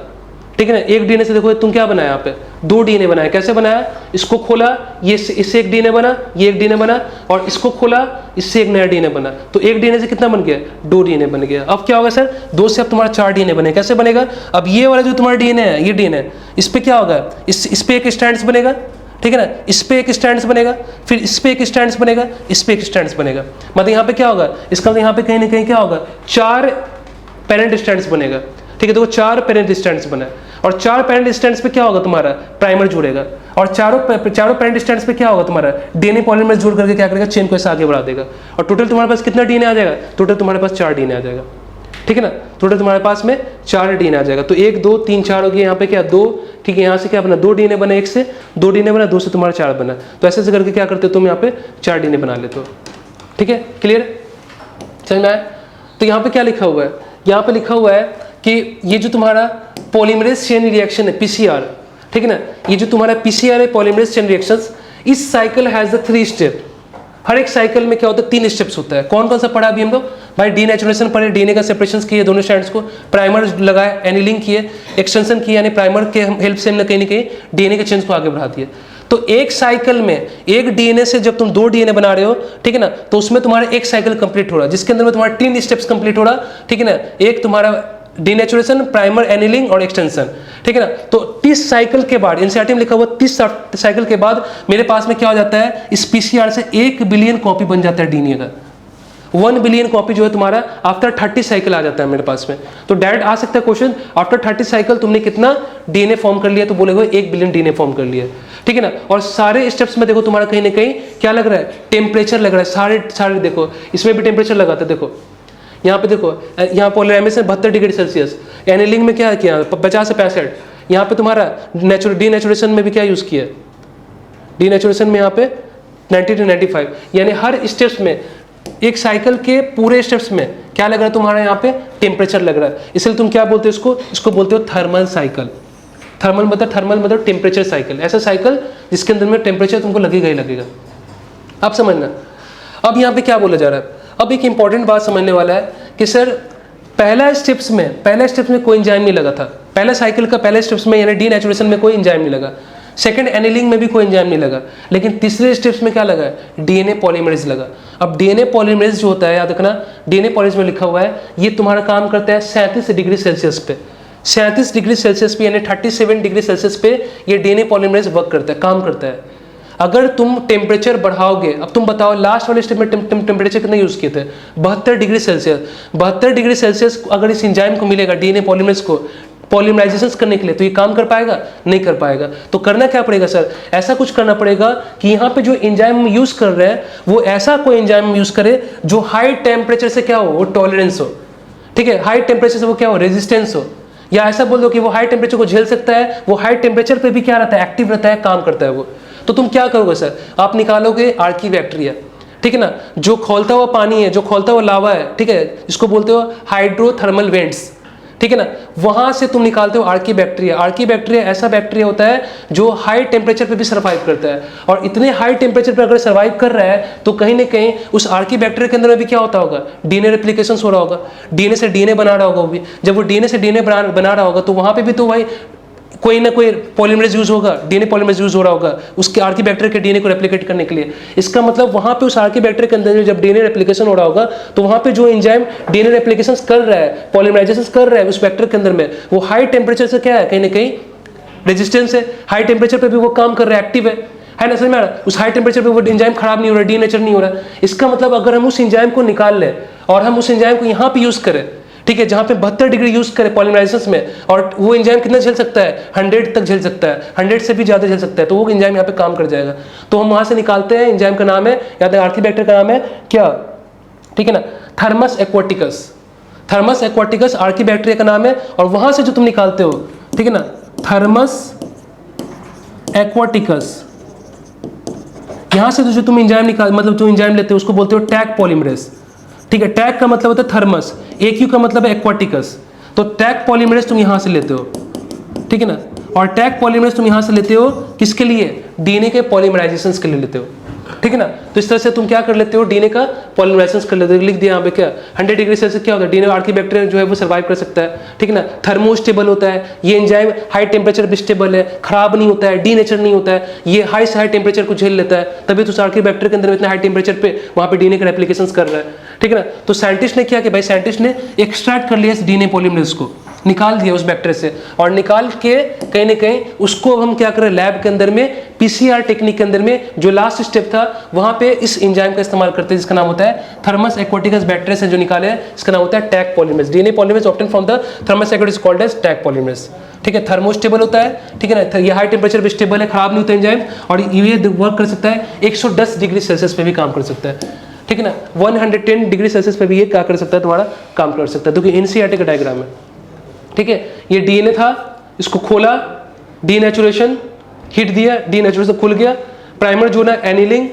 ठीक है ना। एक डीएनए से देखो तुम क्या बनाया, यहाँ पे 2 डीएनए बनाया। कैसे बनाया, इसको खोला, ये इससे एक डीएनए बना, ये एक डीएनए बना, और इसको खोला, इससे एक नया डीएनए बना। तो एक डीएनए से कितना बन गया, 2 डीएनए बन गया। अब क्या होगा सर, 2 से अब तुम्हारा 4 डीएनए बने। कैसे बनेगा, अब ये वाला जो तुम्हारा डीएनए है, ये डीएनए, इस पे क्या होगा, इस पे एक स्ट्रैंड्स बनेगा, ठीक है ना, इस पे एक स्ट्रैंड्स बनेगा, फिर इस पे एक स्ट्रैंड्स बनेगा, इस पे एक स्ट्रैंड्स बनेगा। मतलब यहाँ पे क्या होगा, इसका मतलब यहाँ पे कहीं ना कहीं क्या होगा, 4 पेरेंट स्ट्रैंड्स बनेगा। ठीक है, देखो 4 पेरेंट स्ट्रैंड्स बना है, और 4 पेरेंट स्ट्रैंड्स पे क्या होगा, तुम्हारा प्राइमर जुड़ेगा, और चारों पेरेंट स्ट्रैंड्स पे क्या होगा, तुम्हारा डीएनए पॉलीमरेज जुड़ करके क्या करेगा, चेन को ऐसे आगे बढ़ा देगा। और टोटल तुम्हारे पास कितना डीएनए आ जाएगा, टोटल तुम्हारे पास 4 डीएनए आ जाएगा। ठीक है ना, टोटल तुम्हारे पास में 4 डीएनए आ जाएगा। तो 1 2 3 4 हो गया, यहाँ पे क्या 2, ठीक है, यहाँ से क्या बना, 2 डीएनए बना, 1 से 2 डीएनए बना, 2 से तुम्हारा 4 बना। तो ऐसे करके क्या करते हो तुम, यहाँ पे 4 डीएनए बना लेते हो। ठीक है, क्लियर, समझ में आया। तो यहाँ पे क्या लिखा हुआ है, यहाँ पे लिखा हुआ है कि ये जो तुम्हारा पॉलीमरेज चेन रिएक्शन है, पीसीआर, ठीक है ना, ये जो तुम्हारा पीसीआर है, पॉलीमरेज चेन रिएक्शंस, इस साइकिल हैज द 3 स्टेप। हर एक साइकिल में क्या होता है, 3 स्टेप्स होता है। कौन कौन सा पढ़ा अभी हम लोग, भाई डीनेचुरेशन पढ़े, डीएनए का सेपरेशन किए दोनों स्ट्रैंड्स को, प्राइमर लगाए, एनिलिंग किए, एक्सटेंशन किए, यानी प्राइमर के हेल्प से हमने कहीं ना कहीं डीएनए के चेन्स को आगे बढ़ा दिए। तो एक साइकिल में एक डीएनए से जब तुम 2 डीएनए बना रहे हो, ठीक है ना, तो उसमें तुम्हारा एक साइकिल कंप्लीट हो रहा है, जिसके अंदर में तुम्हारा 3 स्टेप्स कंप्लीट हो रहा, ठीक है ना। एक तुम्हारा डीनेचुरेशन, प्राइमर, एनिलिंग और एक्सटेंशन, ठीक है ना। तो 30 साइकिल के बाद, एनसीईआरटी में लिखा हुआ 30 साइकिल के बाद मेरे पास में क्या हो जाता है, इस पीसीआर से 1 बिलियन कॉपी बन जाता है डीएनए का। 1 बिलियन कॉपी जो है तुम्हारा आफ्टर 30 साइकिल आ जाता है मेरे पास में। तो डायरेक्ट आ सकता है क्वेश्चन, आफ्टर 30 साइकिल तुमने कितना डीएनए फॉर्म कर लिया, तो बोलेगा 1 बिलियन डीएनए फॉर्म कर लिया, ठीक है ना। और सारे स्टेप्स में देखो तुम्हारा कहीं ना कहीं क्या लग रहा है, टेम्परेचर लग रहा है, सारे देखो इसमें भी टेम्परेचर लगाता है। देखो यहाँ पे देखो, यहाँ पॉलीमरेज में 72 डिग्री सेल्सियस, एनिलिंग में क्या किया 50 से 65, यहाँ पे तुम्हारा डीनेचुरेशन में भी क्या यूज़ किया, डीनेचुरेशन में यहाँ पे 90 to 95, यानी हर स्टेप्स में, एक साइकिल के पूरे स्टेप्स में क्या लग रहा है तुम्हारा, यहाँ पे टेम्परेचर लग रहा है। इसलिए तुम क्या बोलते हो इसको बोलते हो थर्मल साइकिल। थर्मल मतलब टेम्परेचर साइकिल, ऐसा साइकिल जिसके अंदर में टेम्परेचर तुमको लगेगा ही लगेगा। आप समझना। अब यहाँ पे क्या बोला जा रहा है, अब एक इंपॉर्टेंट बात समझने वाला है कि सर पहले स्टेप्स में कोई एंजाइम नहीं लगा था, पहले साइकिल का पहले स्टेप्स में यानी डीनेचुरेशन में कोई एंजाइम नहीं लगा, सेकंड एनिलिंग में भी कोई एंजाइम नहीं लगा, लेकिन तीसरे स्टेप्स में क्या लगा है, डीएनए पॉलीमरेज लगा। अब डीएनए पॉलीमरेज जो होता है, याद रखना, डीएनए पॉलीमरेज में लिखा हुआ है ये तुम्हारा काम करता है 37 डिग्री सेल्सियस पे, 37 डिग्री सेल्सियस पे यानी 37 डिग्री सेल्सियस पे ये डीएनए पॉलीमरेज वर्क करता है, काम करता है। अगर तुम टेम्परेचर बढ़ाओगे, अब तुम बताओ लास्ट वाले स्टेप में टेम्परेचर कितना यूज किए थे, 72 डिग्री सेल्सियस। 72 डिग्री सेल्सियस अगर इस एंजाइम को मिलेगा, डीएनए पॉलीमरेज को पॉलीमराइजेशन करने के लिए, तो ये काम कर पाएगा, नहीं कर पाएगा। तो करना क्या पड़ेगा सर, ऐसा कुछ करना पड़ेगा कि यहाँ पे जो एंजाइम हम यूज कर रहे हैं वो ऐसा कोई एंजाइम यूज करे जो हाई टेम्परेचर से क्या हो, वो टॉलरेंस हो, ठीक है, हाई टेम्परेचर से वो क्या हो, रेजिस्टेंस हो, या ऐसा बोल दो कि वो हाई टेम्परेचर को झेल सकता है, वो हाई टेम्परेचर पे भी क्या रहता है, एक्टिव रहता है, काम करता है वो। तो तुम क्या करोगे सर, आप निकालोगे आर्कीबैक्टीरिया, ठीक है ना, जो खोलता हुआ पानी है, जो खोलता हुआ लावा है, ठीक है, इसको बोलते हो हाइड्रोथर्मल वेंट्स, ठीक है ना, वहां से तुम निकालते हो आर्कीबैक्टीरिया। आर्कीबैक्टीरिया ऐसा बैक्टीरिया होता है जो हाई टेम्परेचर पे भी सर्वाइव करता है, और इतने हाई टेम्परेचर पे अगर सर्वाइव कर रहा है तो कहीं ना कहीं उस आर्कीबैक्टीरिया के अंदर में भी क्या होता होगा, डीएनए रेप्लिकेशन हो रहा होगा, डीएनए से डीएनए बना रहा होगा वो भी। जब वो डीएनए से डीएनए बना रहा होगा तो वहां पे भी तो भाई कोई ना कोई पॉलीमरेज यूज होगा, डीएनए पॉलीमरेज यूज हो रहा होगा उसके आर्कीबैक्टीरिया के डीएनए को रेप्लिकेट करने के लिए। इसका मतलब वहां पे उस आर्कीबैक्टीरिया के अंदर जब डीएनए रेप्लिकेशन हो रहा होगा तो वहां पे जो एंजाइम डीएनए रेप्लिकेशन कर रहा है, पॉलीमराइजेशन कर रहा है उस वेक्टर के अंदर में, वो हाई टेम्परेचर से क्या है, कहीं ना कहीं रेजिस्टेंस है, हाई टेम्परेचर पे भी वो काम कर रहा है, एक्टिव है ना, समझ में आ रहा है? उस हाई टेम्परेचर पे वो एंजाइम खराब नहीं हो रहा है, डीनेचर नहीं हो रहा है। इसका मतलब अगर हम उस एंजाइम को निकाल लें और हम उस एंजाइम को यहाँ पे यूज करें, ठीक है, जहां पे 72 डिग्री यूज करें पॉलीमराइजेशन में, और वो एंजाइम कितना झेल सकता है, 100 तक झेल सकता है, 100 से भी ज्यादा झेल सकता है, तो वो एंजाइम यहाँ पे काम कर जाएगा। तो हम वहां से निकालते हैं, एंजाइम का नाम है, याद है आर्कीबैक्टीरिया का नाम है क्या, ठीक है ना, thermos aquaticus. Thermos aquaticus archaebacteria का नाम है, और वहां से जो तुम निकालते हो, ठीक है ना, थर्मस एक्वाटिकस, यहां से जो तुम एंजाइम निकाल, मतलब जो एंजाइम लेते हो उसको बोलते हो टैग पॉलीमरेज, ठीक है। टैग का मतलब होता है थर्मस, एक्यू का मतलब है एक्वाटिकस, तो टैग पॉलीमरेज तुम यहां से लेते हो, ठीक है ना, और टैग पॉलीमरेज तुम यहां से लेते हो किसके लिए, डीएनए के पॉलीमराइजेशन के लिए लेते हो। ठीक है ना। तो इस तरह से तुम क्या कर लेते हो, डीएनए का पॉलीमराइजेशन कर लेते हो। लिख दिया यहाँ पे क्या 100 डिग्री सेल्सियस क्या होता है, डीएनए आर्किबैक्टीरिया जो है वो सर्वाइव कर सकता है, ठीक है ना। थर्मोस्टेबल होता है, ये एंजाइम हाई टेम्परेचर पे स्टेबल है, खराब नहीं होता है, डीनेचर नहीं होता है, ये हाई से हाई टेम्परेचर को झेल लेता है, तभी तो आर्किबैक्टीरिया के अंदर इतना हाई टेम्परेचर पे वहाँ पे डीएनए का रेप्लिकेशन कर रहा है, ठीक है ना। तो साइंटिस्ट ने क्या किया भाई, साइंटिस्ट ने एक्सट्रैक्ट कर लिया इस डीएनए पॉलीमरेज को, निकाल दिया उस बैक्टीरिया से, और निकाल के कहीं ना कहीं उसको हम क्या करें लैब के अंदर में पीसीआर टेक्निक के अंदर में जो लास्ट स्टेप था वहां पे इस एंजाइम का इस्तेमाल करते हैं जिसका नाम होता है थर्मस एक्वाटिकस बैक्टीरिया से जो निकाले हैं इसका नाम होता है Taq polymerase. DNA polymerase obtain from the Thermus aquaticus called as Taq polymerase, ठीक है। थर्मोस्टेबल होता है, ठीक है ना, ये हाई टेम्परेचर पे स्टेबल है, खराब नहीं होता एंजाइम, और ये वर्क कर सकता है 110 डिग्री सेल्सियस पे भी काम कर सकता है, ठीक है ना। 110 डिग्री सेल्सियस पे भी ये क्या कर सकता है, तुम्हारा काम कर सकता है। तो एनसीईआरटी का डायग्राम है, ठीक है। ये डीएनए था, इसको खोला, डीनेचुरेशन, हिट दिया, डीनेचुरेशन खुल गया, प्राइमर जो ना एनिलिंग,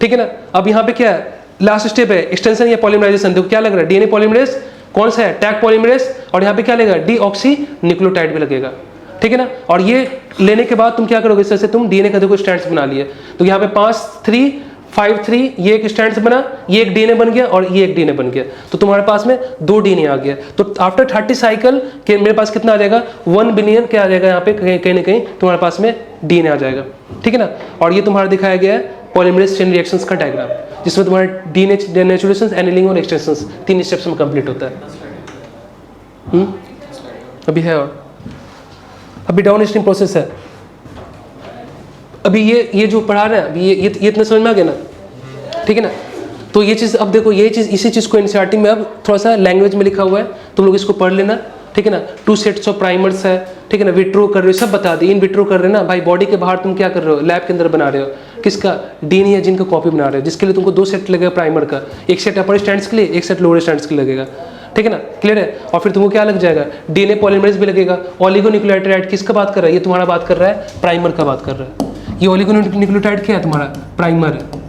ठीक है ना। अब यहाँ पे क्या है, लास्ट स्टेप है एक्सटेंशन या पॉलीमराइजेशन। देखो क्या लग रहा है, डीएनए पॉलीमरेज कौन सा है, टैग पॉलीमरेज, और यहाँ पे क्या लगेगा, डीऑक्सी न्यूक्लियोटाइड भी लगेगा, ठीक है ना। और ये लेने के बाद तुम क्या करोगे, इस तरह से तुम डीएनए का देखो स्ट्रैंड्स बना लिए। तो यहाँ पे 5 3 5 3 ये एक स्ट्रैंड्स बना, ये एक डीएनए बन गया और ये एक डीएनए बन गया, तो तुम्हारे पास में 2 डीएनए आ गया। तो आफ्टर 30 साइकिल के मेरे पास कितना आ जाएगा, 1 बिलियन क्या आ जाएगा यहाँ पे, कहीं ना कहीं तुम्हारे पास में डीएनए आ जाएगा, ठीक है ना। और ये तुम्हारा दिखाया गया है पॉलीमरेज चेन रिएक्शंस का डायग्राम, जिसमें तुम्हारा डीनेचुरेशन, एनिलिंग और एक्सटेंशन 3 स्टेप्स में कंप्लीट होता है। अभी है, और अभी डाउन स्ट्रीम प्रोसेस है। अभी ये जो पढ़ा रहे हैं अभी ये इतना समझ में आ गया ना, ठीक है ना। तो ये चीज़ अब देखो, ये चीज़ इसी चीज़ को एनसीईआरटी में अब थोड़ा सा लैंग्वेज में लिखा हुआ है, तुम लोग इसको पढ़ लेना, ठीक है ना। 2 सेट्स ऑफ प्राइमर्स है, ठीक है ना, विट्रो कर रहे हो, सब बता दिए। इन विट्रो कर रहे हो ना भाई, बॉडी के बाहर तुम क्या कर रहे हो, लैब के अंदर बना रहे हो, किसका, डीएनए या जीन का कॉपी बना रहे हो, जिसके लिए तुमको 2 सेट लगेगा प्राइमर का, एक सेट अपर स्टैंड्स के लिए, एक सेट लोअर स्टैंड्स के लिए लगेगा, ठीक है ना, क्लियर है। और फिर तुमको क्या लग जाएगा, डीएनए पॉलीमरेज भी लगेगा। ओलिगोन्यूक्लियोटाइड किसका बात कर रहा है, ये तुम्हारा बात कर रहा है प्राइमर का बात कर रहा है। ये ओलिगोन्यूक्लियोटाइड क्या है, तुम्हारा प्राइमर है,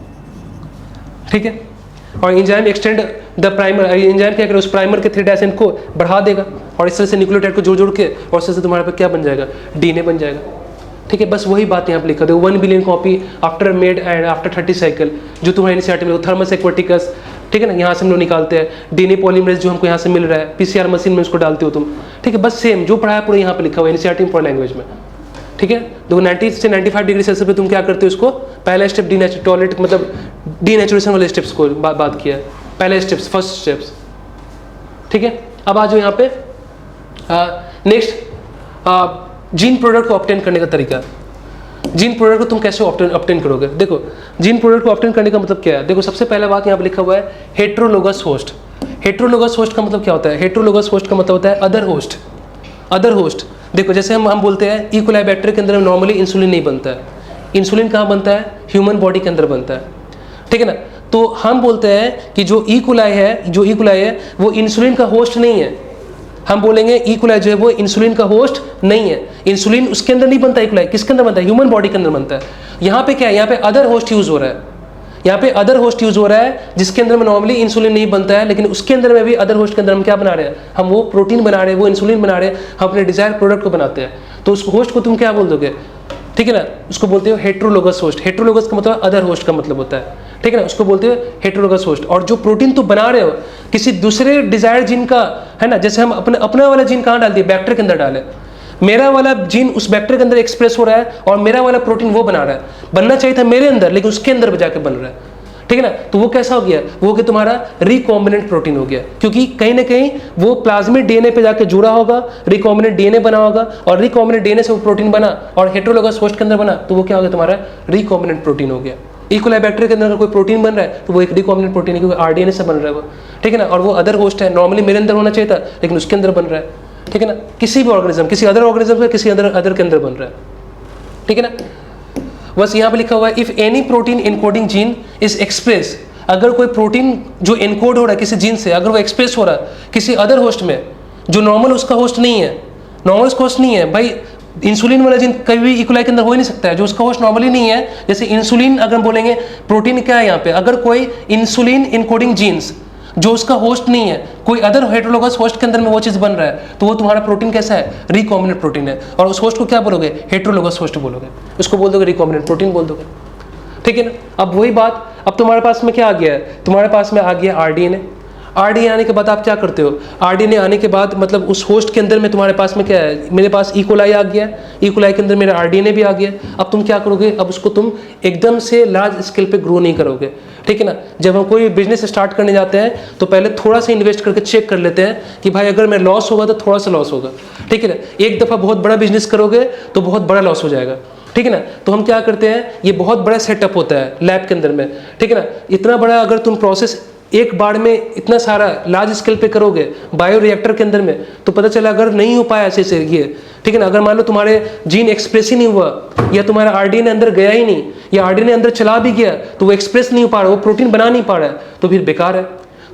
ठीक है। और enzyme extend the primer, enzyme क्या करेगा, उस प्राइमर के 3' एंड को बढ़ा देगा और इस तरह से न्यूक्लियोटाइड को जोड़ के, और इस तरह से तुम्हारे पे क्या बन जाएगा, डीएनए बन जाएगा, ठीक है। बस वही बात यहाँ पे लिखा, देखो 1 billion copy after made and after 30 cycle, जो तुम्हारे एनसीईआरटी में थर्मस एक्वाटिकस, ठीक है ना, यहाँ से हम लोग निकालते हैं। डीएनए पॉलीमरेज जो हमको यहाँ से मिल रहा है, पीसीआर मशीन में उसको डालते हो तुम, ठीक है। बस सेम जो पढ़ाया पूरा यहाँ पे लिखा हुआ है एनसीईआरटी में, पूरा लैंग्वेज में, ठीक है। देखो 90 से 95 डिग्री सेल्सियस पे तुम क्या करते हो, इसको पहला स्टेप टॉयलेट मतलब डीनेचुरेशन वाले स्टेप्स को बात किया है, पहले स्टेप्स, फर्स्ट स्टेप्स, ठीक है। अब आ जाओ यहाँ पे नेक्स्ट, जीन प्रोडक्ट को ऑब्टेन करने का तरीका। जीन प्रोडक्ट को तुम कैसे ऑब्टेन करोगे, देखो जीन प्रोडक्ट को ऑब्टेन करने का मतलब क्या है। देखो सबसे पहला बात यहाँ पे लिखा हुआ है हेट्रोलोगस होस्ट। हेट्रोलोगस होस्ट का मतलब क्या होता है, हेट्रोलोगस होस्ट का मतलब होता है अदर होस्ट। अदर होस्ट, देखो जैसे हम बोलते हैं ई कोलाई बैक्टीरिया के अंदर नॉर्मली इंसुलिन नहीं बनता है। इंसुलिन कहाँ बनता है, ह्यूमन बॉडी के अंदर बनता है, ठीक है ना। तो हम बोलते हैं कि जो ई कोलाई है वो इंसुलिन का होस्ट नहीं है। हम बोलेंगे ई कोलाई जो है वो इंसुलिन का होस्ट नहीं है, इंसुलिन उसके अंदर नहीं बनता। ई कोलाई किसके अंदर बनता है, ह्यूमन बॉडी के अंदर बनता है। यहाँ पे क्या है, यहाँ पे अदर होस्ट यूज हो रहा है, यहाँ पे अदर होस्ट यूज हो रहा है जिसके अंदर में नॉर्मली इंसुलिन नहीं बनता है, लेकिन उसके अंदर में भी अदर होस्ट के अंदर हम क्या बना रहे हैं, हम वो प्रोटीन बना रहे हैं, वो इंसुलिन बना रहे हैं, हम अपने डिजायर प्रोडक्ट को बनाते हैं। तो उस होस्ट को तुम क्या बोल दोगे, ठीक है ना, उसको बोलते हो हेट्रोलोगस होस्ट। हेट्रोलोगस का मतलब अदर होस्ट का मतलब होता है, ठीक है ना, उसको बोलते हो हेट्रोलोगस होस्ट। और जो प्रोटीन तुम बना रहे हो किसी दूसरे डिजायर जीन का है ना, जैसे हम अपना वाला जीन कहाँ डाल दिए, बैक्टीरिया के अंदर डाले, मेरा वाला जीन उस बैक्टीरिया के अंदर एक्सप्रेस हो रहा है और मेरा वाला प्रोटीन वो बना रहा है, बनना चाहिए था मेरे अंदर लेकिन उसके अंदर जाके बन रहा है, ठीक है ना। तो वो कैसा हो गया, वो हो गया तुम्हारा रिकॉम्बिनेंट प्रोटीन हो गया, क्योंकि कहीं ना कहीं वो प्लाज्मिड डीएनए पे जाके जुड़ा होगा, रिकॉम्बिनेंट डीएनए बना होगा और रिकॉम्बिनेंट डीएनए से वो प्रोटीन बना और हेट्रोलोगस होस्ट के अंदर बना, तो वो क्या हो गया तुम्हारा रिकॉम्बिनेंट प्रोटीन हो गया। ई कोलाई बैक्टीरिया के अंदर अगर कोई प्रोटीन बन रहा है तो वो एक रिकॉम्बिनेंट प्रोटीन है, क्योंकि आरडीएनए से बन रहा है वो, ठीक है ना। और वो अदर होस्ट है, नॉर्मली मेरे अंदर होना चाहिए था लेकिन उसके अंदर बन रहा है, ठीक है ना। किसी भी ऑर्गेनिज्म, किसी अदर ऑर्गेनिज्म का किसी अदर के अंदर बन रहा है, ठीक है ना। बस यहाँ पे लिखा हुआ है if any protein encoding gene is express, अगर कोई प्रोटीन जो इनकोड हो रहा है किसी जीन से, अगर वो एक्सप्रेस हो रहा है किसी अदर होस्ट में जो नॉर्मल उसका होस्ट नहीं है, नॉर्मल उसका होस्ट नहीं है भाई, इंसुलिन वाला जीन कभी भी ई कोलाई के अंदर हो ही नहीं सकता है जो उसका होस्ट नॉर्मली नहीं है। जैसे इंसुलिन अगर हम बोलेंगे, प्रोटीन क्या है यहाँ पे, अगर कोई इंसुलिन इनकोडिंग जीन्स जो उसका होस्ट नहीं है, कोई अदर हेट्रोलोगस होस्ट के अंदर में वो चीज़ बन रहा है, तो वो तुम्हारा प्रोटीन कैसा है, रिकॉम्बिनेंट प्रोटीन है। और उस होस्ट को क्या बोलोगे, हेट्रोलोगस होस्ट बोलोगे, उसको बोल दोगे रिकॉम्बिनेंट प्रोटीन बोल दोगे, ठीक है ना। अब वही बात, अब तुम्हारे पास में क्या आ गया है, तुम्हारे पास में आ गया RDNA। RDNA आने के बाद आप क्या करते हो, RDNA आने के बाद मतलब उस होस्ट के अंदर में तुम्हारे पास में क्या है, मेरे पास E. coli आ गया, E. coli के अंदर मेरा RDNA भी आ गया। अब तुम क्या करोगे, अब उसको तुम एकदम से लार्ज स्केल पे ग्रो नहीं करोगे, ठीक है ना। जब हम कोई बिजनेस स्टार्ट करने जाते हैं तो पहले थोड़ा सा इन्वेस्ट करके चेक कर लेते हैं कि भाई अगर मेरा लॉस होगा तो थोड़ा सा लॉस होगा, ठीक है ना। एक दफ़ा बहुत बड़ा बिजनेस करोगे तो बहुत बड़ा लॉस हो जाएगा, ठीक है ना। तो हम क्या करते हैं, ये बहुत बड़ा सेटअप होता है लैब के अंदर में, ठीक है ना। इतना बड़ा अगर तुम प्रोसेस एक बार में इतना सारा लार्ज स्केल पे करोगे बायो रिएक्टर के अंदर में, तो पता चला अगर नहीं हो पाया ऐसे ये, ठीक है ना। अगर मान लो तुम्हारे जीन एक्सप्रेस ही नहीं हुआ, या तुम्हारा RDNA अंदर गया ही नहीं, या RDNA अंदर चला भी गया तो वो एक्सप्रेस नहीं हो पा रहा, वो प्रोटीन बना नहीं पा रहा है, तो फिर बेकार है।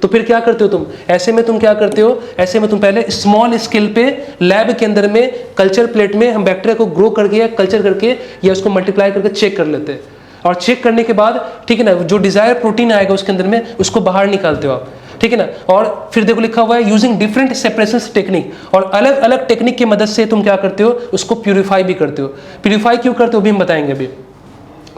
तो फिर क्या करते हो तुम, ऐसे में तुम क्या करते हो, ऐसे में तुम पहले स्मॉल स्केल पे लैब के अंदर में कल्चर प्लेट में हम बैक्टीरिया को ग्रो करके या कल्चर करके या उसको मल्टीप्लाई करके चेक कर लेते हैं। और चेक करने के बाद, ठीक है ना, जो डिजायर प्रोटीन आएगा उसके अंदर में उसको बाहर निकालते हो आप, ठीक है ना। और फिर देखो लिखा हुआ है यूजिंग डिफरेंट सेपरेशन टेक्निक, और अलग अलग टेक्निक की मदद से तुम क्या करते हो, उसको प्यूरिफाई भी करते हो। प्यूरिफाई क्यों करते हो भी हम बताएंगे अभी,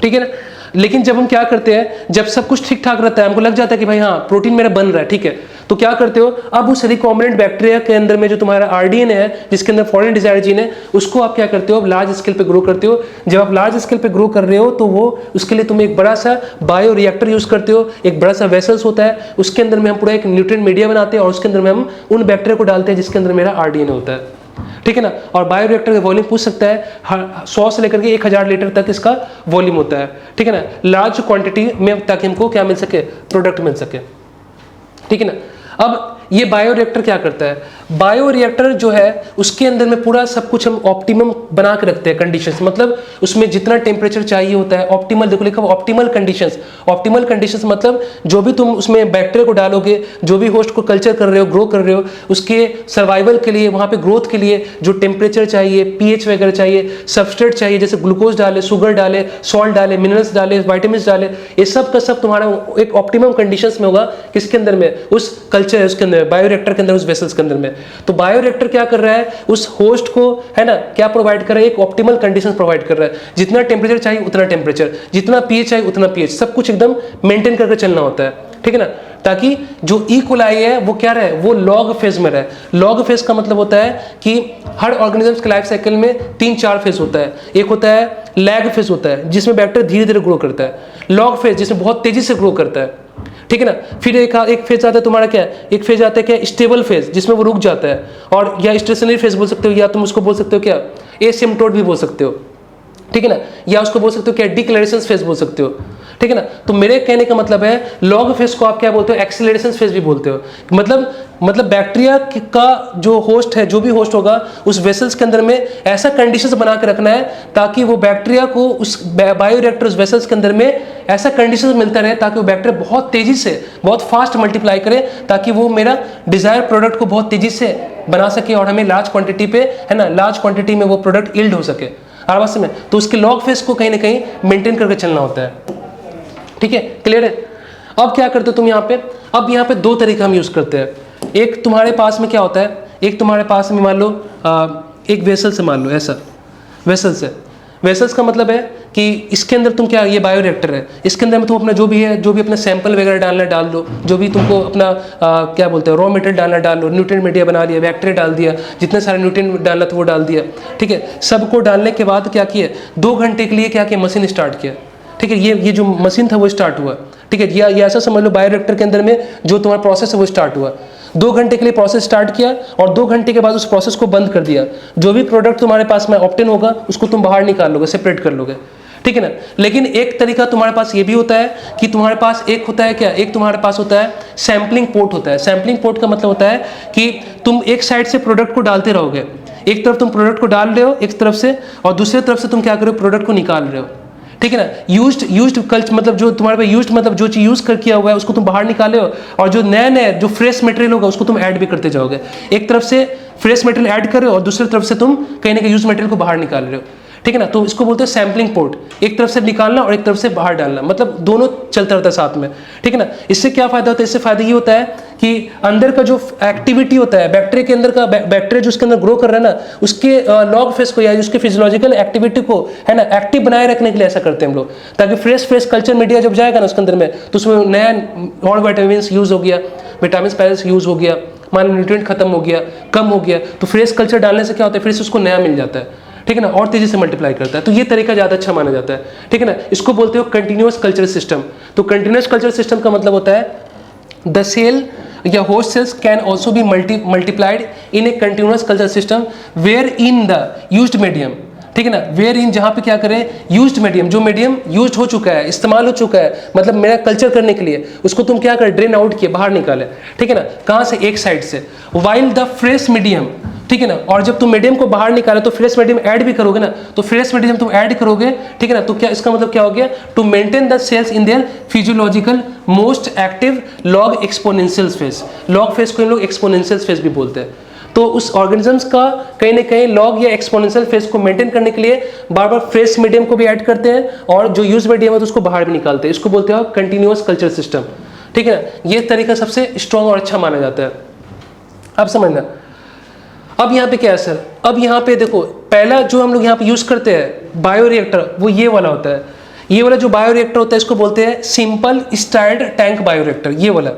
ठीक है ना। लेकिन जब हम क्या करते हैं, जब सब कुछ ठीक ठाक रहता है, हमको लग जाता है कि भाई हाँ प्रोटीन मेरा बन रहा है, ठीक है, तो क्या करते हो, अब उस रिकॉम्बिनेंट बैक्टीरिया के अंदर में जो तुम्हारा RDNA है जिसके अंदर फॉरेन डिजायर जीन है, उसको आप क्या करते हो, लार्ज स्केल पे ग्रो करते हो। जब आप लार्ज स्केल पे ग्रो कर रहे हो तो वो उसके लिए तुम एक बड़ा सा बायो रिएक्टर यूज करते हो, एक बड़ा सा वेसल्स होता है, उसके अंदर में हम पूरा एक न्यूट्रिएंट मीडिया बनाते हैं और उसके अंदर में हम उन बैक्टीरिया को डालते हैं जिसके अंदर मेरा RDNA होता है, ठीक है ना। और बायो रिएक्टर का वॉल्यूम पूछ सकता है, 100 से लेकर के 1000 लीटर तक इसका वॉल्यूम होता है, ठीक है ना, लार्ज क्वांटिटी में, ताकि हमको क्या मिल सके, प्रोडक्ट मिल सके, ठीक है ना। अब ये बायो रिएक्टर क्या करता है, बायो रिएक्टर जो है उसके अंदर में पूरा सब कुछ हम ऑप्टिमम बना के रखते हैं कंडीशंस, मतलब उसमें जितना टेम्परेचर चाहिए होता है ऑप्टिमल, देखो लिखा हुआ ऑप्टिमल कंडीशंस। ऑप्टिमल कंडीशंस मतलब जो भी तुम उसमें बैक्टीरिया को डालोगे, जो भी होस्ट को कल्चर कर रहे हो, ग्रो कर रहे हो, उसके सर्वाइवल के लिए, वहाँ पे ग्रोथ के लिए जो टेम्परेचर चाहिए, pH वगैरह चाहिए, सबस्ट्रेट चाहिए, जैसे ग्लूकोज डाले, शुगर डाले, सॉल्ट डाले, मिनरल्स डाले, वाइटामिन डाले, ये सब का सब तुम्हारा एक ऑप्टिमम कंडीशंस में होगा, किसके अंदर में, उस कल्चर, उसके अंदर बायो रिएक्टर के अंदर, उस वेसल्स के अंदर में। तो बायो रिएक्टर क्या कर रहा है, उस होस्ट को, है ना, क्या प्रोवाइड कर रहा है, एक ऑप्टिमल कंडीशंस प्रोवाइड कर रहा है। जितना टेम्परेचर चाहिए उतना टेम्परेचर, जितना pH चाहिए उतना pH, सब कुछ एकदम मेंटेन करके चलना होता है, ठीक है ना। ताकि जो E. coli है वो क्या रहे, वो लॉग फेज में रहे। लॉग फेज का मतलब होता है कि हर ऑर्गेनिज्म के लाइफ साइकिल में 3-4 फेज होता है। एक होता है लैग फेज होता है जिसमें बैक्टीरिया धीरे धीरे ग्रो करता है, लॉग फेज जिसमें बहुत तेजी से ग्रो करता है, ठीक है ना। फिर एक फेज आता है तुम्हारा क्या, एक फेज आता है क्या, स्टेबल फेज, जिसमें वो रुक जाता है, और या स्टेशनरी फेज बोल सकते हो, या तुम उसको बोल सकते हो क्या, एसिम्प्टोट भी बोल सकते हो, ठीक है ना, या उसको बोल सकते हो क्या, डिक्लेरेशन फेज बोल सकते हो, ठीक है ना। तो मेरे कहने का मतलब है लॉग फेज को आप क्या बोलते हो, एक्सीलरेशन फेज भी बोलते हो। मतलब बैक्टीरिया का जो होस्ट है, जो भी होस्ट होगा, उस वेसल्स के अंदर में ऐसा कंडीशंस बना के रखना है ताकि वो बैक्टीरिया को उस बायो रिएक्टर, उस वेसल्स के अंदर में ऐसा कंडीशंस मिलता रहे ताकि वो बैक्टीरिया बहुत तेजी से, बहुत फास्ट मल्टीप्लाई करे, ताकि वो मेरा डिजायर प्रोडक्ट को बहुत तेजी से बना सके और हमें लार्ज क्वांटिटी पे, है ना, लार्ज क्वांटिटी में वो प्रोडक्ट यील्ड हो सके आवाज में। तो उसके लॉग फेज को कहीं ना कहीं मेंटेन करके चलना होता है, ठीक है, क्लियर है। अब क्या करते हो तुम यहाँ पे, अब यहाँ पे 2 तरीका हम यूज करते हैं। एक तुम्हारे पास में क्या होता है, एक तुम्हारे पास में मान लो एक वेसल से, मान लो ऐसा वेसल से, वेसल्स का मतलब है कि इसके अंदर तुम क्या, ये बायो रिएक्टर है, इसके अंदर में तुम अपना जो भी है, जो भी अपना सैंपल वगैरह डालना डाल दो, जो भी तुमको अपना क्या बोलते हैं रॉ मटेरियल डालना डाल लो, न्यूट्रिएंट मीडिया बना लिया, बैक्टीरिया डाल दिया, जितने सारे न्यूट्रिएंट डालना था वो डाल दिया, ठीक है। सबको डालने के बाद क्या किया, 2 घंटे के लिए क्या किया, मशीन स्टार्ट किया, ठीक है। ये जो मशीन था वो स्टार्ट हुआ, ठीक है। ये ऐसा समझ लो बायो रिएक्टर के अंदर में जो तुम्हारा प्रोसेस है वो स्टार्ट हुआ। 2 घंटे के लिए प्रोसेस स्टार्ट किया और 2 घंटे के बाद उस प्रोसेस को बंद कर दिया। जो भी प्रोडक्ट तुम्हारे पास में ऑप्टेन होगा उसको तुम बाहर निकाल लोगे, सेपरेट कर लोगे, ठीक है ना। लेकिन एक तरीका तुम्हारे पास ये भी होता है कि तुम्हारे पास एक होता है क्या, एक तुम्हारे पास होता है सैम्पलिंग पोर्ट होता है। सैम्पलिंग पोर्ट का मतलब होता है कि तुम एक साइड से प्रोडक्ट को डालते रहोगे, एक तरफ तुम प्रोडक्ट को डाल रहे हो एक तरफ से, और दूसरी तरफ से तुम क्या कर रहे हो, प्रोडक्ट को निकाल रहे हो, ठीक है ना। यूज्ड कल्चर मतलब जो तुम्हारे पे यूज्ड मतलब जो चीज यूज कर किया हुआ है उसको तुम बाहर निकाले हो, और जो नया जो फ्रेश मटेरियल होगा उसको तुम ऐड भी करते जाओगे। एक तरफ से फ्रेश मटेरियल ऐड कर रहे हो और दूसरी तरफ से तुम कहीं ना कहीं यूज मटेरियल को बाहर निकाल रहे हो, ठीक है ना। तो इसको बोलते हैं सैम्पलिंग पोर्ट, एक तरफ से निकालना और एक तरफ से बाहर डालना, मतलब दोनों चलता रहता है साथ में, ठीक है ना। इससे क्या फायदा होता है, इससे फायदा ये होता है कि अंदर का जो एक्टिविटी होता है बैक्टीरिया के अंदर का, बैक्टीरिया जो उसके अंदर ग्रो कर रहा है ना, उसके लॉग फेज को या उसके फिजियोलॉजिकल एक्टिविटी को है ना एक्टिव बनाए रखने के लिए ऐसा करते हैं हम लोग, ताकि फ्रेश कल्चर मीडिया जब जाएगा ना उसके अंदर में तो उसमें नया और विटामिन यूज हो गया, विटामिन पहले से यूज हो गया, मान लो न्यूट्रिएंट खत्म हो गया, कम हो गया, तो फ्रेश कल्चर डालने से क्या होता है फिर से उसको नया मिल जाता है, ठीक है ना, और तेजी से मल्टीप्लाई करता है। तो ये तरीका ज़्यादा अच्छा माना जाता है, ठीक है ना। इसको बोलते हो कंटिन्यूअस कल्चर सिस्टम। तो कंटिन्यूअस कल्चर सिस्टम का मतलब होता है द सेल या host cells can also be multiplied in a continuous culture system where in the used medium, ठीक है ना, वेयर इन जहाँ पे क्या करें यूज्ड मीडियम, जो मीडियम यूज हो चुका है, इस्तेमाल हो चुका है, मतलब मेरा कल्चर करने के लिए उसको तुम क्या करें ड्रेन आउट किए, बाहर निकाले, ठीक है ना, कहाँ से, एक साइड से, वाइल द फ्रेश मीडियम, ठीक है ना। और जब तुम मीडियम को बाहर निकाले तो फ्रेश मीडियम ऐड भी करोगे ना, तो फ्रेश मीडियम तुम ऐड करोगे, ठीक है ना, तो क्या इसका मतलब क्या हो गया, to maintain the cells in their physiological most active log exponential phase. Log phase को हम लोग एक्सपोनेंशियल फेज भी बोलते हैं। तो उस ऑर्गेनिजम्स का कहीं ना कहीं लॉग या एक्सपोनेंशियल फेज को मेंटेन करने के लिए बार बार फ्रेश मीडियम को भी ऐड करते हैं और जो यूज मीडियम है तो उसको बाहर भी निकालते हैं। इसको बोलते हैं कंटिन्यूअस कल्चर सिस्टम, ठीक है ना। ये तरीका सबसे स्ट्रॉन्ग और अच्छा माना जाता है। अब समझना, अब यहाँ पे क्या है सर, अब यहाँ पे देखो पहला जो हम लोग यहाँ पे यूज करते हैं बायोरिएक्टर, वो ये वाला होता है। ये वाला जो बायोरिएक्टर होता है इसको बोलते हैं सिंपल स्टायर्ड टैंक बायोरिएक्टर। ये वाला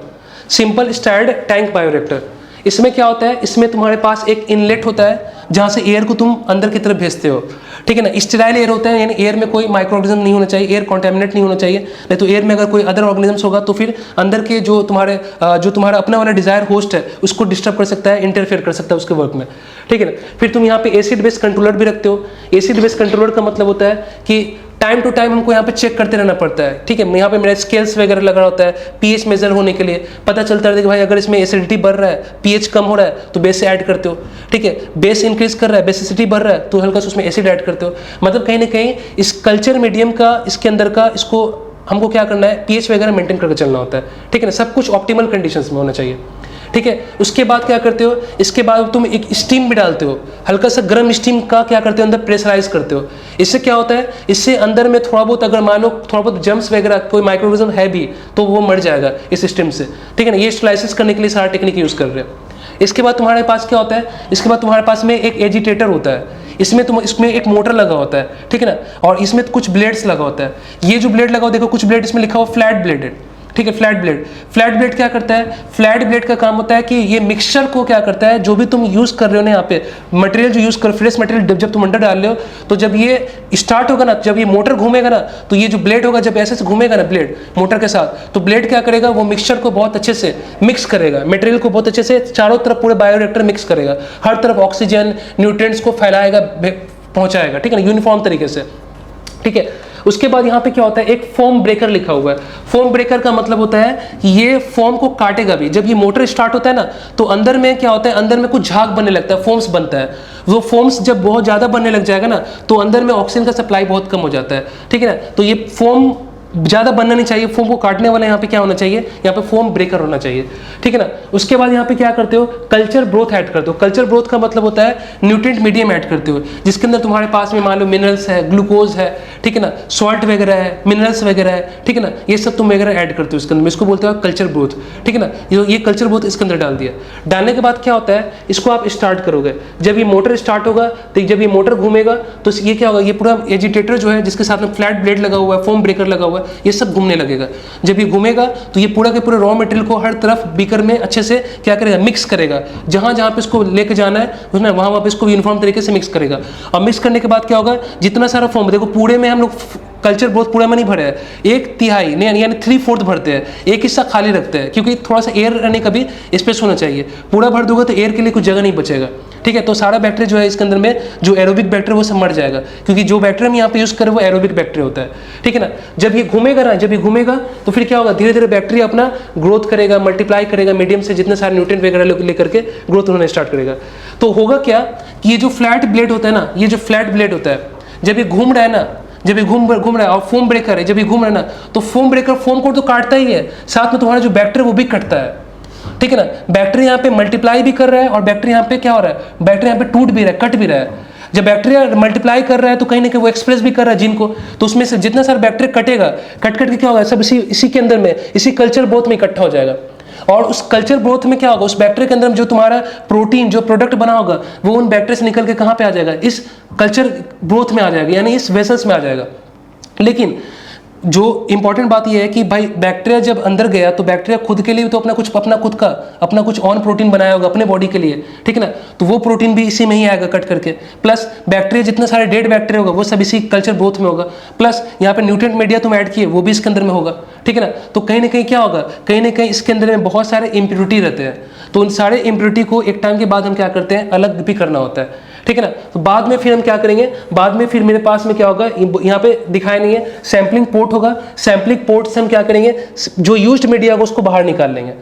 सिंपल स्टायर्ड टैंक बायोरिएक्टर, इसमें क्या होता है, इसमें तुम्हारे पास एक इनलेट होता है जहाँ से एयर को तुम अंदर की तरफ भेजते हो, ठीक है ना। स्टेराइल एयर होता है, यानी एयर में कोई माइक्रो ऑर्गेनिज्म नहीं होना चाहिए, एयर कॉन्टेमिनेट नहीं होना चाहिए, नहीं तो एयर में अगर कोई अदर ऑर्गेनिजम्स होगा तो फिर अंदर के जो तुम्हारा अपना वाला डिजायर होस्ट है उसको डिस्टर्ब कर सकता है, इंटरफेयर कर सकता है उसके वर्क में, ठीक है ना। फिर तुम यहाँ पे एसिड बेस कंट्रोलर भी रखते हो। एसिड बेस कंट्रोलर का मतलब होता है कि टाइम टू टाइम हमको यहाँ पे चेक करते रहना पड़ता है, ठीक है। यहाँ पे मेरा स्केल्स वगैरह लगा होता है पीएच मेजर होने के लिए, पता चलता है कि भाई अगर इसमें एसिडिटी बढ़ रहा है, पीएच कम हो रहा है तो बेस से ऐड करते हो, ठीक है। बेस इंक्रीज कर रहा है, बेसिसिटी बढ़ रहा है तो हल्का सा उसमें एसिड ऐड करते हो। मतलब कहीं ना कहीं इस कल्चर मीडियम का, इसके अंदर का, इसको हमको क्या करना है, पीएच वगैरह मेंटेन करके चलना होता है, ठीक है ना। सब कुछ ऑप्टिमल कंडीशंस में होना चाहिए, ठीक है। उसके बाद क्या करते हो, इसके बाद तुम एक स्टीम भी डालते हो, हल्का सा गर्म स्टीम का क्या करते हो अंदर प्रेशराइज करते हो। इससे क्या होता है, इससे अंदर में थोड़ा बहुत अगर मान लो थोड़ा बहुत जम्स वगैरह कोई माइक्रोऑर्गेनिज्म है भी तो वो मर जाएगा इस स्टीम से, ठीक है ना। ये स्टरलाइसिस करने के लिए सारा टेक्निक यूज कर रहे हैं। इसके बाद तुम्हारे पास क्या होता है, इसके बाद तुम्हारे पास में एक एजिटेटर होता है, इसमें एक मोटर लगा होता है, ठीक है ना, और इसमें कुछ ब्लेड्स लगा होता है। ये जो ब्लेड लगा हो देखो, कुछ ब्लेड इसमें लिखा हुआ फ्लैट ब्लेडेड, ठीक है। फ्लैट ब्लेड क्या करता है, फ्लैट ब्लेड का काम होता है कि ये मिक्सचर को क्या करता है, जो भी तुम यूज कर रहे हो ना यहाँ पे मटेरियल जो यूज कर, फ्रेश मटेरियल जब तुम अंदर डाल रहे हो तो जब ये स्टार्ट होगा ना, जब ये मोटर घूमेगा ना तो ये जो ब्लेड होगा जब ऐसे घूमेगा ना ब्लेड मोटर के साथ, तो ब्लेड क्या करेगा, वो मिक्सचर को बहुत अच्छे से मिक्स करेगा, मटेरियल को बहुत अच्छे से चारों तरफ पूरे बायोरिएक्टर मिक्स करेगा, हर तरफ ऑक्सीजन न्यूट्रिएंट्स को फैलाएगा, पहुंचाएगा, ठीक है ना, यूनिफॉर्म तरीके से, ठीक है। उसके बाद यहाँ पे क्या होता है, एक फोम ब्रेकर लिखा हुआ है। फोम ब्रेकर का मतलब होता है कि ये फोम को काटेगा भी। जब ये मोटर स्टार्ट होता है ना तो अंदर में क्या होता है, अंदर में कुछ झाग बनने लगता है, फोम्स बनता है। वो फोम्स जब बहुत ज़्यादा बनने लग जाएगा ना तो अंदर में ऑक्सीजन का सप्लाई बहुत कम हो जाता है, ठीक है ना। तो ये फोम ज़्यादा बनना नहीं चाहिए, फोम को काटने वाला यहाँ पे क्या होना चाहिए, यहाँ पे फोम ब्रेकर होना चाहिए, ठीक है ना। उसके बाद यहाँ पे क्या करते हो, कल्चर ब्रोथ ऐड करते हो। कल्चर ब्रोथ का मतलब होता है न्यूट्रिएंट मीडियम ऐड करते हो, जिसके अंदर तुम्हारे पास में मान लो मिनरल्स है, ग्लूकोज है, ठीक है ना, सॉल्ट वगैरह है, मिनरल्स वगैरह है, ठीक है ना, ये सब तुम वगैरह ऐड करते हो इसके अंदर। इसको बोलते हो कल्चर ब्रोथ, ठीक है ना। ये कल्चर ब्रोथ इसके अंदर डाल दिया। डालने के बाद क्या होता है, इसको आप स्टार्ट करोगे, जब ये मोटर स्टार्ट होगा तो जब ये मोटर घूमेगा तो ये क्या होगा, ये पूरा एजिटेटर जो है जिसके साथ में फ्लैट ब्लेड लगा हुआ है, फोम ब्रेकर लगा हुआ है, ये सब घूमने लगेगा। जब ये घूमेगा तो ये पूरा के पूरे रॉ मटेरियल को हर तरफ बीकर में अच्छे से क्या करेगा, मिक्स करेगा। जहां जहां पे इसको लेके जाना है उसमें वहां पे इसको यूनिफॉर्म तरीके से मिक्स करेगा। और मिक्स करने के बाद क्या होगा, जितना सारा फॉर्म देखो पूरे में हम लोग कल्चर ब्रोथ पूरे में नहीं भरे है, 1/3 यानी 3/4 भरते हैं, एक हिस्सा खाली रखते हैं क्योंकि थोड़ा सा एयर रहने का भी स्पेस होना चाहिए। पूरा भर दोगे तो एयर के लिए कुछ जगह नहीं बचेगा, ठीक है। तो सारा बैक्टीरिया जो है इसके अंदर में जो एरोबिक बैक्टीरिया वो सब मर जाएगा, क्योंकि जो बैक्टीरिया हम यहाँ पे यूज करें वो एरोबिक बैक्टीरिया होता है, ठीक है ना। जब ये घूमेगा ना, जब ये घूमेगा तो फिर क्या होगा, धीरे धीरे बैक्टीरिया अपना ग्रोथ करेगा, मल्टीप्लाई करेगा, मीडियम से जितने सारे न्यूट्रिएंट वगैरह लेकर के ग्रोथ होना स्टार्ट करेगा। तो होगा क्या कि ये जो फ्लैट ब्लेड होता है ना, ये जो फ्लैट ब्लेड होता है जब ये घूम रहा है ना, जब ये घूम रहा है, और फोम ब्रेकर है जब ये घूम रहा है ना, तो फोम ब्रेकर फोम को तो काटता ही है, साथ में तुम्हारा जो बैक्टीरिया वो भी कटता है, ठीक है ना। बैक्टीरिया यहाँ पे मल्टीप्लाई भी कर रहा है और बैक्टीरिया यहाँ पे क्या हो रहा है, बैक्टीरिया यहाँ पे टूट भी रहा है, कट भी रहा है। जब बैक्टीरिया मल्टीप्लाई कर रहा है तो कहीं ना कहीं वो एक्सप्रेस भी कर रहा है जीन को, तो उसमें से जितना सारा बैक्टीरिया कटेगा, कट के क्या होगा, सब इसी के अंदर में, इसी कल्चर ब्रोथ में इकट्ठा हो जाएगा। और उस कल्चर ग्रोथ में क्या होगा, उस बैक्टीरिया के अंदर जो तुम्हारा प्रोटीन जो प्रोडक्ट बना होगा वो उन बैक्टीरिया से निकल के कहाँ पे आ जाएगा, इस कल्चर ग्रोथ में आ जाएगा, यानी इस वेसल्स में आ जाएगा। लेकिन जो इंपॉर्टेंट बात यह है कि भाई बैक्टीरिया जब अंदर गया तो बैक्टीरिया खुद के लिए तो अपना कुछ ऑन प्रोटीन बनाया होगा अपने बॉडी के लिए, ठीक है ना, तो वो प्रोटीन भी इसी में ही आएगा कट करके। प्लस बैक्टीरिया जितने सारे डेड बैक्टीरिया होगा वो सब इसी कल्चर ग्रोथ में होगा। प्लस यहाँ पे न्यूट्रिएंट मीडिया तुम ऐड किए वो भी इसके अंदर में होगा, ठीक है ना। तो कहीं ना कहीं क्या होगा, कहीं ना कहीं इसके अंदर में बहुत सारे इम्प्योरिटी रहते हैं, तो उन सारे इम्प्योरिटी को एक टाइम के बाद हम क्या करते हैं, अलग भी करना होता है, ठीक है ना। तो बाद में फिर हम क्या करेंगे, बाद में फिर मेरे पास में क्या होगा, यहाँ पे दिखाया नहीं है, सैम्पलिंग पोर्ट होगा, सैम्पलिंग पोर्ट से हम क्या करेंगे, जो यूज्ड मीडिया होगा उसको बाहर निकाल लेंगे।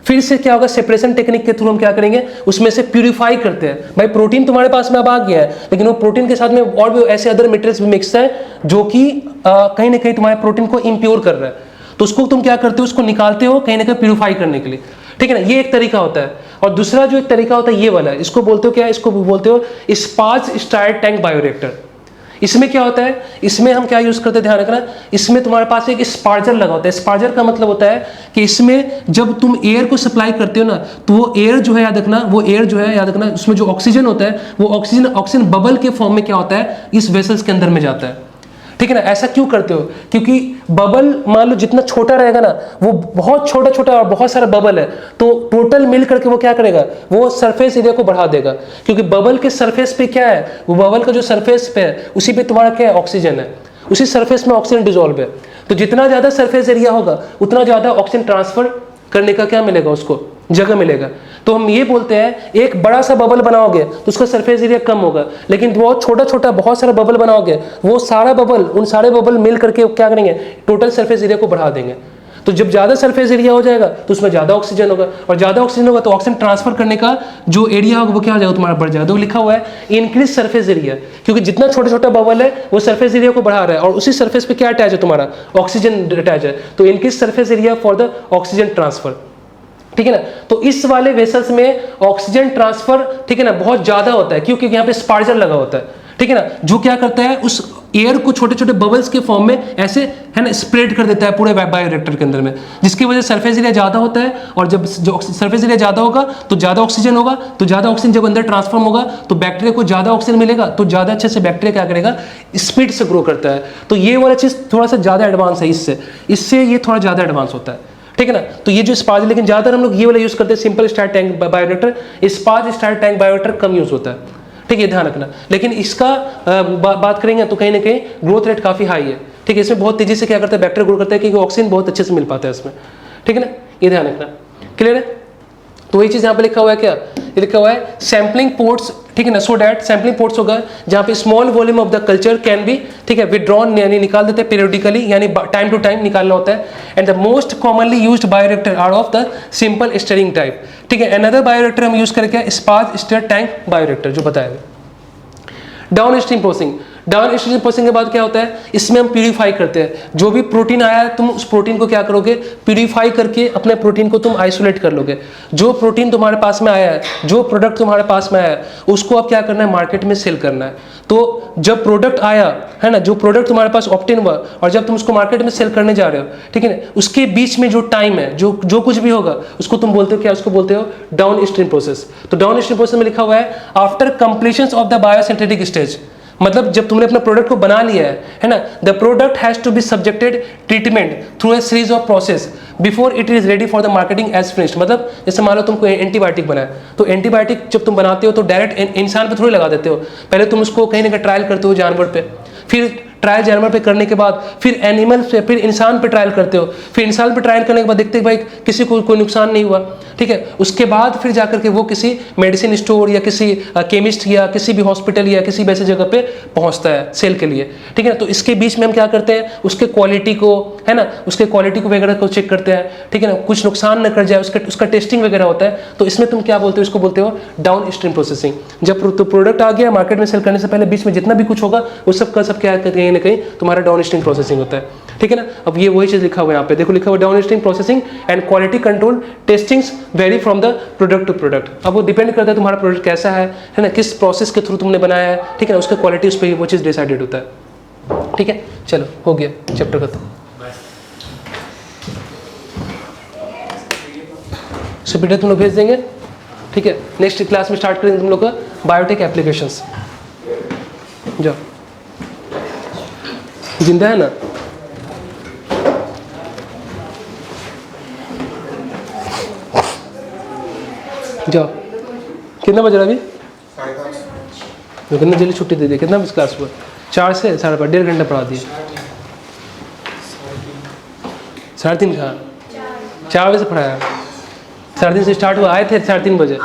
फिर से क्या होगा, सेपरेशन टेक्निक के थ्रू हम क्या करेंगे, उसमें से प्यूरिफाई करते हैं। भाई प्रोटीन तुम्हारे पास में अब आ गया है, लेकिन वो प्रोटीन के साथ में और भी ऐसे अदर मटेरियल्स भी मिक्स है जो कि कहीं ना कहीं तुम्हारे प्रोटीन को इम्प्योर कर रहा है, तो उसको तुम क्या करते हो, उसको निकालते हो कहीं ना कहीं प्यूरिफाई करने के लिए, ठीक है ना। ये एक तरीका होता है। और दूसरा जो एक तरीका होता है ये वाला है, इसको बोलते हो क्या, इसको बोलते हो स्पार्ज स्टार्ड टैंक बायोरिएक्टर। इसमें क्या होता है, इसमें हम क्या यूज करते हैं, ध्यान रखना, इसमें तुम्हारे पास एक स्पार्जर लगा होता है। स्पार्जर का मतलब होता है कि इसमें जब तुम एयर को सप्लाई करते हो ना, तो वो एयर जो है याद रखना, वो एयर जो है याद रखना, उसमें जो ऑक्सीजन होता है वो ऑक्सीजन बबल के फॉर्म में क्या होता है, इस वेसल्स के अंदर में जाता है, ठीक है ना। ऐसा क्यों करते हो, क्योंकि बबल मान लो जितना छोटा रहेगा ना, वो बहुत छोटा छोटा और बहुत सारा बबल है, तो टोटल मिल करके वो क्या करेगा, वो सरफेस एरिया को बढ़ा देगा। क्योंकि बबल के सरफेस पे क्या है, वो बबल का जो सरफेस पे है उसी पे तुम्हारा क्या है, ऑक्सीजन है, उसी सरफेस में ऑक्सीजन डिजोल्व है। तो जितना ज्यादा सरफेस एरिया होगा उतना ज्यादा ऑक्सीजन ट्रांसफर करने का क्या मिलेगा, उसको जगह मिलेगा। तो हम ये बोलते हैं एक बड़ा सा बबल बनाओगे तो उसका सरफेस एरिया कम होगा, लेकिन बहुत छोटा छोटा बहुत सारा बबल बनाओगे, वो सारा बबल, उन सारे बबल मिल करके क्या करेंगे, टोटल सरफेस एरिया को बढ़ा देंगे। तो जब ज्यादा सरफेस एरिया हो जाएगा तो उसमें ज्यादा ऑक्सीजन होगा, और ज्यादा ऑक्सीजन होगा तो ऑक्सीजन ट्रांसफर करने का जो एरिया होगा वो क्या हो जाएगा, तुम्हारा बढ़ जाएगा। तो लिखा हुआ है इंक्रीज सरफेस एरिया, क्योंकि जितना छोटा छोटा बबल है वो सरफेस एरिया को बढ़ा रहा है, और उसी सरफेस पे क्या अटैच है, तुम्हारा ऑक्सीजन अटैच है, तो increase surface area for the oxygen transfer, ठीक है ना। तो इस वाले वेसल्स में ऑक्सीजन ट्रांसफर, ठीक है ना, बहुत ज्यादा होता है, क्योंकि यहाँ पे स्पार्जर लगा होता है, ठीक है ना, जो क्या करता है उस एयर को छोटे छोटे बबल्स के फॉर्म में ऐसे है ना स्प्रेड कर देता है पूरे बायोरिएक्टर के अंदर में, जिसकी वजह से सरफेस एरिया ज्यादा होता है। और जब सरफेस एरिया ज्यादा होगा तो ज्यादा ऑक्सीजन होगा, तो ज्यादा ऑक्सीजन जब अंदर ट्रांसफॉर्म होगा तो बैक्टीरिया को ज्यादा ऑक्सीजन मिलेगा, तो ज्यादा अच्छे से बैक्टीरिया क्या करेगा, स्पीड से ग्रो करता है। तो ये वाला चीज थोड़ा सा ज्यादा एडवांस है, इससे ये थोड़ा ज्यादा एडवांस होता है, ठीक है ना। तो ये जो स्पार्ज, लेकिन ज्यादातर हम लोग ये वाला यूज करते हैं, simple stirred tank bioreactor. Sparge stirred tank bioreactor कम यूज होता है, ठीक है, ध्यान रखना। लेकिन इसका बात करेंगे तो कहीं ना कहीं ग्रोथ रेट काफी हाई है, ठीक है। इसमें बहुत तेजी से क्या करता है, बैक्टीरिया ग्रो करता है, क्योंकि ऑक्सीजन बहुत अच्छे से मिल पाता है इसमें, ठीक है ना, ये ध्यान रखना। क्लियर है। तो वही चीज यहाँ पे लिखा हुआ है, क्या ये लिखा हुआ है, सैम्पलिंग पोर्ट्स, ठीक है ना। सो डैट सैम्पलिंग पोर्ट्स होगा जहाँ पे small volume of the culture can be, ठीक है, विड्रॉन, यानी निकाल देते हैं पीरियडिकली, यानी टाइम टू टाइम निकालना होता है। And the most commonly used bioreactor are of the simple stirring type, ठीक है। अनदर बायोरिएक्टर हम यूज करके स्पार्ज स्टर टैंक बायोरिएक्टर जो बताया गया। Down stream processing, down stream processing के बाद क्या होता है, इसमें हम प्यूरिफाई करते हैं। जो भी प्रोटीन आया है तुम उस प्रोटीन को क्या करोगे, प्यूरिफाई करके अपने प्रोटीन को तुम आइसोलेट कर लोगे। जो प्रोटीन तुम्हारे पास में आया है, जो प्रोडक्ट तुम्हारे पास में आया है, उसको अब क्या करना है, मार्केट में सेल करना है। तो जब प्रोडक्ट आया है ना, जो प्रोडक्ट तुम्हारे पास ऑब्टेन हुआ, और जब तुम उसको मार्केट में सेल करने जा रहे हो, ठीक है ना, उसके बीच में जो टाइम है, जो कुछ भी होगा उसको तुम बोलते हो क्या, उसको बोलते हो डाउन स्ट्रीम प्रोसेस। तो डाउन स्ट्रीम प्रोसेस में लिखा हुआ है after completion of the biosynthetic stage, मतलब जब तुमने अपना प्रोडक्ट को बना लिया है ना, the product has to be subjected treatment through a series of process before it is ready for the marketing as finished. मतलब जैसे मान लो तुमको एंटीबायोटिक बनाए, तो एंटीबायोटिक जब तुम बनाते हो तो डायरेक्ट इंसान पे थोड़ी लगा देते हो, पहले तुम उसको कहीं ना कहीं ट्रायल करते हो जानवर पे, फिर ट्रायल जानवर पे करने के बाद फिर एनिमल पे, फिर इंसान पे ट्रायल करते हो, फिर इंसान पे ट्रायल करने के बाद देखते हैं भाई किसी को कोई नुकसान नहीं हुआ, ठीक है। उसके बाद फिर जाकर के वो किसी मेडिसिन स्टोर या किसी केमिस्ट या किसी भी हॉस्पिटल या किसी वैसे जगह पे पहुंचता है सेल के लिए, ठीक है। तो इसके बीच में हम क्या करते हैं, उसके क्वालिटी को, है ना, उसके क्वालिटी को वगैरह को चेक करते हैं, ठीक है ना, कुछ नुकसान न कर जाए, उसका टेस्टिंग वगैरह होता है। तो इसमें तुम क्या बोलते हो, इसको बोलते हो डाउन स्ट्रीम प्रोसेसिंग। जब तो प्रोडक्ट आ गया मार्केट में सेल करने से पहले बीच में जितना भी कुछ होगा वो सब का सब क्या कहीं ना कहीं तुम्हारा डाउन स्ट्रीम प्रोसेसिंग होता है, ठीक है ना। अब ये वही चीज लिखा हुआ है यहाँ पे, देखो लिखा हुआ down stream processing and quality control testings very from the product to product. अब वो डिपेंड करता है तुम्हारा प्रोडक्ट कैसा है ना, किस प्रोसेस के थ्रू तुमने बनाया है, ठीक है ना, उसका क्वालिटी उस पर वो चीज़ डिसाइडेड होता है, ठीक है। चलो हो गया चैप्टर खत्म। उससे पीडीएफ तुम लोग भेज देंगे, ठीक है। नेक्स्ट क्लास में स्टार्ट करेंगे तुम लोग का बायोटेक एप्लीकेशंस। जाओ, जिंदा है ना? जाओ, कितना बज रहा अभी? कितना जल्दी छुट्टी दे दी, कितना बजे क्लास हुआ? 4 से 5:30, 1.5 घंटा पढ़ा दिया। 3:30 कहाँ? 4 बजे से पढ़ाया, 3:30 से स्टार्ट हुआ, आए थे 3:30 बजे।